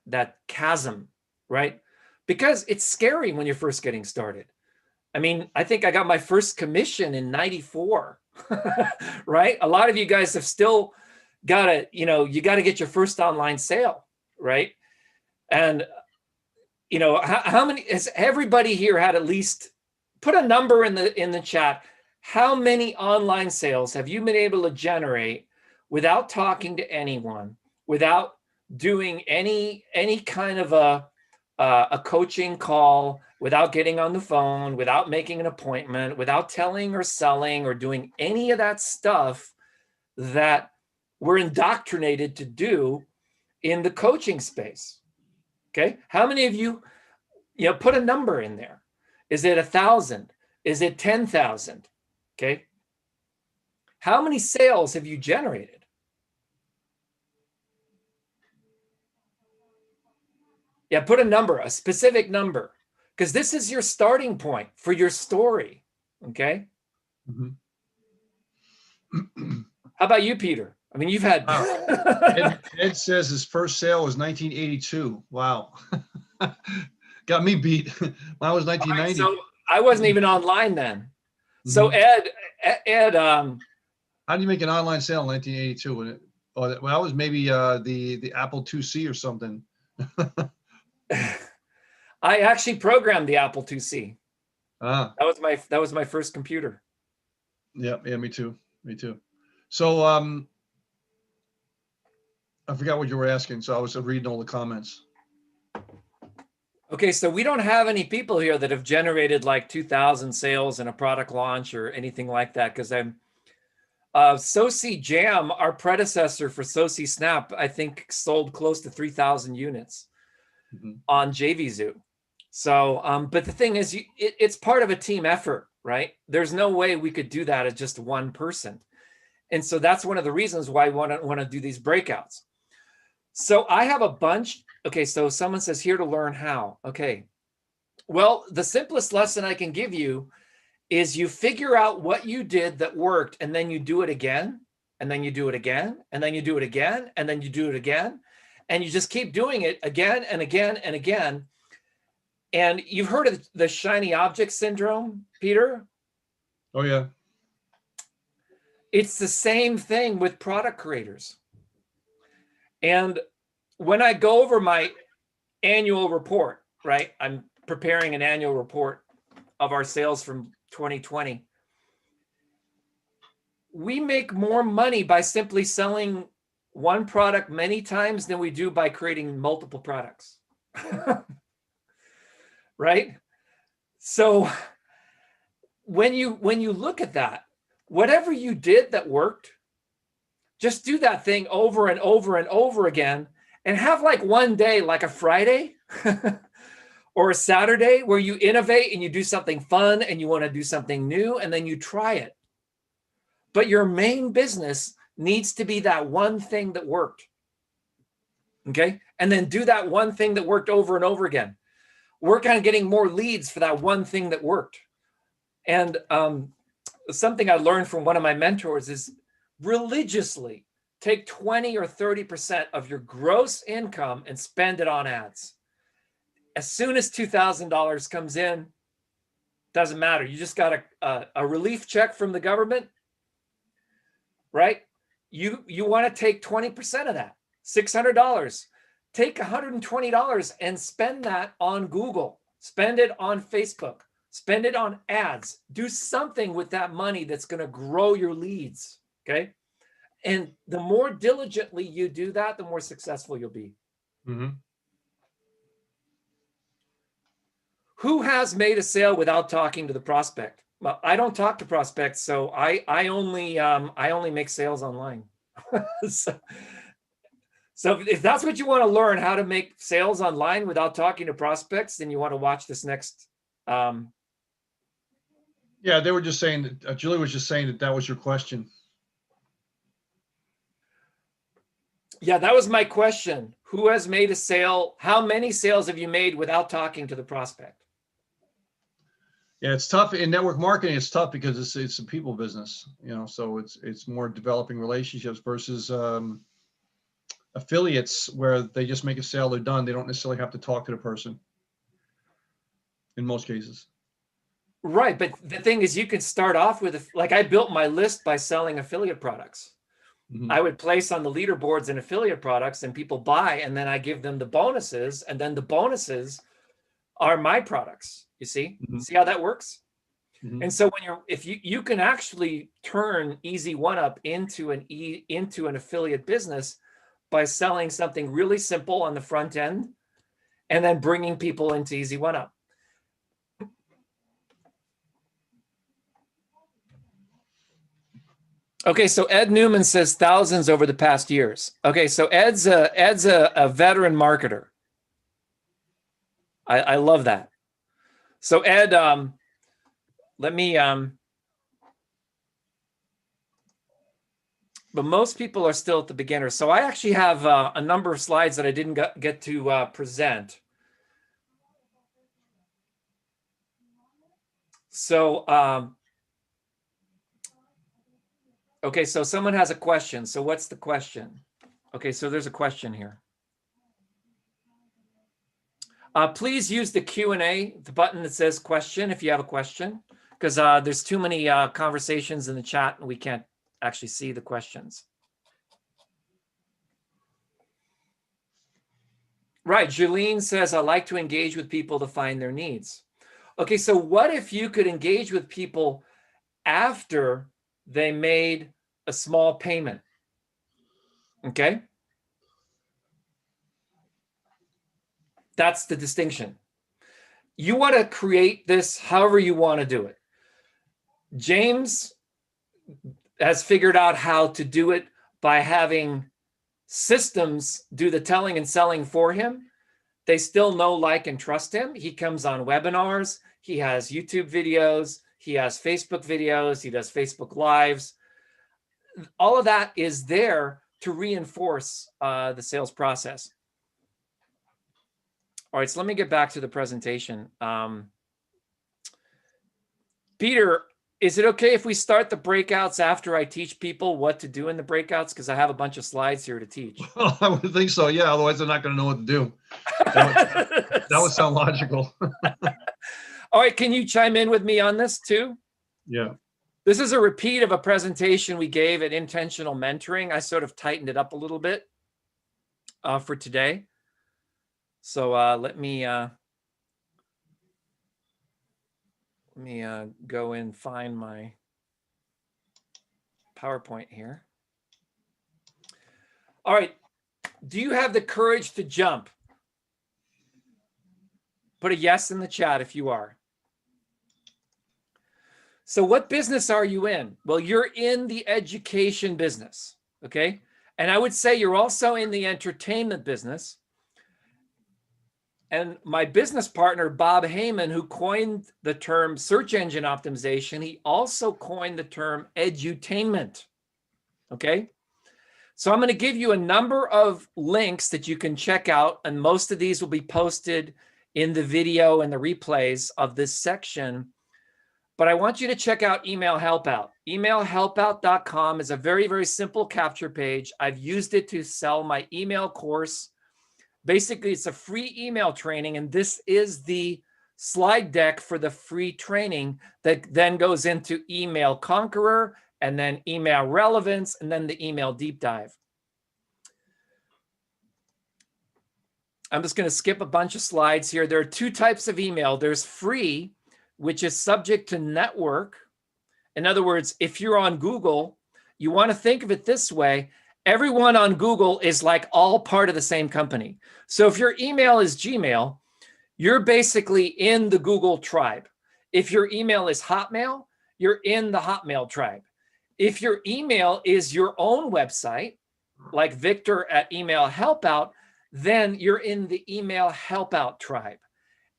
Speaker 2: chasm, right? Because it's scary when you're first getting started. I mean, I think I got my first commission in '94, right? A lot of you guys have still got to, you got to get your first online sale, right? And, how many, has everybody here had at least, put a number in the chat. How many online sales have you been able to generate without talking to anyone, without doing any kind of a coaching call, without getting on the phone, without making an appointment, without telling or selling or doing any of that stuff that we're indoctrinated to do in the coaching space? Okay. How many of you, put a number in there? Is it 1,000? Is it 10,000? Okay. How many sales have you generated? Yeah, put a number, a specific number, because this is your starting point for your story. Okay.
Speaker 1: Mm-hmm.
Speaker 2: How about you, Peter? I mean, you've had.
Speaker 1: Ed says his first sale was 1982. Wow. Got me beat. Mine was 1990.
Speaker 2: Right, so I wasn't even online then. Mm-hmm. So Ed,
Speaker 1: how do you make an online sale in 1982? When it, that was maybe the Apple IIc or something.
Speaker 2: I actually programmed the Apple IIc.
Speaker 1: Ah.
Speaker 2: That was my first computer.
Speaker 1: Yeah, me too. So I forgot what you were asking, so I was reading all the comments.
Speaker 2: Okay, so we don't have any people here that have generated like 2,000 sales in a product launch or anything like that, because I'm Soci Jam, our predecessor for Soci Snap, I think sold close to 3,000 units on JVZoo. So, but the thing is, it's part of a team effort, right? There's no way we could do that as just one person. And so that's one of the reasons why I want to do these breakouts. So I have a bunch. Okay, so someone says here to learn how. Okay, well, the simplest lesson I can give you is you figure out what you did that worked, and then you do it again, and then you do it again, and then you do it again, and then you do it again, and you just keep doing it again and again and again. And you've heard of the shiny object syndrome, Peter?
Speaker 1: Oh, yeah.
Speaker 2: It's the same thing with product creators. And when I go over my annual report, right? I'm preparing an annual report of our sales from 2020. We make more money by simply selling one product many times than we do by creating multiple products. Right? So when you look at that, whatever you did that worked, just do that thing over and over and over again, and have like one day, like a Friday or a Saturday, where you innovate and you do something fun and you want to do something new, and then you try it. But your main business needs to be that one thing that worked. Okay? And then do that one thing that worked over and over again. Work on getting more leads for that one thing that worked. And something I learned from one of my mentors is religiously take 20 or 30% of your gross income and spend it on ads. As soon as $2,000 comes in, doesn't matter. You just got a relief check from the government, right? You want to take 20% of that, $600. Take $120 and spend that on Google. Spend it on Facebook. Spend it on ads. Do something with that money that's going to grow your leads, okay? And the more diligently you do that, the more successful you'll be.
Speaker 1: Mm-hmm.
Speaker 2: Who has made a sale without talking to the prospect? Well, I don't talk to prospects, so I only make sales online. So if that's what you want to learn, how to make sales online without talking to prospects, then you want to watch this next.
Speaker 1: Yeah, they were just saying that Julie was just saying that was your question.
Speaker 2: Yeah, that was my question. Who has made a sale? How many sales have you made without talking to the prospect?
Speaker 1: Yeah, it's tough in network marketing. It's tough because it's a people business, so it's more developing relationships versus affiliates where they just make a sale, they're done. They don't necessarily have to talk to the person in most cases.
Speaker 2: Right, but the thing is, you can start off with, like, I built my list by selling affiliate products. Mm-hmm. I would place on the leaderboards and affiliate products, and people buy, and then I give them the bonuses, and then the bonuses are my products. You see, mm-hmm. See how that works? Mm-hmm. And so if you can actually turn Easy One Up into an affiliate business by selling something really simple on the front end, and then bringing people into Easy One Up. Okay, so Ed Newman says thousands over the past years. Okay, so Ed's a veteran marketer. I love that. So Ed, let me. But most people are still at the beginner. So I actually have a number of slides that I didn't get to present. So. Okay, so someone has a question. So what's the question? Okay, so there's a question here. Please use the Q&A, the button that says question, if you have a question, because there's too many conversations in the chat and we can't actually see the questions. Right, Julene says, I like to engage with people to find their needs. Okay, so what if you could engage with people after they made a small payment? Okay. That's the distinction. You want to create this however you want to do it. James has figured out how to do it by having systems do the telling and selling for him. They still know, like, and trust him. He comes on webinars. He has YouTube videos. He has Facebook videos. He does Facebook Lives. All of that is there to reinforce the sales process. All right, so let me get back to the presentation. Peter, is it okay if we start the breakouts after I teach people what to do in the breakouts? Because I have a bunch of slides here to teach.
Speaker 1: Well, I would think so, yeah. Otherwise, they're not going to know what to do. That would sound logical.
Speaker 2: All right, can you chime in with me on this too?
Speaker 1: Yeah.
Speaker 2: This is a repeat of a presentation we gave at Intentional Mentoring. I sort of tightened it up a little bit. for today. So let me go and find my PowerPoint here. All right. Do you have the courage to jump? Put a yes in the chat if you are. So what business are you in? Well, you're in the education business, okay? And I would say you're also in the entertainment business. And my business partner, Bob Heyman, who coined the term search engine optimization, he also coined the term edutainment, okay? So I'm going to give you a number of links that you can check out, and most of these will be posted in the video and the replays of this section. But I want you to check out Email Helpout. Emailhelpout.com is a very, very simple capture page. I've used it to sell my email course. Basically, it's a free email training, and this is the slide deck for the free training that then goes into Email Conqueror, and then Email Relevance, and then the Email Deep Dive. I'm just going to skip a bunch of slides here. There are two types of email. There's free, which is subject to network. In other words, if you're on Google, you want to think of it this way. Everyone on Google is like all part of the same company. So if your email is Gmail, you're basically in the Google tribe. If your email is Hotmail, you're in the Hotmail tribe. If your email is your own website, like Victor at Email Helpout, then you're in the Email Helpout tribe.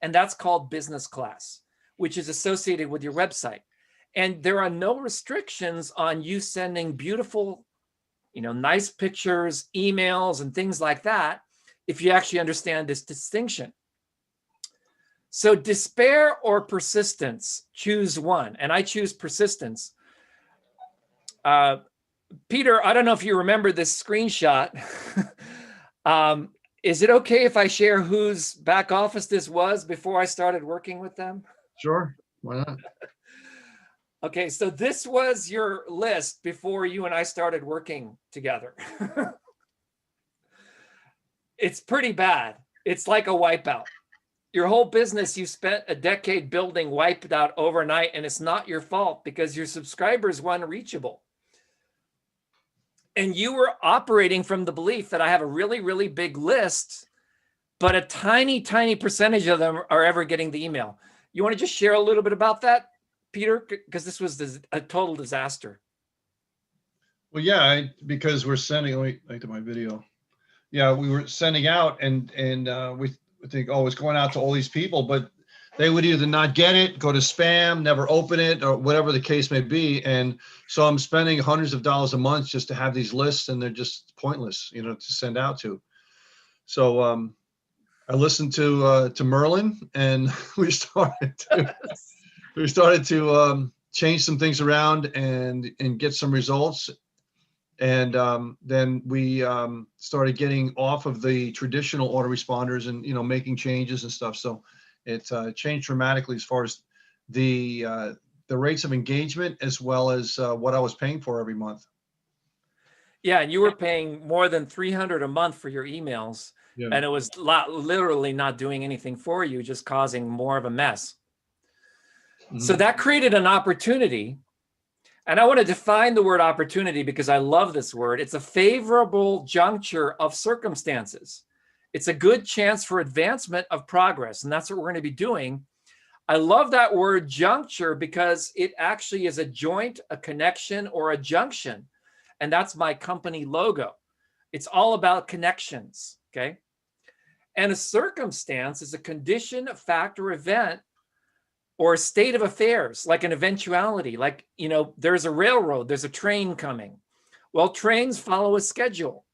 Speaker 2: And that's called business class, which is associated with your website. And there are no restrictions on you sending beautiful, nice pictures, emails, and things like that, if you actually understand this distinction. So despair or persistence, choose one. And I choose persistence. Peter, I don't know if you remember this screenshot. Is it okay if I share whose back office this was before I started working with them?
Speaker 1: Sure, why not?
Speaker 2: Okay, so this was your list before you and I started working together. It's pretty bad. It's like a wipeout. Your whole business you spent a decade building wiped out overnight, and it's not your fault because your subscribers were unreachable. And you were operating from the belief that I have a really, really big list, but a tiny, tiny percentage of them are ever getting the email. You want to just share a little bit about that, Peter? Because this was a total disaster.
Speaker 1: Well, yeah, because we're sending, let me back to my video. Yeah, we were sending out and we think, oh, it's going out to all these people, but they would either not get it, go to spam, never open it, or whatever the case may be. And so I'm spending hundreds of dollars a month just to have these lists, and they're just pointless, to send out to. So I listened to Merlin, and we started to change some things around and get some results. And then we started getting off of the traditional autoresponders and making changes and stuff. So it changed dramatically as far as the rates of engagement as well as what I was paying for every month.
Speaker 2: Yeah, and you were paying more than $300 a month for your emails,
Speaker 1: Yeah.
Speaker 2: and it was literally not doing anything for you, just causing more of a mess. Mm-hmm. So that created an opportunity. And I want to define the word opportunity because I love this word. It's a favorable juncture of circumstances. It's a good chance for advancement of progress. And that's what we're going to be doing. I love that word juncture because it actually is a joint, a connection, or a junction. And that's my company logo. It's all about connections, okay? And a circumstance is a condition, a fact, or event, or a state of affairs, like an eventuality, like, there's a railroad, there's a train coming. Well, trains follow a schedule.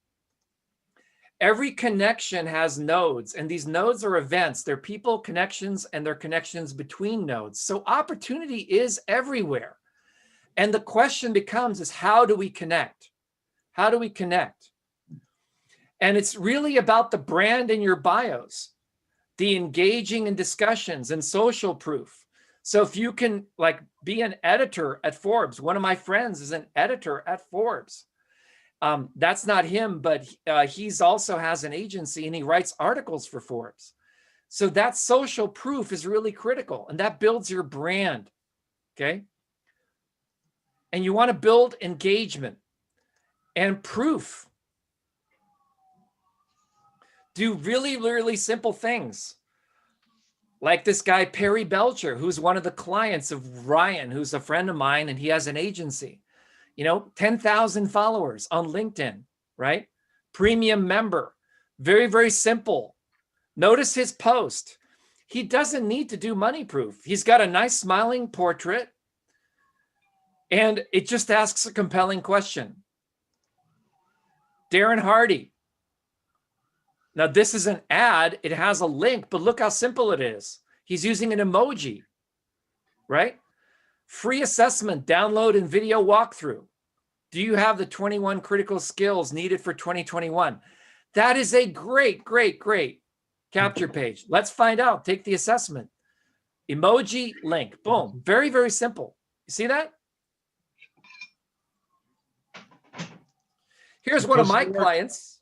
Speaker 2: Every connection has nodes, and these nodes are events. They're people connections, and they're connections between nodes. So opportunity is everywhere. And the question becomes how do we connect? How do we connect? And it's really about the brand in your bios, the engaging in discussions and social proof. So if you can be an editor at Forbes, one of my friends is an editor at Forbes. That's not him, but he's also has an agency and he writes articles for Forbes. So that social proof is really critical, and that builds your brand, okay? And you want to build engagement and proof. Do really, really simple things. Like this guy, Perry Belcher, who's one of the clients of Ryan, who's a friend of mine, and he has an agency. 10,000 followers on LinkedIn, right? Premium member. Very, very simple. Notice his post. He doesn't need to do money proof. He's got a nice smiling portrait, and it just asks a compelling question. Darren Hardy. Now, this is an ad. It has a link, but look how simple it is. He's using an emoji, right? Free assessment, download and video walkthrough. Do you have the 21 critical skills needed for 2021? That is a great, great, great capture page. Let's find out. Take the assessment. Emoji link. Boom. Very, very simple. You see that? Here's one of my clients,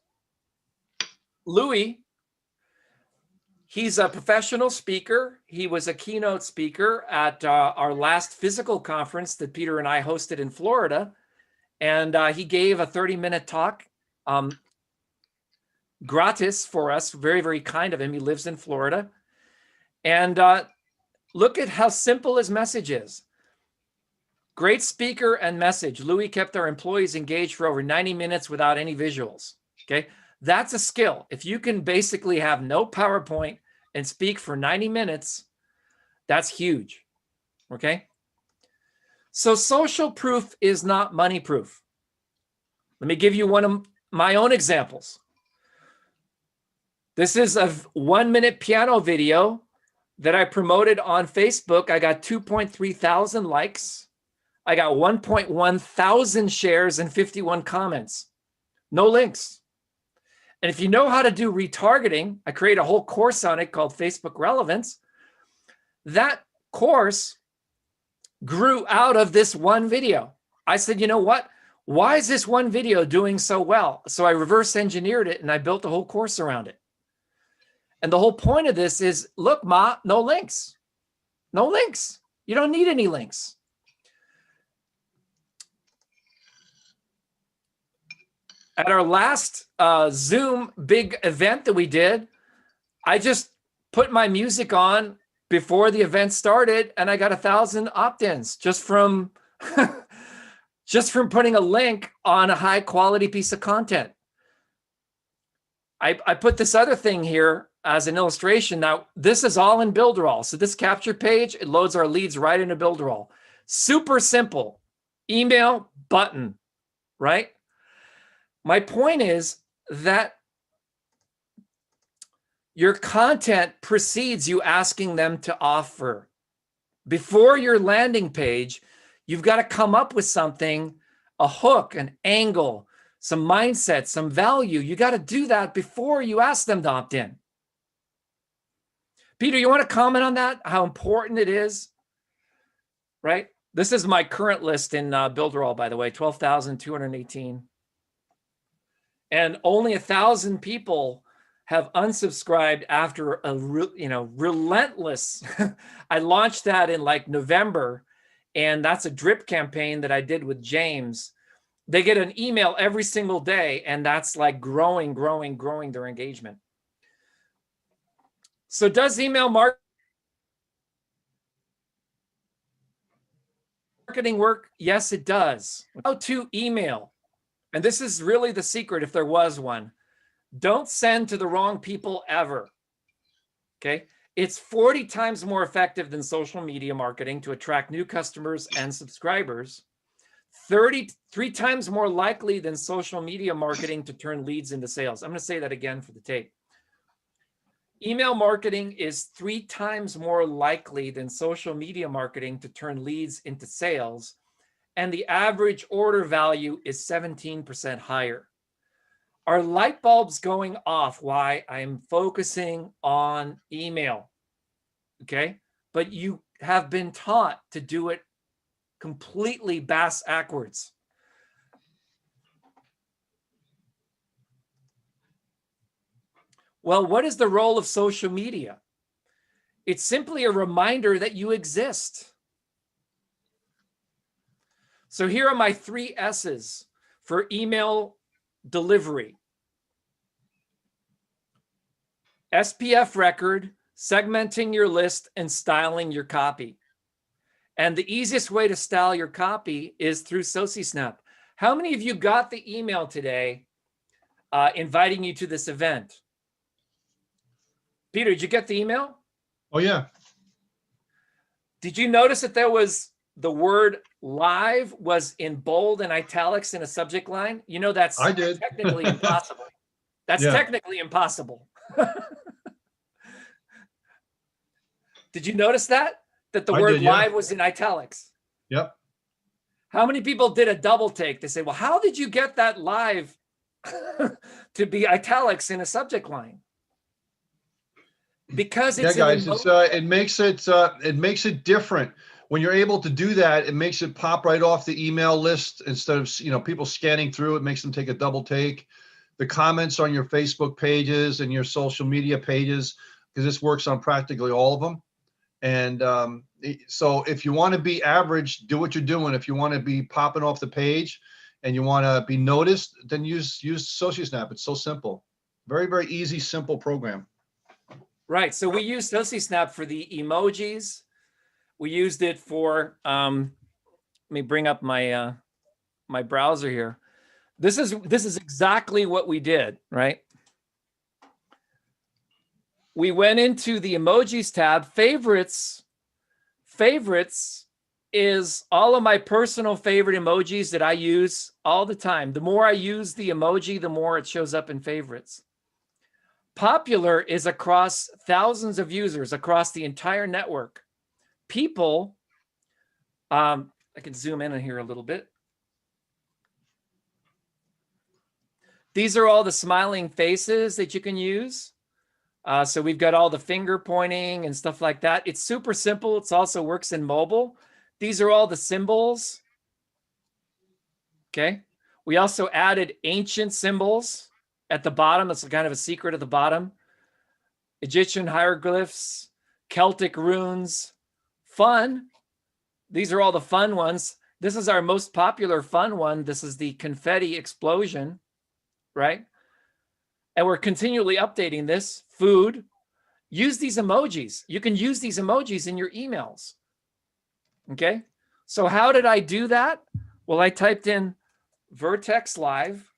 Speaker 2: Louis. He's a professional speaker. He was a keynote speaker at our last physical conference that Peter and I hosted in Florida. And he gave a 30-minute talk, gratis for us. Very, very kind of him. He lives in Florida. And look at how simple his message is. Great speaker and message. Louis kept our employees engaged for over 90 minutes without any visuals. Okay, that's a skill. If you can basically have no PowerPoint and speak for 90 minutes, that's huge. Okay. So social proof is not money proof. Let me give you one of my own examples. This is a 1-minute piano video that I promoted on Facebook. I got 2.3 thousand likes. I got 1.1 thousand shares and 51 comments. No links. And if you know how to do retargeting, I create a whole course on it called Facebook Relevance. That course grew out of this one video. I said, you know what? Why is this one video doing so well? So I reverse engineered it and I built a whole course around it. And the whole point of this is, look, Ma, no links. No links. You don't need any links. At our last Zoom big event that we did, I just put my music on before the event started, and I got 1,000 opt-ins just from just from putting a link on a high quality piece of content. I put this other thing here as an illustration. Now, this is all in Builderall. So this capture page, it loads our leads right into Builderall. Super simple. Email button, right? My point is that your content precedes you asking them to offer. Before your landing page, you've got to come up with something, a hook, an angle, some mindset, some value. You got to do that before you ask them to opt in. Peter, you want to comment on that? How important it is, right? This is my current list in Builderall, by the way, 12,218. And only 1,000 people have unsubscribed after a relentless. I launched that in like November, and that's a drip campaign that I did with James. They get an email every single day, and that's like growing their engagement. So does email marketing work? Yes, it does. How to email. And this is really the secret, if there was one. Don't send to the wrong people ever. Okay? It's 40 times more effective than social media marketing to attract new customers and subscribers. 33 times more likely than social media marketing to turn leads into sales. I'm going to say that again for the tape. Email marketing is 3 times more likely than social media marketing to turn leads into sales. And the average order value is 17% higher. Are light bulbs going off why I'm focusing on email? Okay, but you have been taught to do it completely bass backwards. Well, what is the role of social media? It's simply a reminder that you exist. So here are my 3 S's for email delivery. SPF record, segmenting your list, and styling your copy. And the easiest way to style your copy is through SociSnap. How many of you got the email today inviting you to this event? Peter, did you get the email?
Speaker 1: Oh, yeah.
Speaker 2: Did you notice that there was the word live was in bold and italics in a subject line? You know, that's
Speaker 1: I did.
Speaker 2: technically impossible. That's
Speaker 1: Yeah.
Speaker 2: technically impossible. Did you notice that? That the
Speaker 1: I
Speaker 2: word
Speaker 1: did, yeah.
Speaker 2: live was in italics?
Speaker 1: Yep.
Speaker 2: How many people did a double take? They say, well, how did you get that live to be italics in a subject line? Because it's
Speaker 1: Yeah, guys, it makes it different. When you're able to do that, it makes it pop right off the email list instead of, you know, people scanning through. It makes them take a double take. The comments on your Facebook pages and your social media pages, because this works on practically all of them. And so if you want to be average, do what you're doing. If you want to be popping off the page and you want to be noticed, then use SociSnap. It's so simple. Very, very easy, simple program.
Speaker 2: Right. So we use SociSnap for the emojis. We used it for, let me bring up my my browser here. This is exactly what we did, right? We went into the emojis tab. Favorites is all of my personal favorite emojis that I use all the time. The more I use the emoji, the more it shows up in favorites. Popular is across thousands of users across the entire network. People, I can zoom in on here a little bit. These are all the smiling faces that you can use. So we've got all the finger pointing and stuff like that. It's super simple. It also works in mobile. These are all the symbols. Okay. We also added ancient symbols at the bottom. That's kind of a secret at the bottom. Egyptian hieroglyphs, Celtic runes, fun. These are all the fun ones. This is our most popular fun one. This is the confetti explosion, right? And we're continually updating this. Food. Use these emojis. You can use these emojis in your emails. Okay. So how did I do that? Well, I typed in Vertex Live.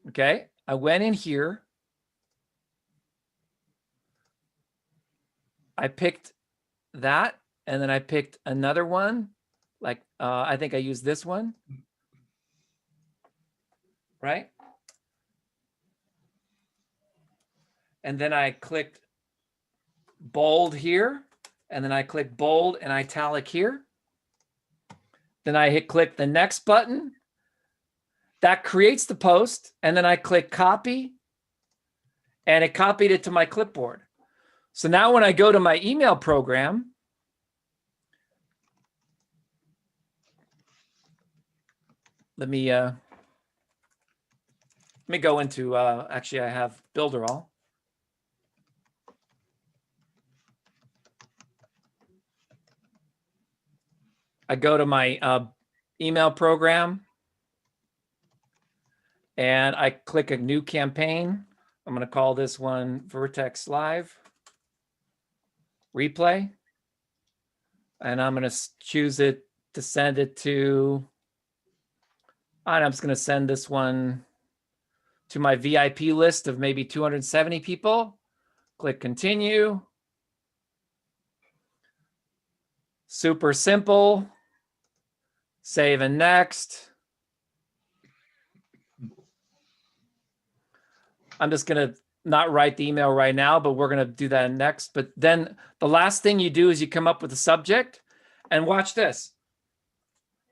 Speaker 2: Okay. I went in here. I picked that, and then I picked another one. Like, I think I used this one. Right? And then I clicked bold here, and then I click bold and italic here. Then I click the next button. That creates the post, and then I click copy, and it copied it to my clipboard. So now when I go to my email program, let me go into, actually I have Builderall. I go to my email program and I click a new campaign. I'm going to call this one Vertex Live Replay. And I'm going to choose it to send it to, and I'm just going to send this one to my VIP list of maybe 270 people. Click continue. Super simple. Save and next. I'm just going to not write the email right now, but we're going to do that next. But then the last thing you do is you come up with a subject, and watch this.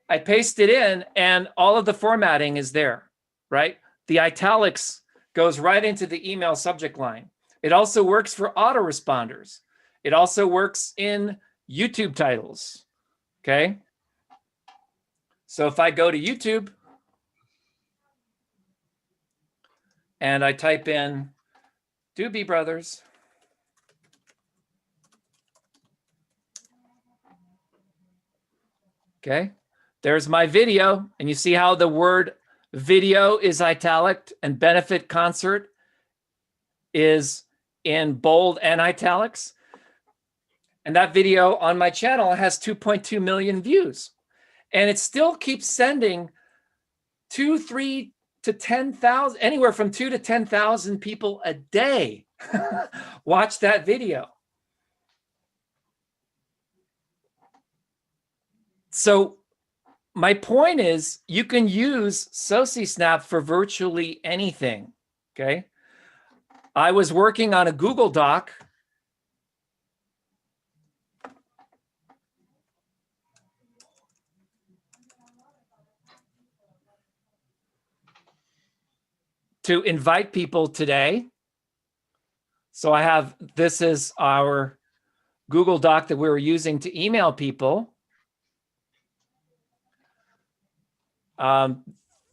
Speaker 2: I paste it in and all of the formatting is there, right? The italics goes right into the email subject line. It also works for autoresponders. It also works in YouTube titles, okay? So if I go to YouTube, and I type in Doobie Brothers. Okay, there's my video, and you see how the word video is italic and benefit concert is in bold and italics. And that video on my channel has 2.2 million views. And it still keeps sending 2, 3 to 10,000, anywhere from 2 to 10,000 people a day watch that video. So my point is, you can use SociSnap for virtually anything, okay? I was working on a Google Doc to invite people today. So I have, this is our Google Doc that we were using to email people.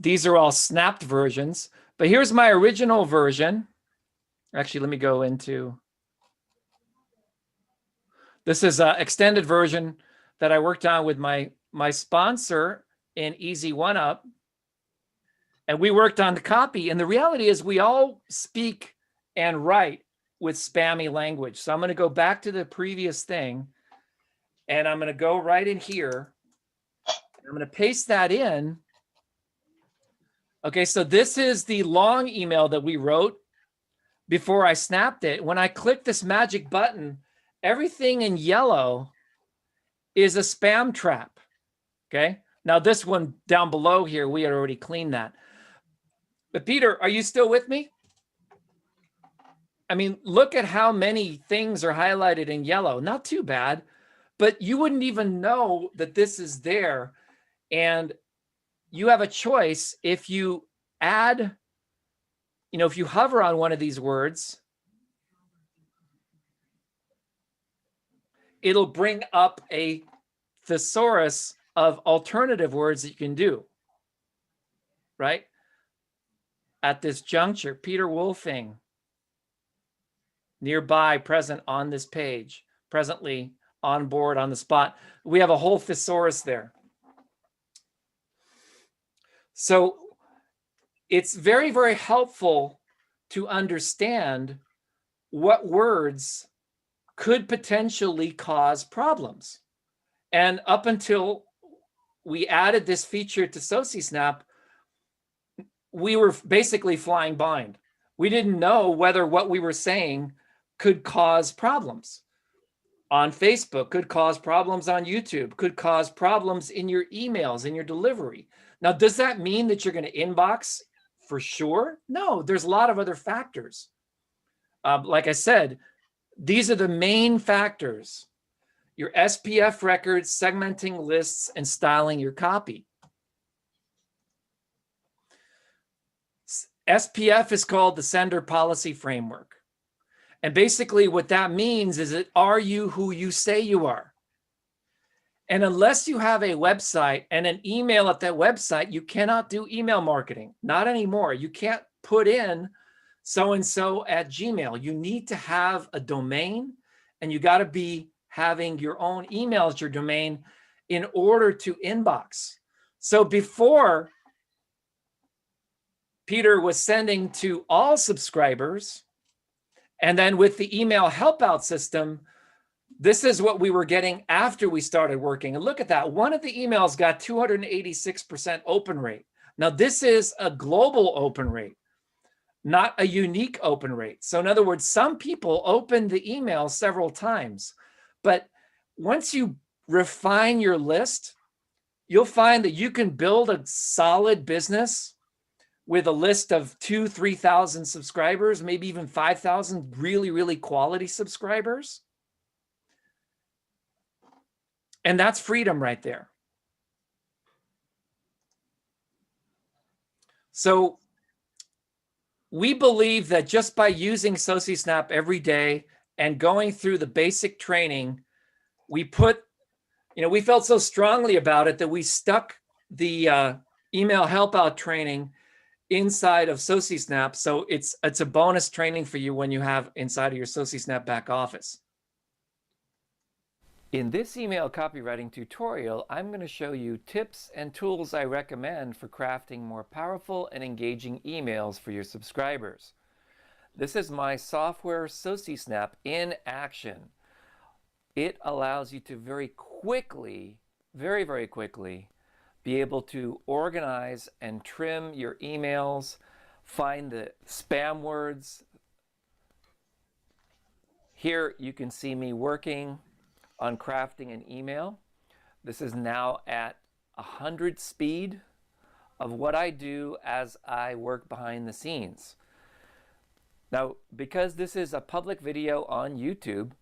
Speaker 2: These are all snapped versions, but here's my original version. Actually, let me go into, this is an extended version that I worked on with my sponsor in Easy One Up. And we worked on the copy. And the reality is we all speak and write with spammy language. So I'm going to go back to the previous thing, and I'm going to go right in here. I'm going to paste that in. Okay, so this is the long email that we wrote before I snapped it. When I click this magic button, everything in yellow is a spam trap. Okay, now this one down below here, we had already cleaned that. But Peter, are you still with me? I mean, look at how many things are highlighted in yellow. Not too bad, but you wouldn't even know that this is there. And you have a choice. If you add, you know, if you hover on one of these words, it'll bring up a thesaurus of alternative words that you can do, right? At this juncture, Peter Wolfing, nearby, present on this page, presently on board, on the spot. We have a whole thesaurus there. So it's very, very helpful to understand what words could potentially cause problems. And up until we added this feature to SociSnap, we were basically flying blind. We didn't know whether what we were saying could cause problems on Facebook, could cause problems on YouTube, could cause problems in your emails, in your delivery. Now, does that mean that you're going to inbox for sure? No, there's a lot of other factors. Like I said, these are the main factors: your SPF records, segmenting lists, and styling your copy. SPF is called the Sender Policy Framework. And basically what that means is that, are you who you say you are? And unless you have a website and an email at that website, you cannot do email marketing. Not anymore. You can't put in so-and-so at Gmail. You need to have a domain, and you got to be having your own email as your domain in order to inbox. So before, Peter was sending to all subscribers, and then with the email help out system, this is what we were getting after we started working. And look at that. One of the emails got 286% open rate. Now, this is a global open rate, not a unique open rate. So in other words, some people opened the email several times. But once you refine your list, you'll find that you can build a solid business with a list of 2,000, 3,000 subscribers, maybe even 5,000 really, really quality subscribers. And that's freedom right there. So we believe that just by using SociSnap every day and going through the basic training, we put, you know, we felt so strongly about it that we stuck the email help out training inside of SociSnap. So it's a bonus training for you when you have inside of your SociSnap back office. In this email copywriting tutorial, I'm going to show you tips and tools I recommend for crafting more powerful and engaging emails for your subscribers. This is my software SociSnap in action. It allows you to very quickly, very quickly, be able to organize and trim your emails, find the spam words. Here you can see me working on crafting an email. This is now at 100 speed of what I do as I work behind the scenes. Now, because this is a public video on YouTube,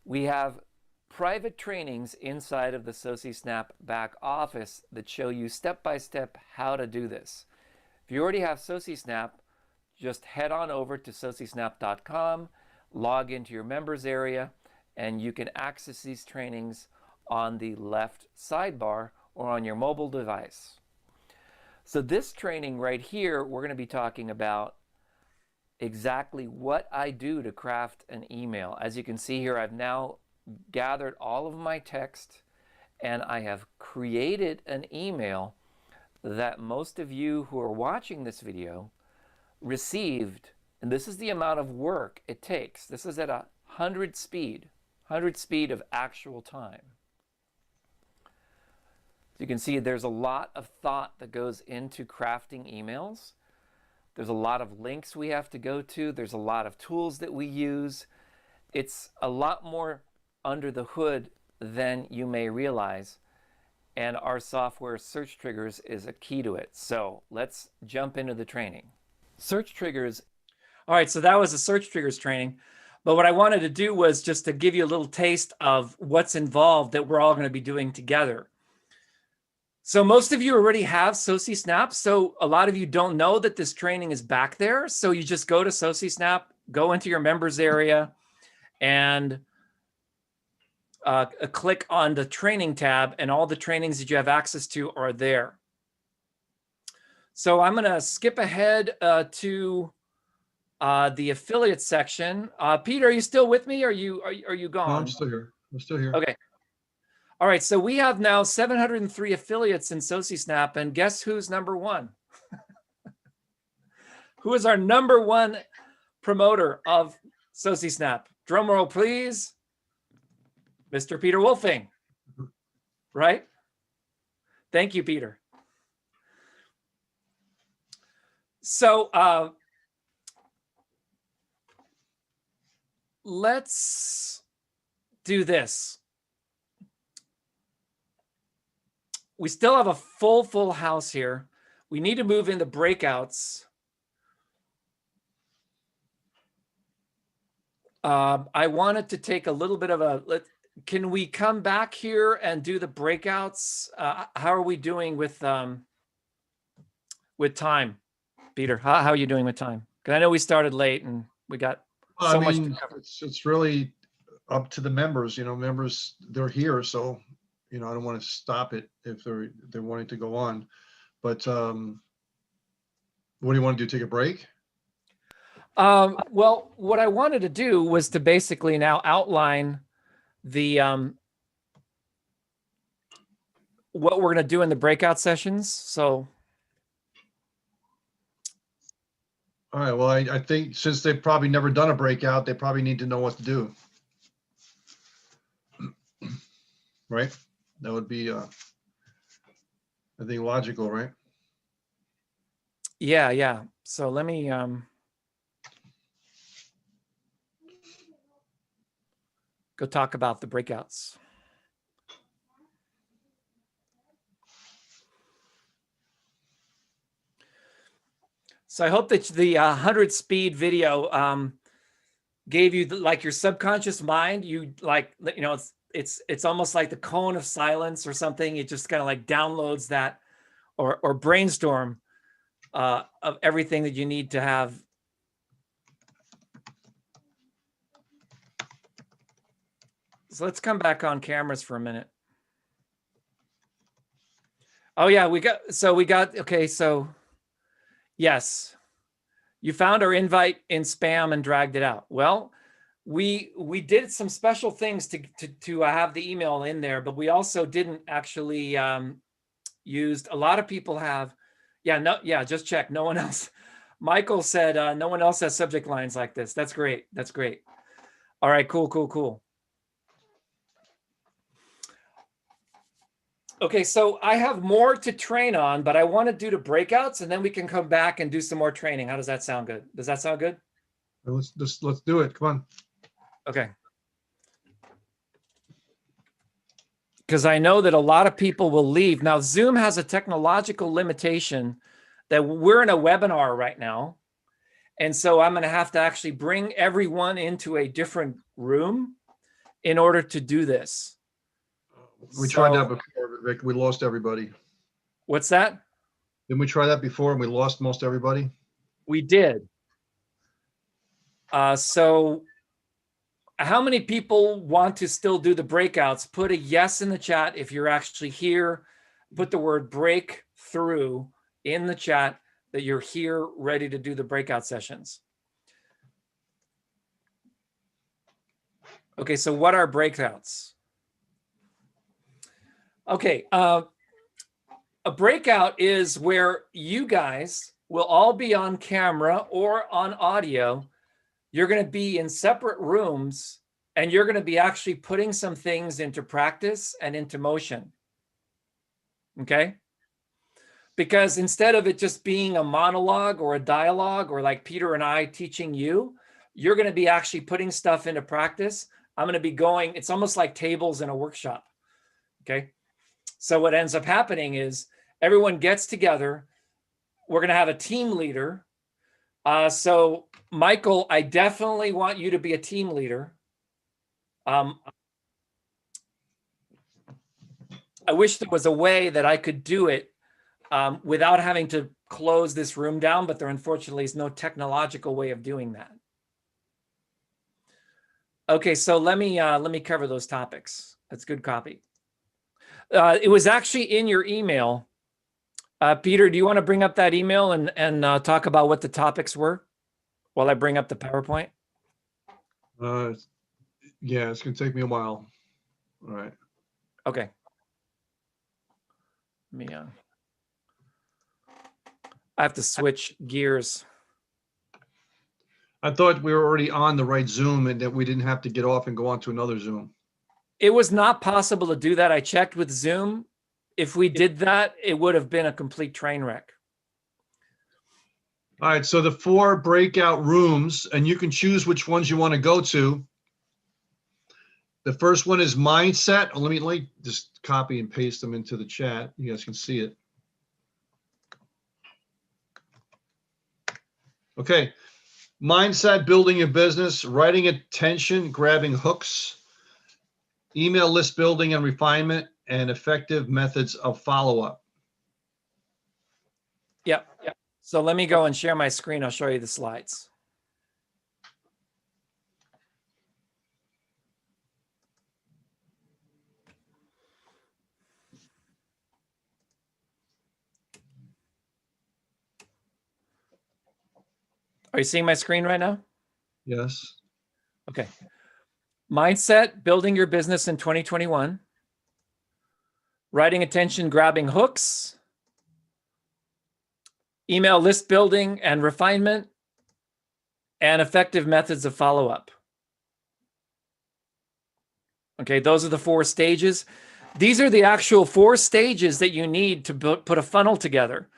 Speaker 2: we have private trainings inside of the SociSnap back office that show you step-by-step how to do this. If you already have SociSnap, just head on over to socisnap.com, log into your members area, and you can access these trainings on the left sidebar or on your mobile device. So this training right here, we're going to be talking about exactly what I do to craft an email. As you can see here, I've now gathered all of my text and I have created an email that most of you who are watching this video received, and this is the amount of work it takes. This is at 100 speed of actual time. You can see there's a lot of thought that goes into crafting emails. There's a lot of links we have to go to. There's a lot of tools that we use. It's a lot more under the hood than you may realize. And our software Search Triggers is a key to it. So let's jump into the training. Search Triggers. All right, so that was a Search Triggers training. But what I wanted to do was just to give you a little taste of what's involved that we're all going to be doing together. So most of you already have SociSnap. So a lot of you don't know that this training is back there. So you just go to SociSnap, go into your members area, and click on the training tab, and all the trainings that you have access to are there. So I'm going to skip ahead to the affiliate section. Peter, are you still with me? Or are you gone?
Speaker 1: No, I'm still here. I'm still here.
Speaker 2: Okay. All right. So we have now 703 affiliates in SociSnap, and guess who's number one? Who is our number one promoter of SociSnap? Drum roll, please. Mr. Peter Wolfing, right? Thank you, Peter. So let's do this. We still have a full house here. We need to move into breakouts. I wanted to take a little bit of a, can we come back here and do the breakouts? How are we doing with time? Peter, how are you doing with time? Because I know we started late and we got so much to cover.
Speaker 1: It's really up to the members. You know, members, they're here, so you know I don't want to stop it if they're wanting to go on. But what do you want to do? Take a break?
Speaker 2: Well, what I wanted to do was to basically now outline the what we're going to do in the breakout sessions. So.
Speaker 1: All right. Well, I think since they've probably never done a breakout, they probably need to know what to do. Right? That would be, I think, logical, right?
Speaker 2: Yeah. So let me, go talk about the breakouts. So I hope that the 100 speed video gave you like your subconscious mind. You like, you know, it's almost like the cone of silence or something. It just kind of like downloads that or brainstorm of everything that you need to have. So let's come back on cameras for a minute. Oh yeah, okay, so Yes. You found our invite in spam and dragged it out. Well, we did some special things to have the email in there, but we also didn't actually used. A lot of people have. Yeah, just check. No one else. Michael said no one else has subject lines like this. That's great. That's great. All right, cool. Okay, so I have more to train on, but I want to do the breakouts, and then we can come back and do some more training. How does that sound good? Does that sound good?
Speaker 1: Let's do it. Come on.
Speaker 2: Okay. Because I know that a lot of people will leave. Now, Zoom has a technological limitation that we're in a webinar right now. And so I'm going to have to actually bring everyone into a different room in order to do this.
Speaker 1: We tried that before, Rick. We lost everybody.
Speaker 2: What's that?
Speaker 1: Didn't we try that before and we lost most everybody?
Speaker 2: We did. So how many people want to still do the breakouts? Put a yes in the chat if you're actually here. Put the word breakthrough in the chat that you're here ready to do the breakout sessions. Okay, so what are breakouts? Okay, a breakout is where you guys will all be on camera or on audio. You're going to be in separate rooms and you're going to be actually putting some things into practice and into motion. Okay? Because instead of it just being a monologue or a dialogue or like Peter and I teaching you, you're going to be actually putting stuff into practice. I'm going to be going, it's almost like tables in a workshop. Okay? So what ends up happening is everyone gets together. We're going to have a team leader. So Michael, I definitely want you to be a team leader. I wish there was a way that I could do it without having to close this room down, but there unfortunately is no technological way of doing that. Okay, so let me cover those topics. That's good copy. It was actually in your email. Peter, do you want to bring up that email and talk about what the topics were while I bring up the PowerPoint?
Speaker 1: Yeah, it's going to take me a while. All right.
Speaker 2: Okay. I have to switch gears.
Speaker 1: I thought we were already on the right Zoom and that we didn't have to get off and go on to another Zoom.
Speaker 2: It was not possible to do that. I checked with Zoom. If we did that, it would have been a complete train wreck.
Speaker 1: All right, so the 4 breakout rooms, and you can choose which ones you want to go to. The first one is mindset. Oh, let me just copy and paste them into the chat. You guys can see it. Okay, mindset, building your business, writing attention, grabbing hooks, email list building and refinement, and effective methods of follow-up.
Speaker 2: Yep. So let me go and share my screen. I'll show you the slides. Are you seeing my screen right now?
Speaker 1: Yes.
Speaker 2: Okay. Mindset, building your business in 2021. Writing attention, grabbing hooks. Email list building and refinement. And effective methods of follow-up. Okay, those are the 4 stages. These are the actual 4 stages that you need to put a funnel together.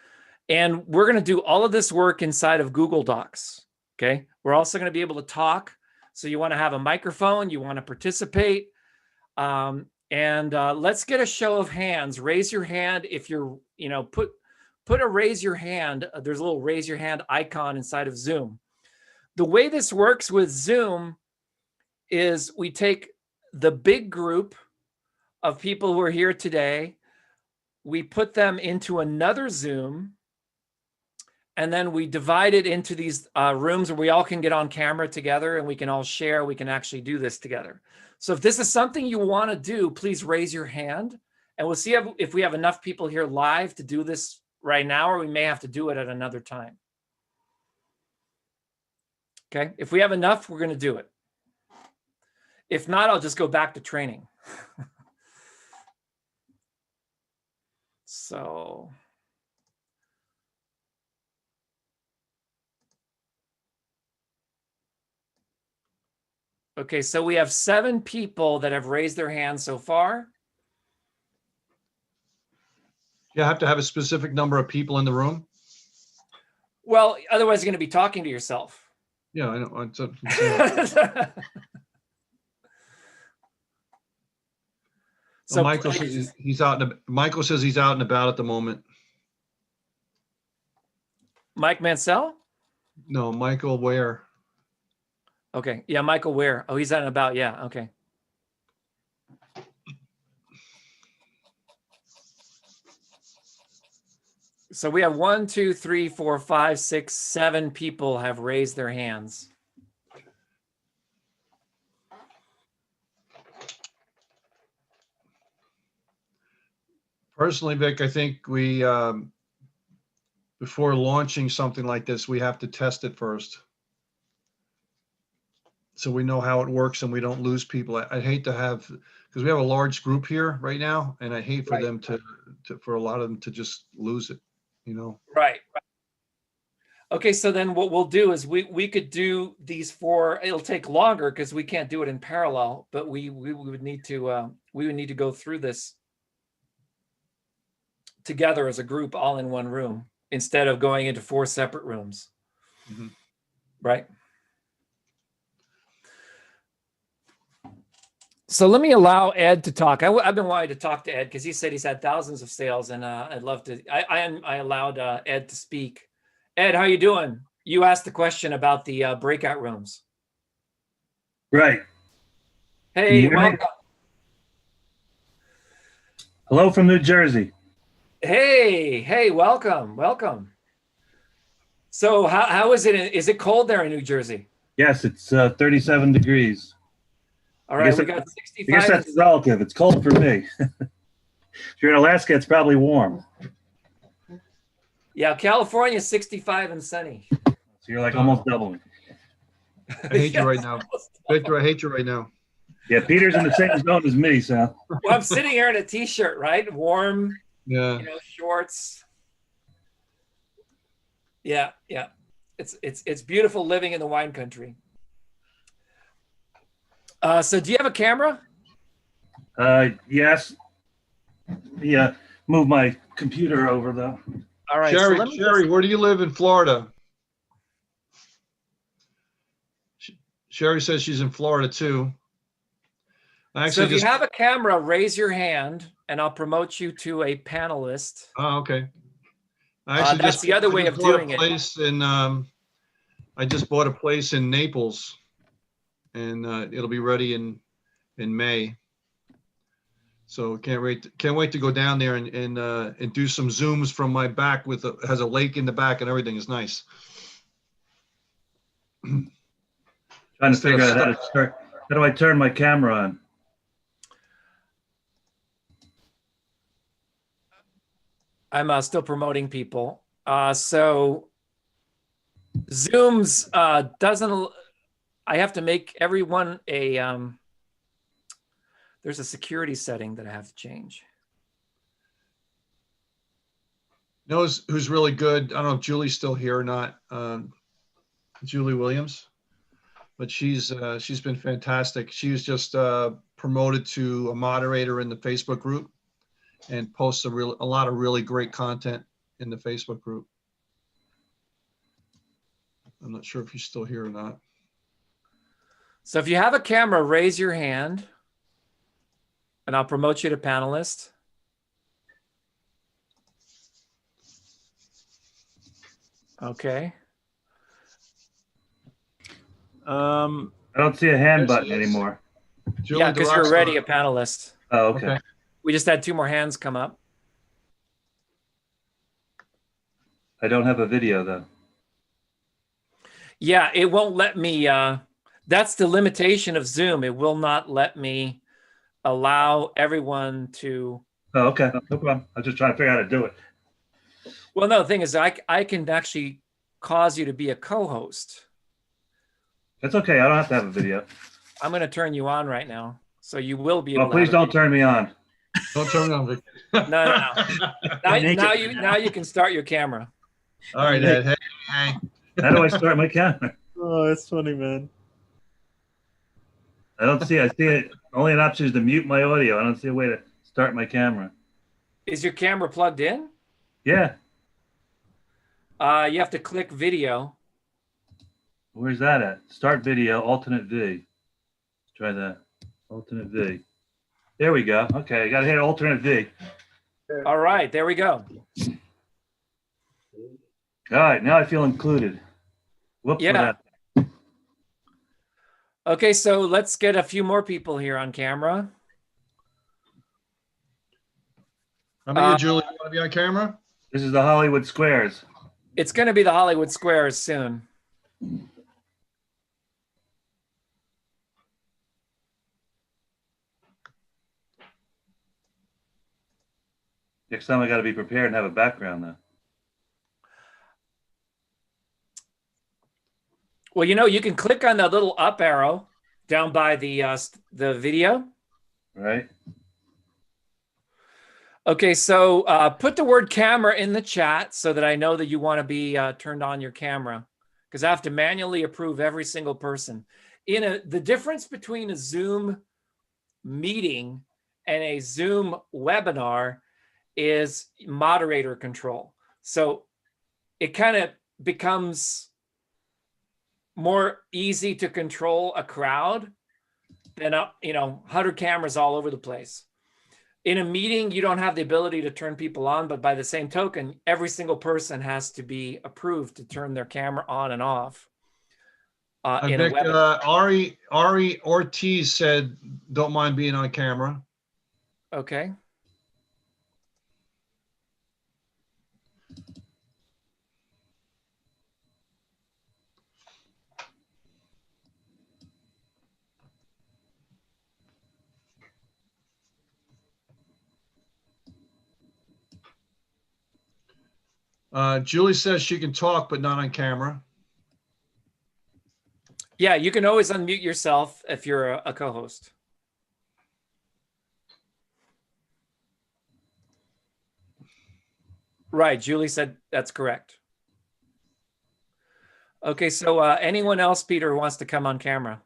Speaker 2: And we're going to do all of this work inside of Google Docs. Okay, we're also going to be able to talk. So you want to have a microphone, you want to participate. Let's get a show of hands. Raise your hand if you're, put a raise your hand. There's a little raise your hand icon inside of Zoom. The way this works with Zoom is we take the big group of people who are here today, we put them into another Zoom, and then we divide it into these rooms where we all can get on camera together and we can all share. We can actually do this together. So if this is something you want to do, please raise your hand, and we'll see if we have enough people here live to do this right now, or we may have to do it at another time. Okay. If we have enough, we're going to do it. If not, I'll just go back to training. So. Okay, so we have 7 people that have raised their hands so far.
Speaker 1: You have to have a specific number of people in the room.
Speaker 2: Well, otherwise you're going to be talking to yourself.
Speaker 1: Yeah, I know.
Speaker 2: So
Speaker 1: Michael says he's out. Michael says he's out and about at the moment.
Speaker 2: Mike Mansell?
Speaker 1: No, Michael Ware.
Speaker 2: Okay. Yeah, Michael Ware. Oh, he's out and about. Yeah. Okay. So we have 1, 2, 3, 4, 5, 6, 7 people have raised their hands.
Speaker 1: Personally, Vic, I think we, before launching something like this, we have to test it first. So we know how it works and we don't lose people. I hate to have, because we have a large group here right now, and I hate for them for a lot of them to just lose it, you know?
Speaker 2: Right. Okay, so then what we'll do is we could do these 4. It'll take longer because we can't do it in parallel, but we would need to go through this together as a group, all in one room, instead of going into 4 separate rooms.
Speaker 1: Mm-hmm.
Speaker 2: Right. So let me allow Ed to talk. I've been wanting to talk to Ed because he said he's had thousands of sales, and I'd love to. I allowed Ed to speak. Ed, how you doing? You asked the question about the breakout rooms.
Speaker 5: Right.
Speaker 2: Hey, welcome.
Speaker 5: Hello from New Jersey.
Speaker 2: Hey, welcome. So how is it? Is it cold there in New Jersey?
Speaker 5: Yes, it's 37 degrees.
Speaker 2: All right, we got 65.
Speaker 5: I guess that's relative. It's cold for me. If you're in Alaska, it's probably warm.
Speaker 2: Yeah, California is 65 and sunny.
Speaker 5: So you're like almost doubling.
Speaker 1: I hate you right now. Victor, I hate you right now.
Speaker 5: Yeah, Peter's in the same zone as me, so.
Speaker 2: Well, I'm sitting here in a t-shirt, right? Warm,
Speaker 1: Yeah.
Speaker 2: Shorts. Yeah. It's beautiful living in the wine country. So do you have a camera?
Speaker 5: Yes. Yeah, move my computer over though.
Speaker 2: All right.
Speaker 1: Sherry, where do you live in Florida? Sherry says she's in Florida too.
Speaker 2: So if you have a camera, raise your hand and I'll promote you to a panelist.
Speaker 1: Oh, okay.
Speaker 2: That's the other way of doing it.
Speaker 1: I just bought a place in Naples, and it'll be ready in May. So can't wait to go down there and do some Zooms from my back has a lake in the back and everything is nice.
Speaker 5: Trying to figure out how do I turn my camera on?
Speaker 2: I'm still promoting people. So Zoom's doesn't. I have to make everyone a. There's a security setting that I have to change.
Speaker 1: Knows who's really good. I don't know if Julie's still here or not. Julie Williams, but she's been fantastic. She was just promoted to a moderator in the Facebook group and posts a lot of really great content in the Facebook group. I'm not sure if he's still here or not.
Speaker 2: So if you have a camera, raise your hand and I'll promote you to panelist. Okay.
Speaker 5: I don't see a hand button anymore.
Speaker 1: Julie,
Speaker 2: yeah, because you're already a panelist.
Speaker 5: Oh, okay.
Speaker 2: We just had 2 more hands come up.
Speaker 5: I don't have a video though.
Speaker 2: Yeah, it won't let me. That's the limitation of Zoom. It will not let me allow everyone to.
Speaker 5: Oh, okay. No problem. I was just trying to figure out how to do it.
Speaker 2: Well, no, the thing is, I can actually cause you to be a co-host.
Speaker 5: That's okay. I don't have to have a video.
Speaker 2: I'm going to turn you on right now. So you will be able
Speaker 5: Well,
Speaker 2: to
Speaker 5: please
Speaker 2: have a
Speaker 5: don't turn me on.
Speaker 1: Don't turn me on, Vic.
Speaker 2: No.
Speaker 5: naked.
Speaker 2: Now you can start your camera.
Speaker 1: All right, Ed. Hey, hey.
Speaker 5: How do I start my camera?
Speaker 4: Oh, that's funny, man.
Speaker 5: I don't see. I see it. Only an option is to mute my audio. I don't see a way to start my camera.
Speaker 2: Is your camera plugged in?
Speaker 5: Yeah.
Speaker 2: You have to click video.
Speaker 5: Where's that at? Start video, alternate V. Let's try that. Alternate V. There we go. Okay, I got to hit alternate V.
Speaker 2: All right, there we go.
Speaker 5: All right, now I feel included. Whoops.
Speaker 2: Yeah. Okay, so let's get a few more people here on camera.
Speaker 1: How about you, Julie? You want to be on camera?
Speaker 5: This is the Hollywood Squares.
Speaker 2: It's going to be the Hollywood Squares soon.
Speaker 5: Next time I got to be prepared and have a background though.
Speaker 2: Well, you can click on the little up arrow down by the video.
Speaker 5: Right.
Speaker 2: Okay, so put the word camera in the chat so that I know that you want to be turned on your camera, because I have to manually approve every single person. The difference between a Zoom meeting and a Zoom webinar is moderator control. So it kind of becomes more easy to control a crowd than 100 cameras all over the place. In a meeting, you don't have the ability to turn people on, but by the same token, every single person has to be approved to turn their camera on and off. In
Speaker 1: Vic,
Speaker 2: a webinar.
Speaker 1: Ari Ortiz said, don't mind being on camera.
Speaker 2: Okay.
Speaker 1: Julie says she can talk, but not on camera.
Speaker 2: Yeah, you can always unmute yourself if you're a co-host. Right, Julie said that's correct. Okay, so anyone else, Peter, who wants to come on camera?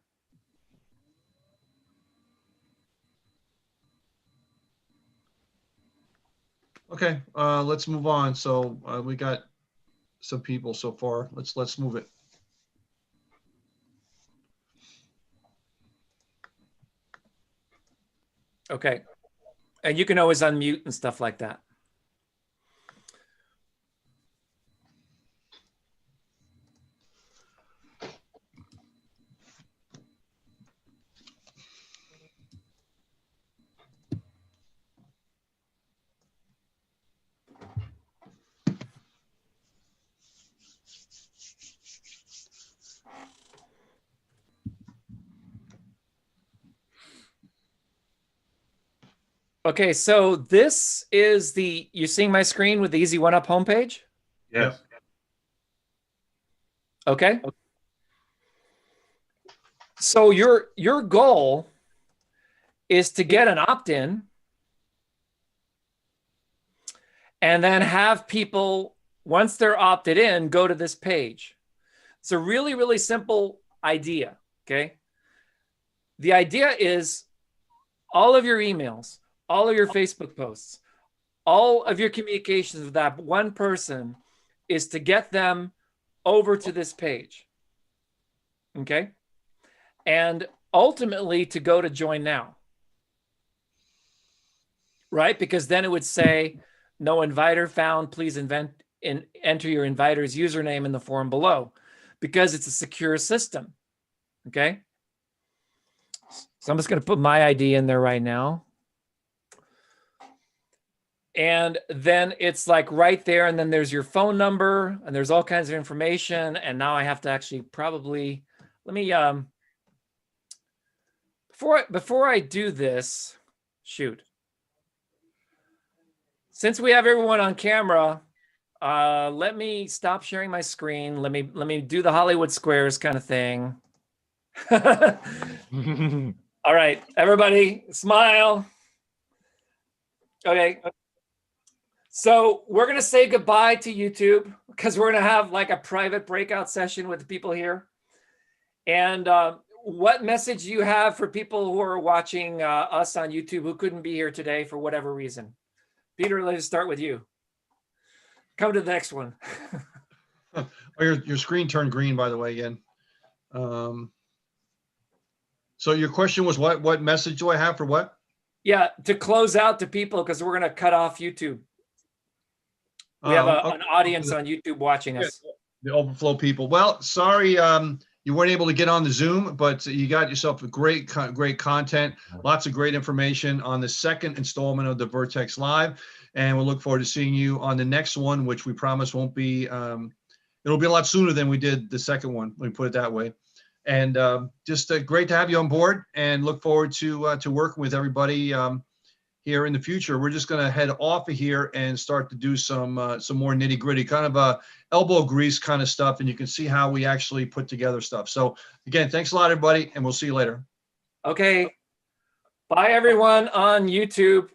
Speaker 1: Okay, let's move on. So we got some people so far. Let's move it.
Speaker 2: Okay, and you can always unmute and stuff like that. Okay, so this is you seeing my screen with the Easy One Up homepage?
Speaker 5: Yes.
Speaker 2: Okay. So your goal is to get an opt-in and then have people, once they're opted in, go to this page. It's a really, really simple idea, okay? The idea is all of your emails, all of your Facebook posts, all of your communications with that one person is to get them over to this page, okay? And ultimately to go to join now, right? Because then it would say, no inviter found, please enter your inviter's username in the form below, because it's a secure system, okay? So I'm just gonna put my ID in there right now. And then it's like right there, and then there's your phone number, and there's all kinds of information. And now I have to actually probably, let me, before I do this, shoot. Since we have everyone on camera, let me stop sharing my screen. Let me do the Hollywood Squares kind of thing. All right, everybody, smile. Okay. So we're going to say goodbye to YouTube because we're going to have like a private breakout session with the people here. And what message do you have for people who are watching us on YouTube who couldn't be here today for whatever reason? Peter, let's start with you. Come to the next one.
Speaker 1: Oh, your screen turned green, by the way, again. So your question was what message do I have for what?
Speaker 2: Yeah, to close out to people because we're going to cut off YouTube. We have an audience on YouTube watching us.
Speaker 1: The overflow people. Well, sorry you weren't able to get on the Zoom, but you got yourself a great content, lots of great information on the second installment of the Vertex Live. And we'll look forward to seeing you on the next one, which we promise won't be, it'll be a lot sooner than we did the second one, let me put it that way. And just great to have you on board and look forward to working with everybody here in the future. We're just going to head off of here and start to do some more nitty gritty, kind of a elbow grease kind of stuff. And you can see how we actually put together stuff. So again, thanks a lot, everybody, and we'll see you later.
Speaker 2: Okay. Bye, everyone on YouTube.